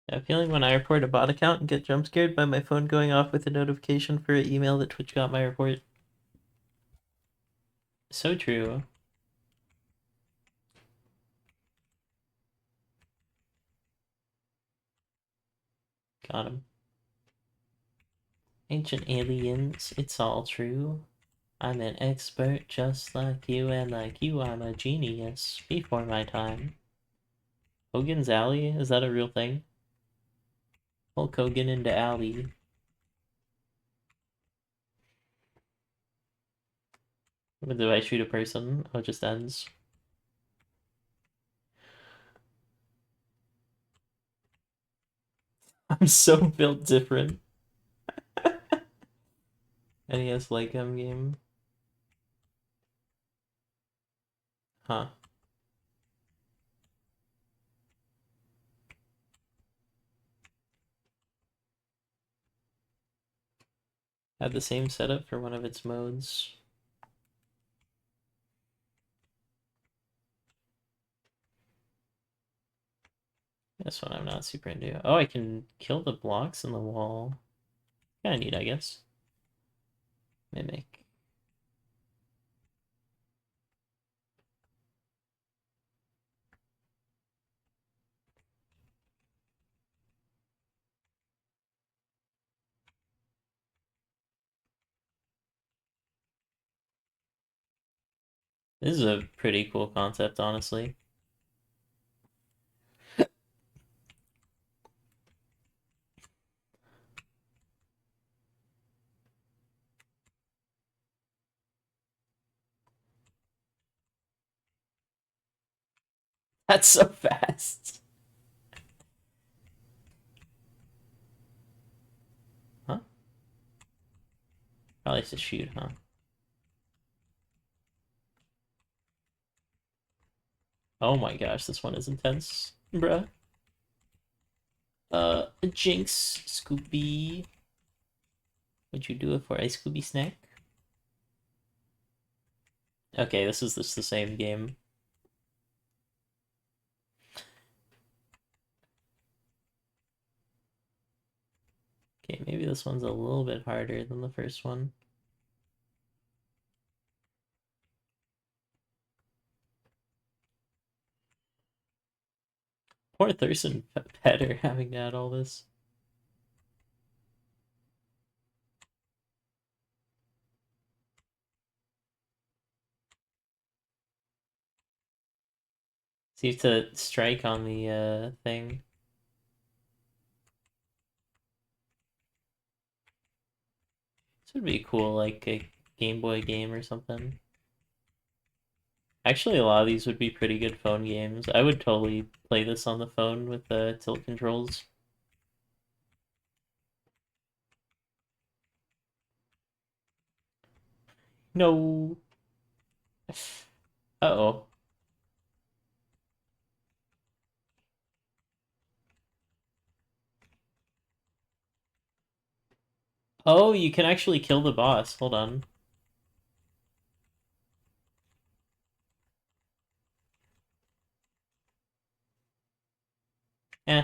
I have a feeling when I report a bot account and get jump scared by my phone going off with a notification for an email that Twitch got my report. So true. Got him. Ancient aliens, it's all true. I'm an expert just like you, and like you, I'm a genius before my time. Hogan's Alley? Is that a real thing? Hulk Hogan into Alley. What do I shoot a person? Oh, it just ends. I'm so built different. NES Lycam game. Huh. Had the same setup for one of its modes. This one I'm not super into. Oh, I can kill the blocks in the wall. Kinda neat, I guess. Mimic. This is a pretty cool concept, honestly. That's so fast. Huh? Probably to shoot, huh? Oh my gosh, this one is intense, bruh. Jinx, Scooby. Would you do it for a Scooby snack? Okay, this is just the same game. Okay, maybe this one's a little bit harder than the first one. Poor Thurston Petter having to add all this. So you have to strike on the thing. This would be cool, like a Game Boy game or something. Actually, a lot of these would be pretty good phone games. I would totally play this on the phone with the tilt controls. No. Uh-oh. Oh, you can actually kill the boss. Hold on. Eh,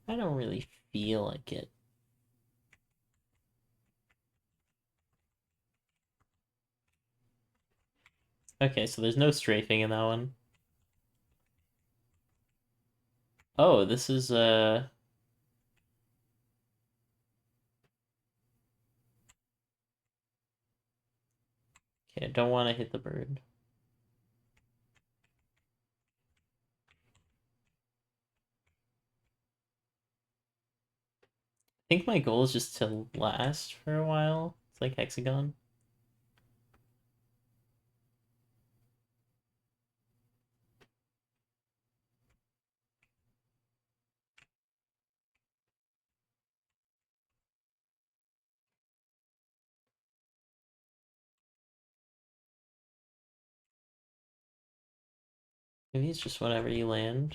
I don't really feel like it. Okay, so there's no strafing in that one. Oh, this is okay, I don't want to hit the bird. I think my goal is just to last for a while. It's like Hexagon. Maybe it's just whenever you land.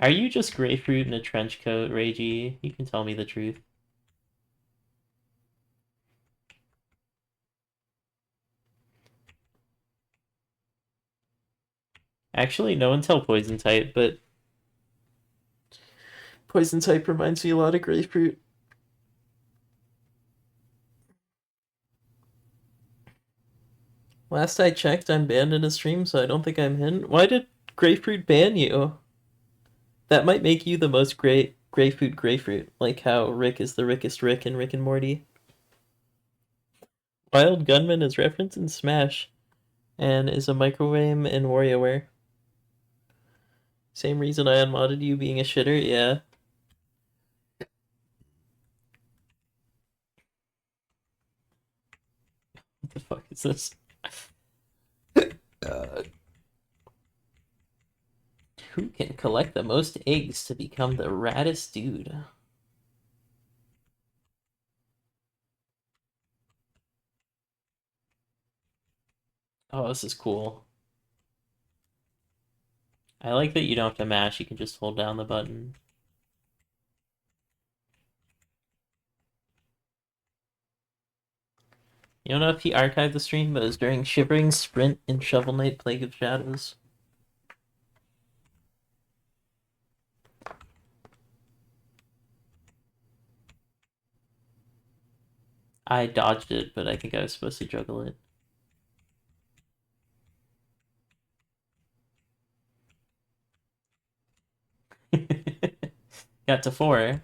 Are you just grapefruit in a trench coat, Reiji? You can tell me the truth. Actually, no one tell poison type, but poison type reminds me a lot of grapefruit. Last I checked, I'm banned in a stream, so I don't think I'm in. Why did grapefruit ban you? That might make you the most great grapefruit, like how Rick is the Rickest Rick in Rick and Morty. Wild Gunman is referenced in Smash, and is a microwave in WarioWare. Same reason I unmodded you being a shitter, yeah. What the fuck is this? Who can collect the most eggs to become the raddest dude? Oh, this is cool. I like that you don't have to mash, you can just hold down the button. You don't know if he archived the stream, but it was during Shivering Sprint in Shovel Knight Plague of Shadows. I dodged it, but I think I was supposed to juggle it. Got to 4.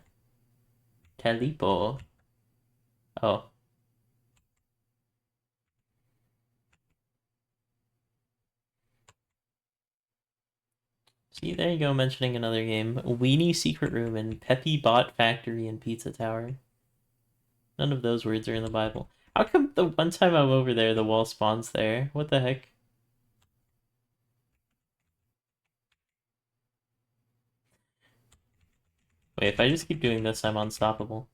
Talipo. Oh. See, there you go, mentioning another game. Weenie Secret Room and Peppy Bot Factory and Pizza Tower. None of those words are in the Bible. How come the one time I'm over there, the wall spawns there? What the heck? Wait, if I just keep doing this, I'm unstoppable.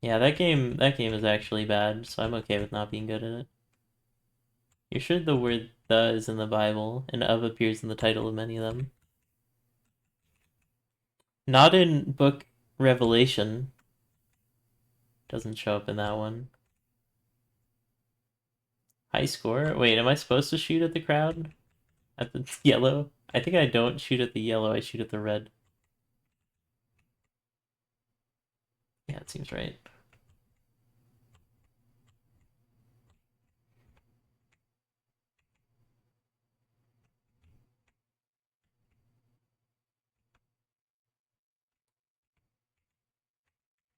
Yeah, that game is actually bad, so I'm okay with not being good at it. You're sure the word "the" is in the Bible, and "of" appears in the title of many of them? Not in book Revelation. Doesn't show up in that one. High score? Wait, am I supposed to shoot at the crowd? At the yellow? I think I don't shoot at the yellow, I shoot at the red. Yeah, it seems right.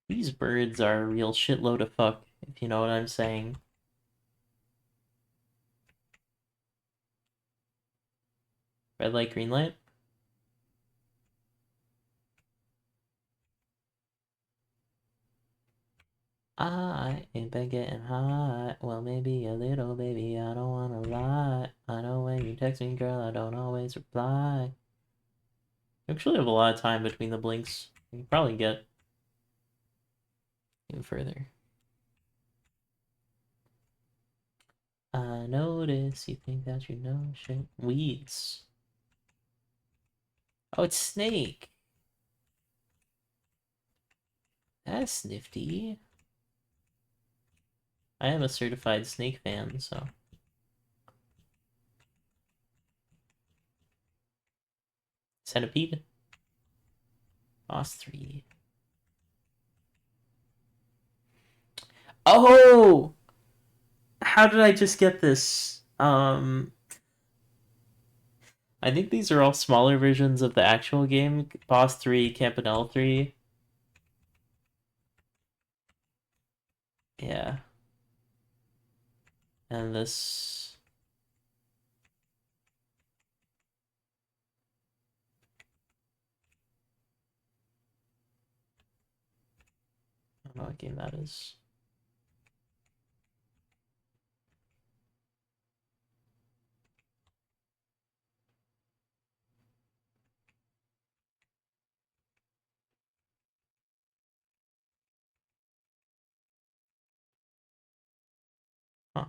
These birds are a real shitload of fuck, if you know what I'm saying. Red light, green light? I ain't been getting hot. Well, maybe a little, baby. I don't wanna lie. I know when you text me, girl, I don't always reply. You actually have a lot of time between the blinks. You can probably get even further. I notice you think that you know shit. Weeds. Oh, it's Snake. That's nifty. I am a certified Snake fan, so. Centipede. Boss 3. Oh! How did I just get this? I think these are all smaller versions of the actual game. Boss 3, Campanelle 3. Yeah. And this... I don't know what game that is. Huh.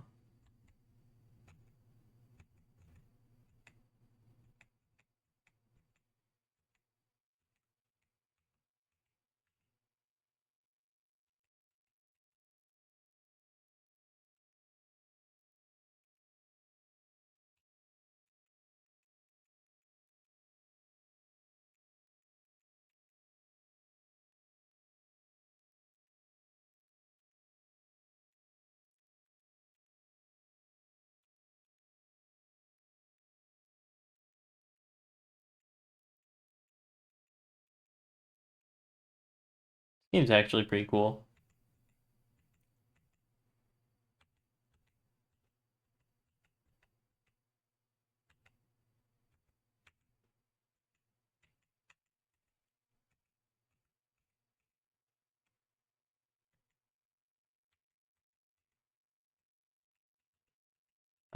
Game's actually pretty cool.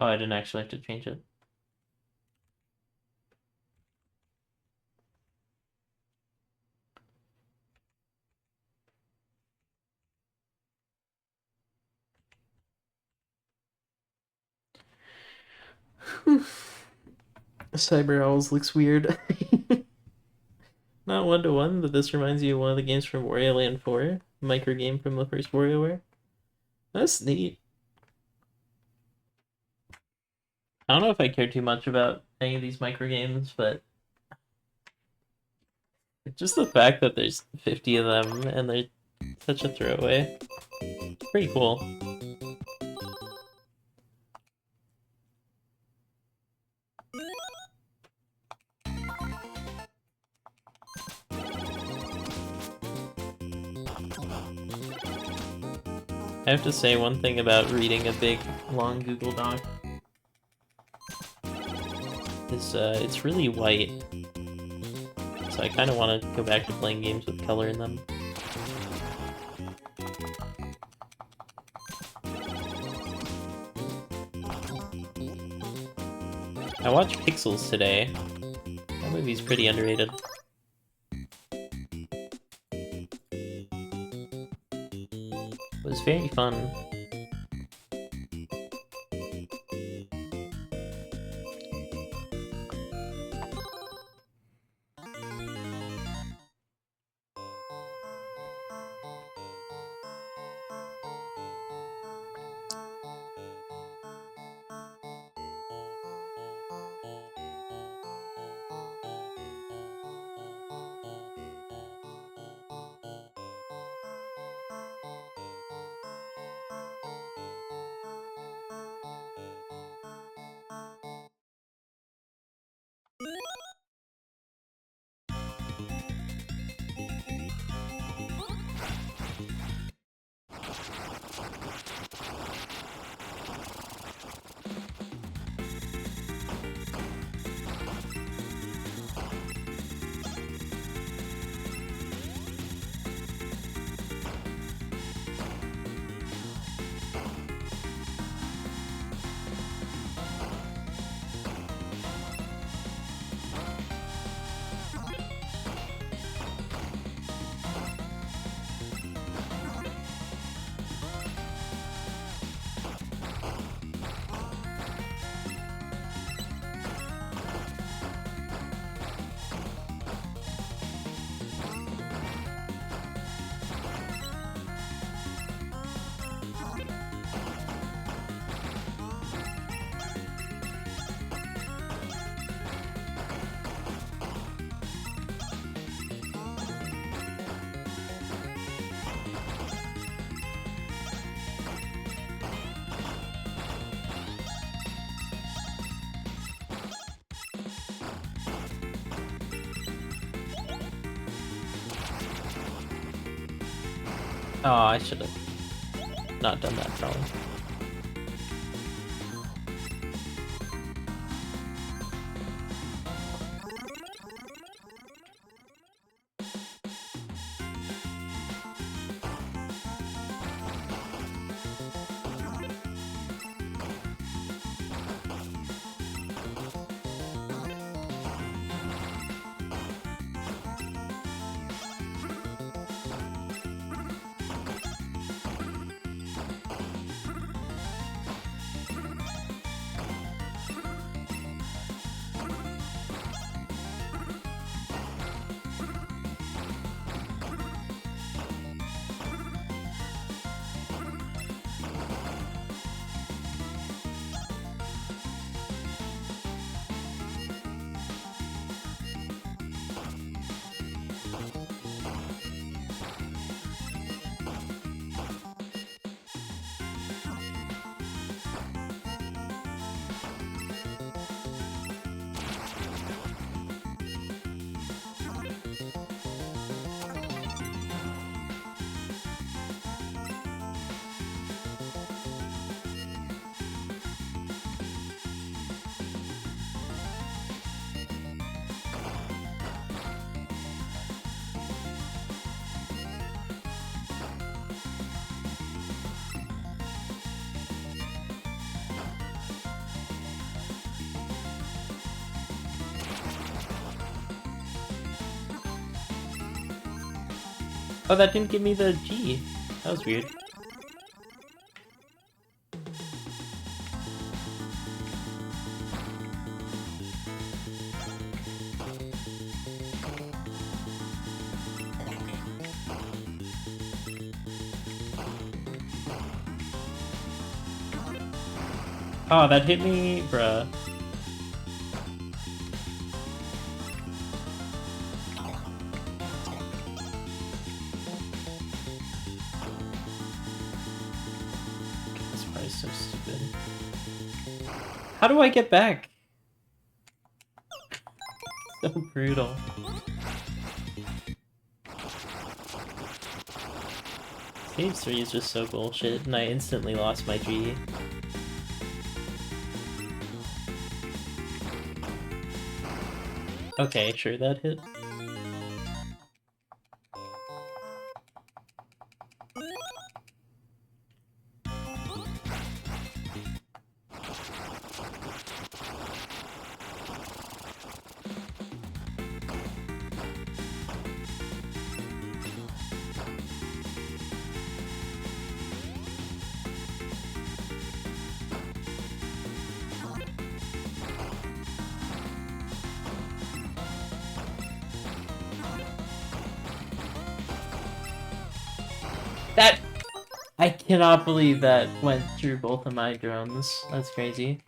Oh, I didn't actually have to change it. Cyber Owls looks weird. Not 1-to-1, but this reminds you of one of the games from Wario Land 4. Micro game from the first WarioWare. That's neat. I don't know if I care too much about any of these micro games, but just the fact that there's 50 of them and they're such a throwaway. It's pretty cool. I have to say one thing about reading a big, long Google Doc is it's really white. So I kind of want to go back to playing games with color in them. I watched Pixels today. That movie's pretty underrated. It was very fun. Oh, I should have not done that probably. Oh, that didn't give me the G. That was weird. Oh, that hit me, bruh. This part is so stupid. How do I get back? So brutal. Stage 3 is just so bullshit, and I instantly lost my G. Okay, sure, that hit. That... I cannot believe that went through both of my drones. That's crazy.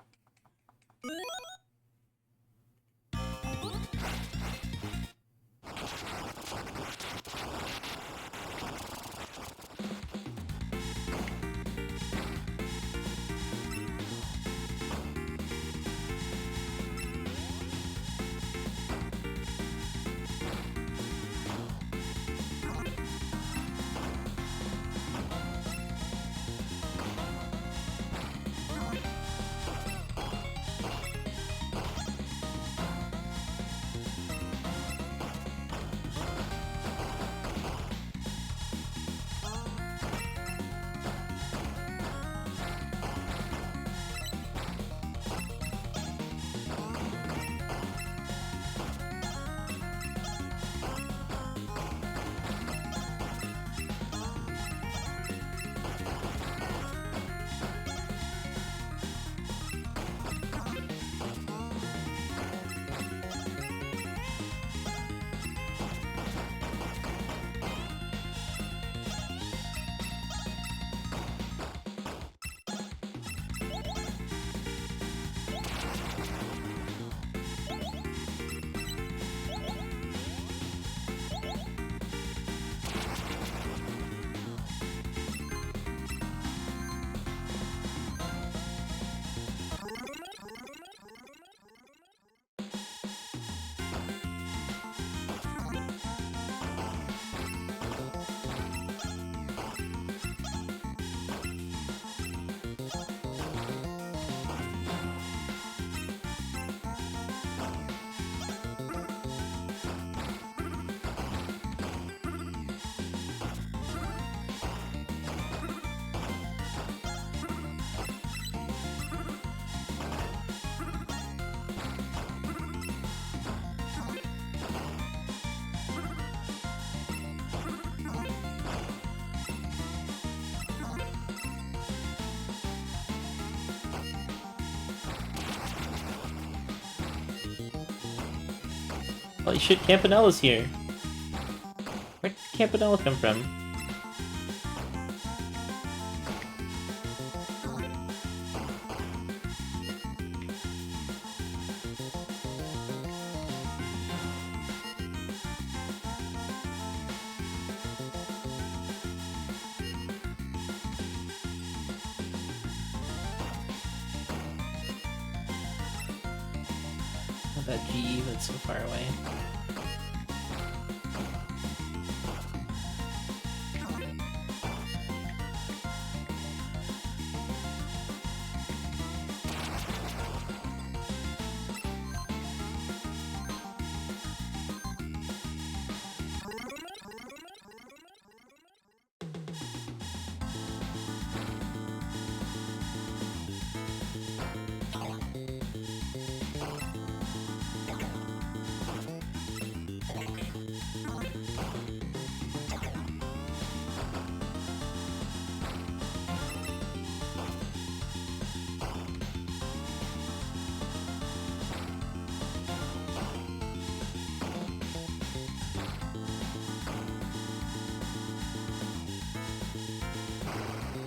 Holy shit, Campanella's here. Where'd Campanella come from? Oh, that G, that's so far away.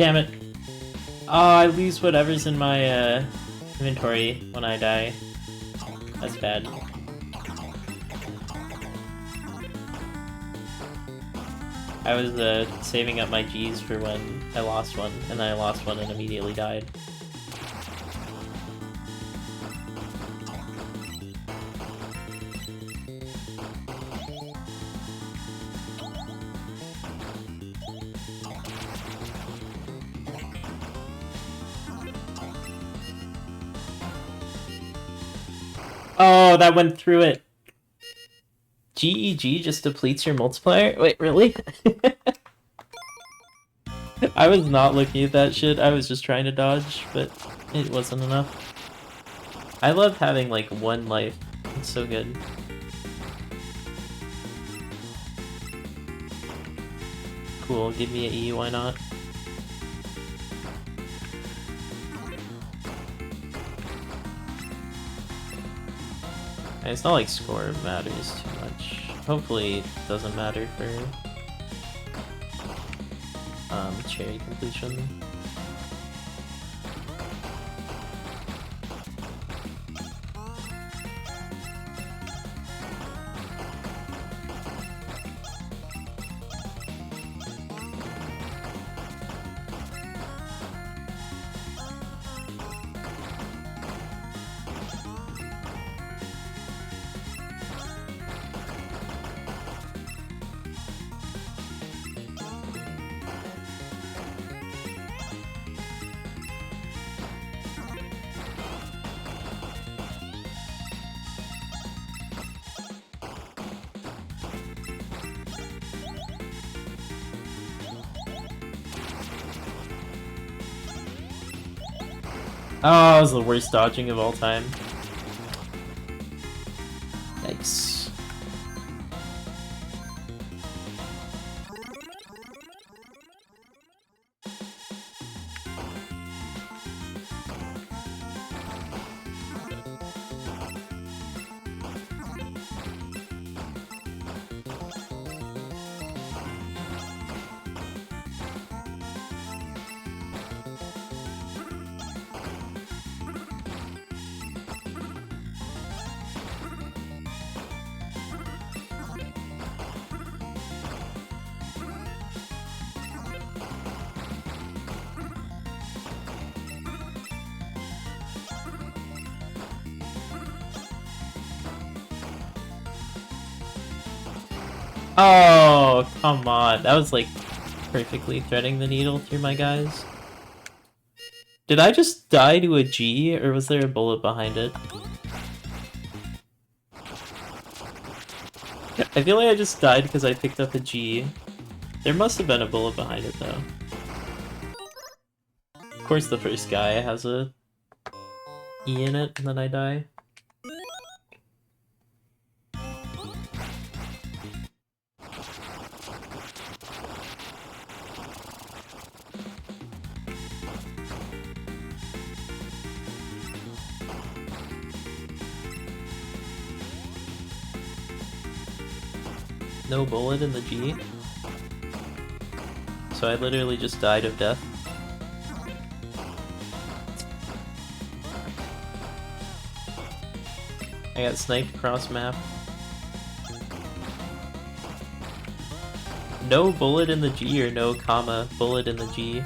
Damn it. Oh, I lose whatever's in my inventory when I die. That's bad. I was saving up my Gs for when I lost one, and then I lost one and immediately died. Oh, that went through it. GEG just depletes your multiplier? Wait, really? I was not looking at that shit. I was just trying to dodge, but it wasn't enough. I love having, like, one life. It's so good. Cool, give me an E, why not? And it's not like score matters too much. Hopefully it doesn't matter for cherry completion. Oh, that was the worst dodging of all time. Yikes. Oh, come on. That was like perfectly threading the needle through my guys. Did I just die to a G, or was there a bullet behind it? I feel like I just died because I picked up a G. There must have been a bullet behind it, though. Of course the first guy has a E in it, and then I die. No bullet in the G. So I literally just died of death. I got sniped across map. No bullet in the G or no comma bullet in the G.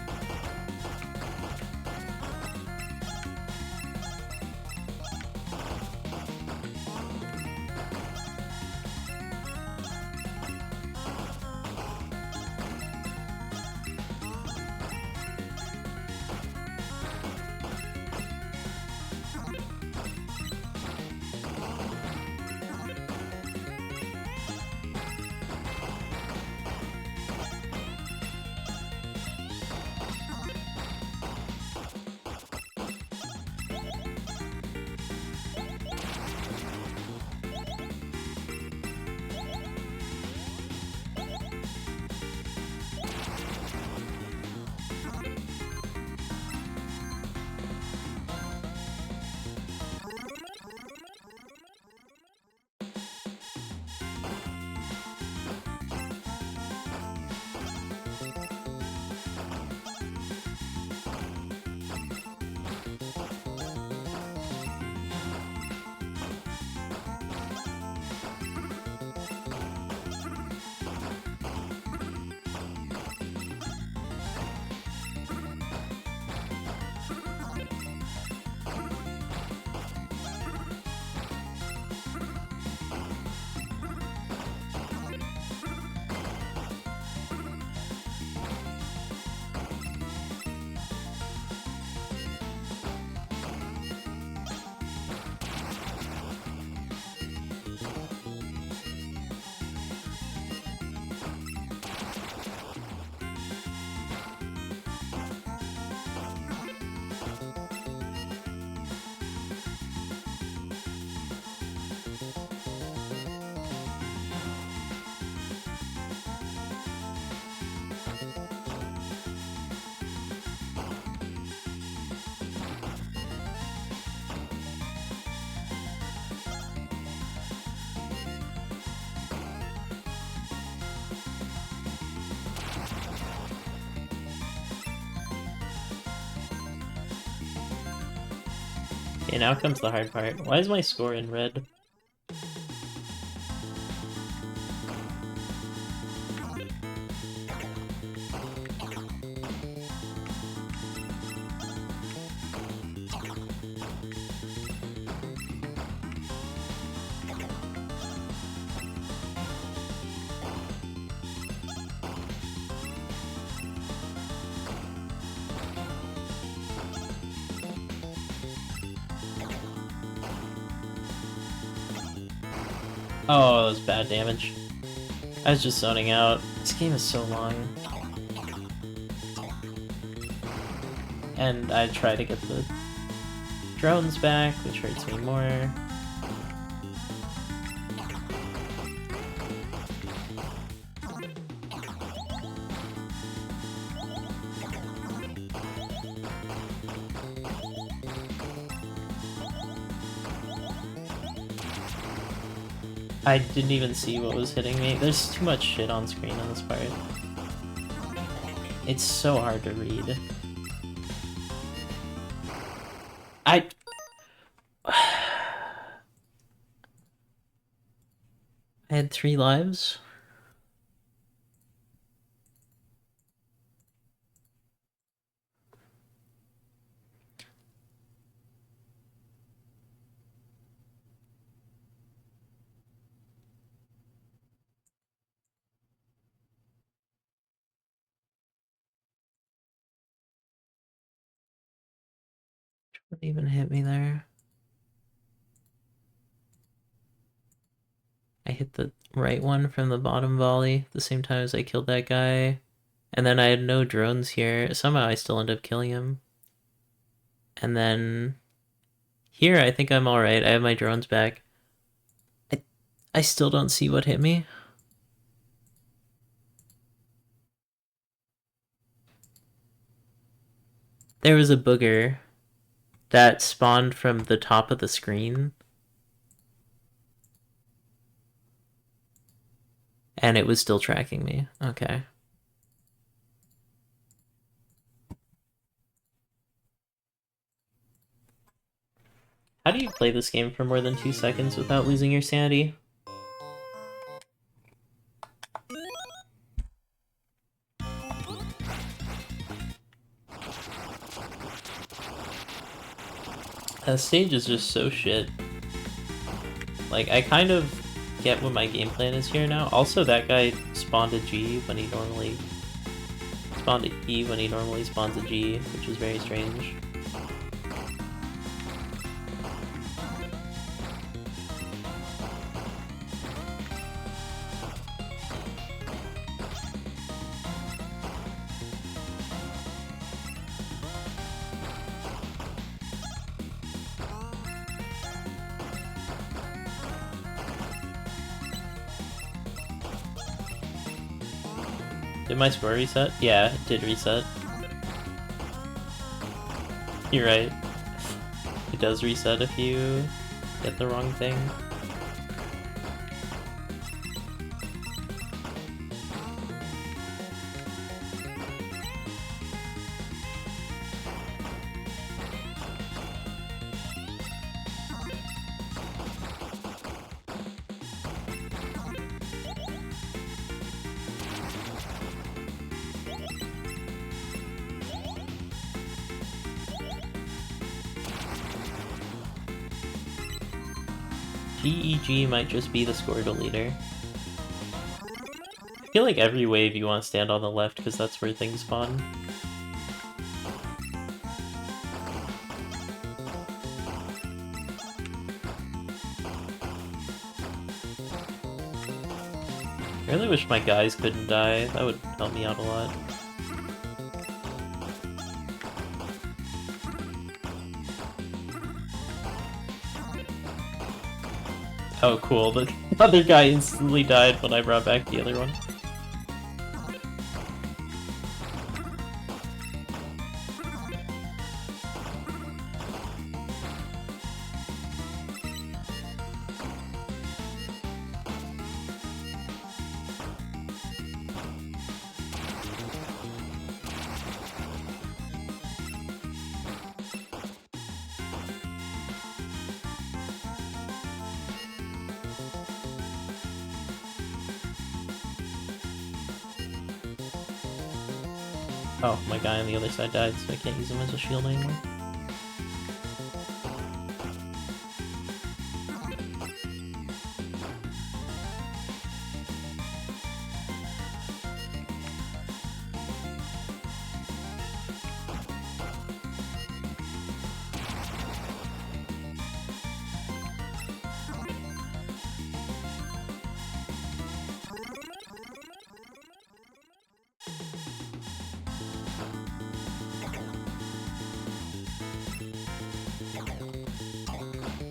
Okay, now comes the hard part. Why is my score in red? Oh, that was bad damage. I was just zoning out. This game is so long. And I try to get the drones back, which hurts me more. I didn't even see what was hitting me. There's too much shit on screen on this part. It's so hard to read. I had 3 lives. What even hit me there? I hit the right one from the bottom volley at the same time as I killed that guy. And then I had no drones here. Somehow I still end up killing him. And then here I think I'm alright. I have my drones back. I still don't see what hit me. There was a booger that spawned from the top of the screen. And it was still tracking me. Okay. How do you play this game for more than 2 seconds without losing your sanity? That stage is just so shit. Like, I kind of get what my game plan is here now. Also, that guy spawned a G when he normally spawned a E when he normally spawns a G, which is very strange. Did my score reset? Yeah, it did reset. You're right. It does reset if you get the wrong thing. GEG might just be the score deleter. I feel like every wave you want to stand on the left because that's where things spawn. I really wish my guys couldn't die. That would help me out a lot. Oh, cool. The other guy instantly died when I brought back the other one. Oh, my guy on the other side died, so I can't use him as a shield anymore.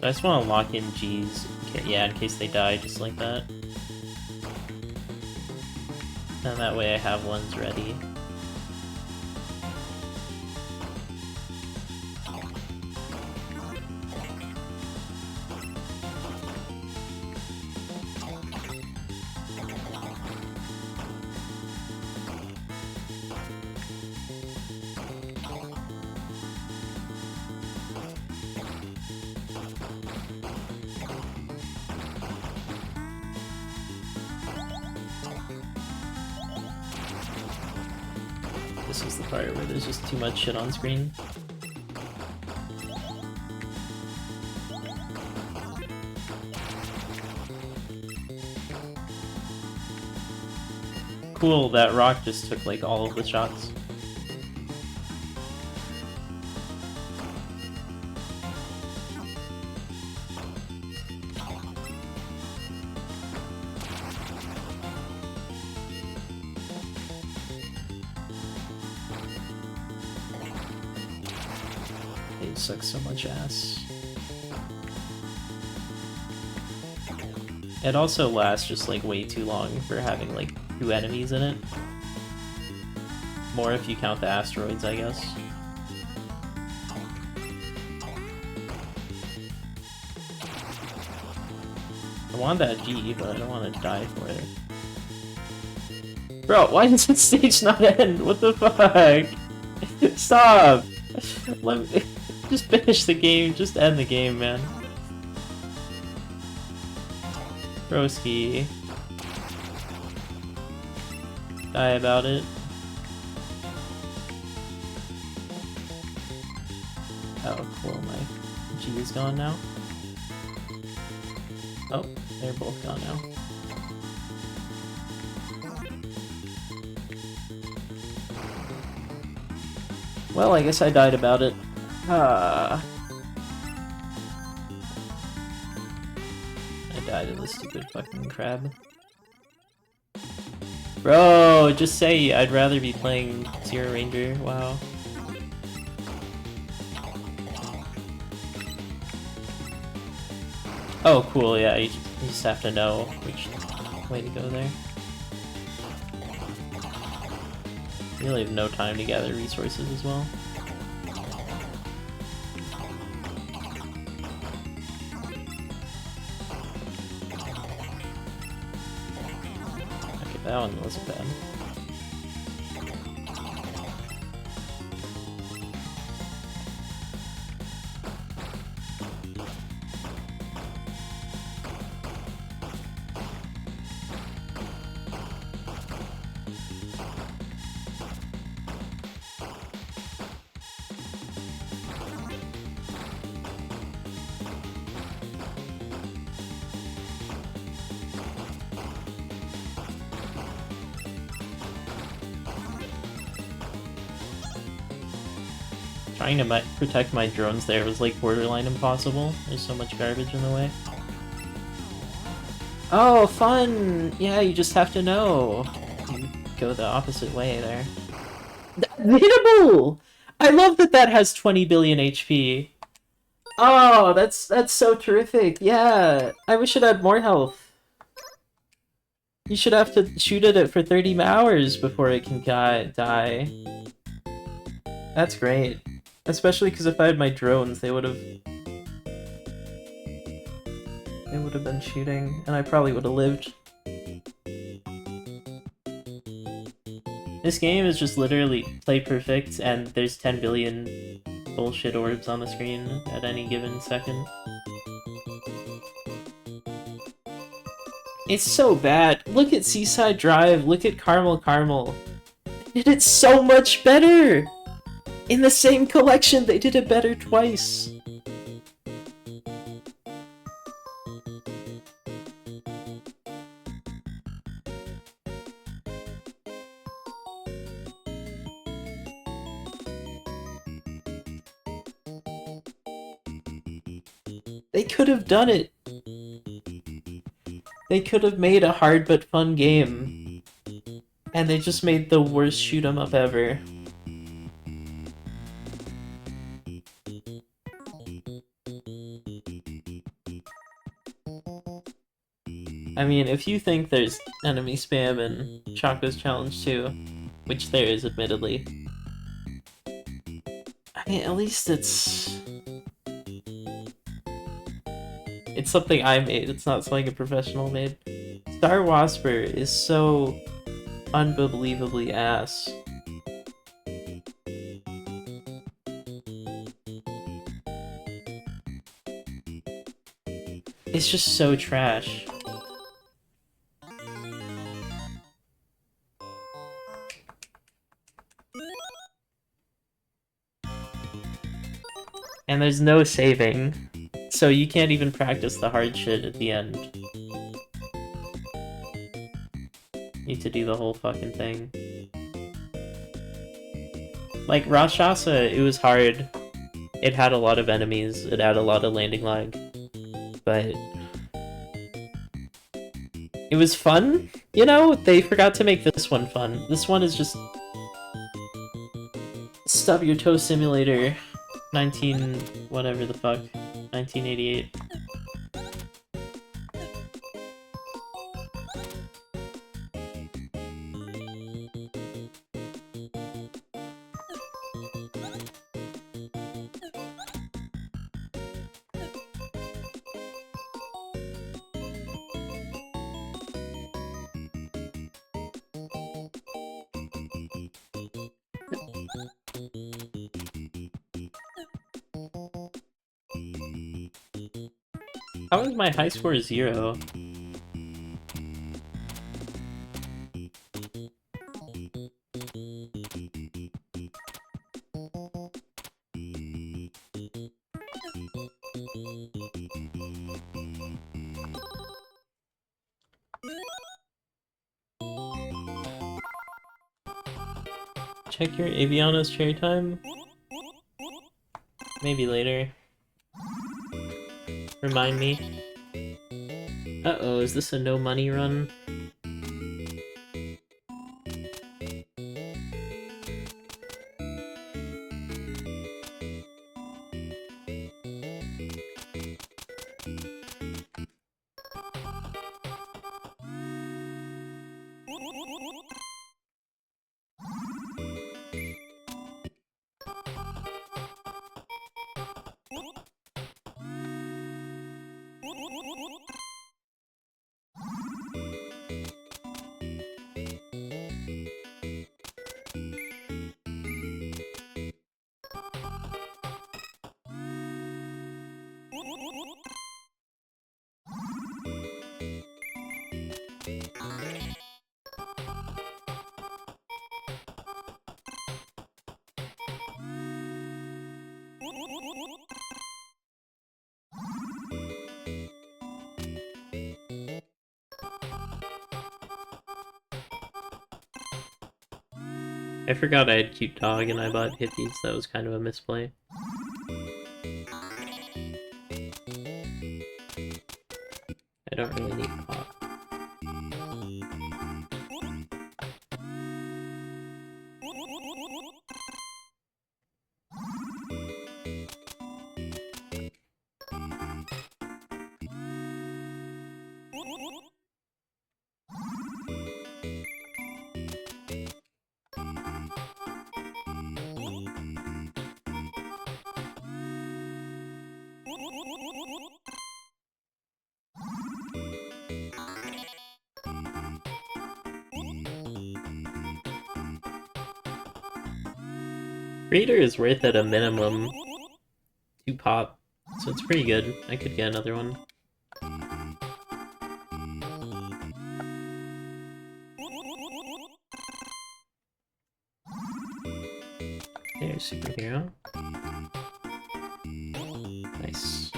I just want to lock in G's, yeah, in case they die just like that. And that way I have ones ready. This is the part where there's just too much shit on screen. Cool, that rock just took like all of the shots. It sucks so much ass. It also lasts just like way too long for having like 2 enemies in it. More if you count the asteroids, I guess. I want that G, but I don't want to die for it. Bro, why does this stage not end? What the fuck? Stop! Let me just finish the game, just end the game, man. Broski. Die about it. Oh, cool, my G is gone now. Oh, they're both gone now. Well, I guess I died about it. I died of this stupid fucking crab. Bro, just say I'd rather be playing Zero Ranger. Wow. Oh, cool, yeah, you just have to know which way to go there. You really have no time to gather resources as well. Okay, that one wasn't bad. Trying to protect my drones there was like borderline impossible. There's so much garbage in the way. Oh, fun! Yeah, you just have to know. You go the opposite way there. Hittable! I love that that has 20 billion HP. Oh, that's so terrific. Yeah, I wish it had more health. You should have to shoot at it for 30 hours before it can die. That's great. Especially because if I had my drones, they would have been shooting, and I probably would have lived. This game is just literally play perfect, and there's 10 billion bullshit orbs on the screen at any given second. It's so bad. Look at Seaside Drive, look at Caramel Caramel. did it so much better! In the same collection, they did it better twice! They could have done it! They could have made a hard but fun game. And they just made the worst shoot-'em-up ever. I mean, if you think there's enemy spam in Choco's Challenge 2, which there is, admittedly, I mean, at least it's something I made, it's not something a professional made. Star Wasper is so unbelievably ass. It's just so trash. And there's no saving, so you can't even practice the hard shit at the end. You need to do the whole fucking thing. Like, Rakshasa, it was hard. It had a lot of enemies, it had a lot of landing lag. But it was fun, you know? They forgot to make this one fun. This one is just Stub Your Toe Simulator whatever the fuck, 1988. How is my high score 0? Check your Aviana's cherry time? Maybe later. Remind me. Uh-oh, is this a no money run? I forgot I had Cute Dog and I bought Hippies, that was kind of a misplay. I don't really need pop. Reader is worth at a minimum 2 pop, so it's pretty good. I could get another one. There's superhero. Nice.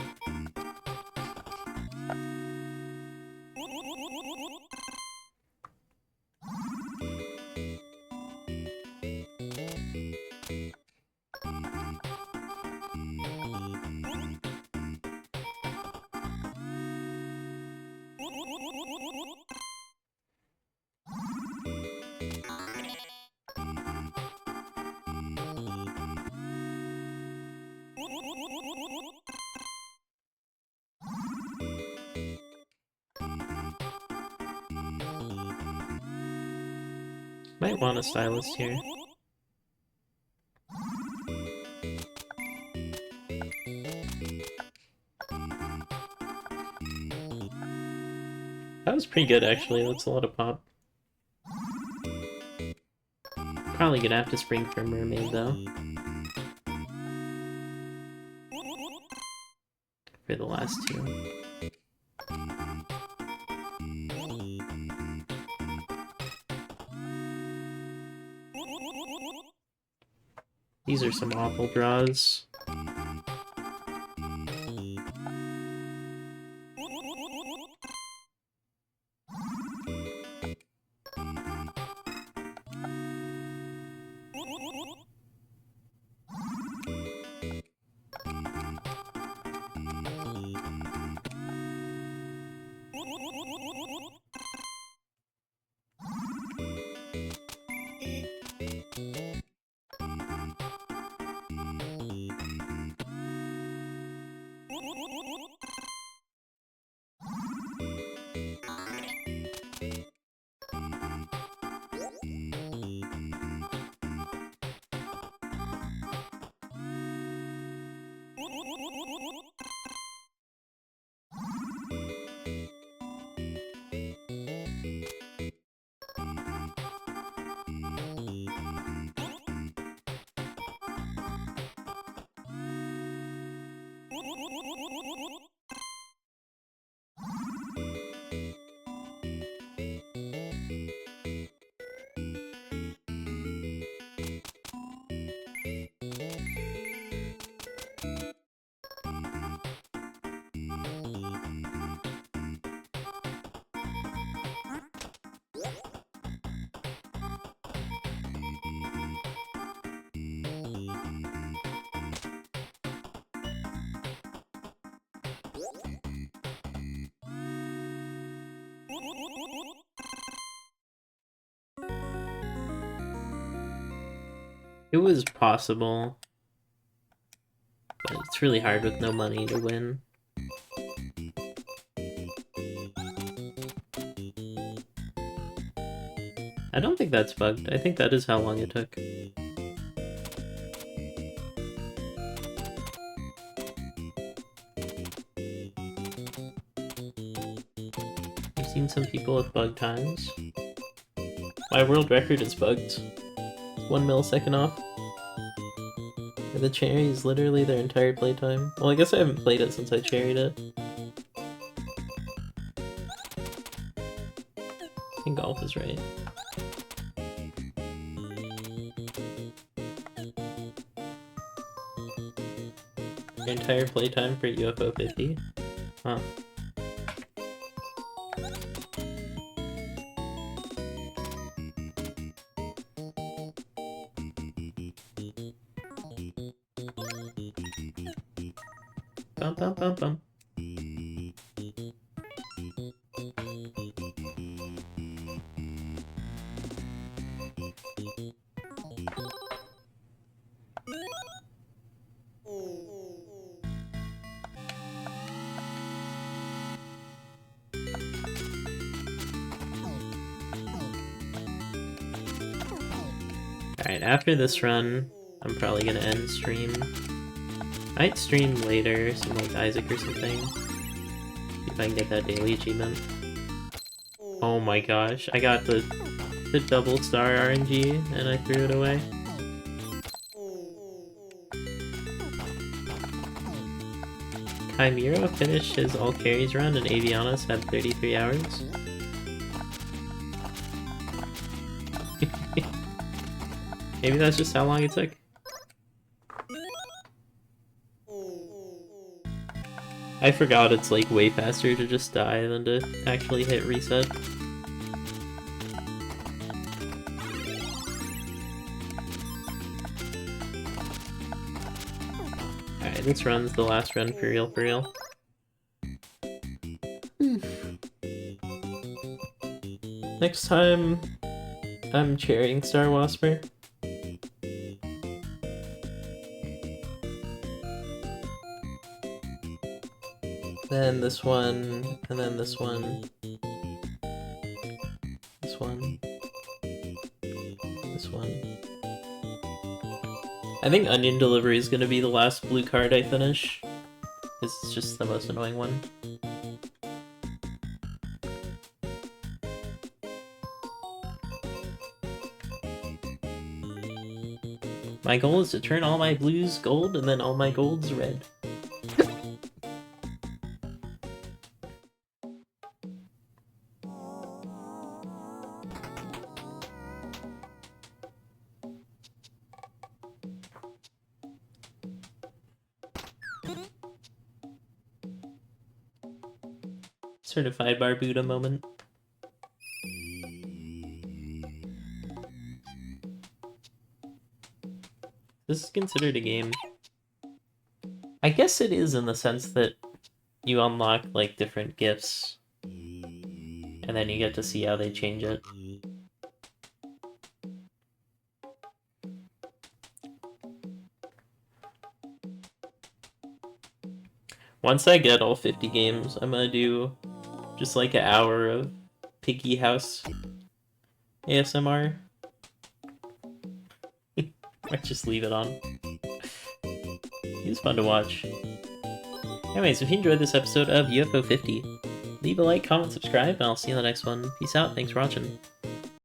Might want a stylus here. That was pretty good, actually. That's a lot of pop. Probably gonna have to spring for Mermaid, though. For the last two. These are some awful draws. It was possible, but it's really hard with no money to win. I don't think that's bugged. I think that is how long it took. I've seen some people with bug times. My world record is bugged. It's 1 millisecond off. And the cherry is literally their entire playtime. Well, I guess I haven't played it since I cherried it. I think golf is right. Your entire playtime for UFO 50? Huh. Bum bum bum bum. Alright, after this run, I'm probably gonna end stream. I might stream later, some like Isaac or something. See if I can get that daily achievement. Oh my gosh, I got the double star RNG and I threw it away. Chimera finished his all carries run and Avianos had 33 hours. Maybe that's just how long it took. I forgot it's like way faster to just die than to actually hit reset. Alright, this run's the last run for real, for real. Next time, I'm cherrying Star Wasper. Then this one, and then this one. This one. This one. I think Onion Delivery is going to be the last blue card I finish. It's just the most annoying one. My goal is to turn all my blues gold and then all my golds red. Certified Barbuda moment. This is considered a game. I guess it is in the sense that you unlock like different gifts and then you get to see how they change it. Once I get all 50 games, I'm gonna do just like an hour of Piggy House ASMR. Might just leave it on. It was fun to watch. Anyways, if you enjoyed this episode of UFO 50, leave a like, comment, subscribe, and I'll see you in the next one. Peace out, thanks for watching.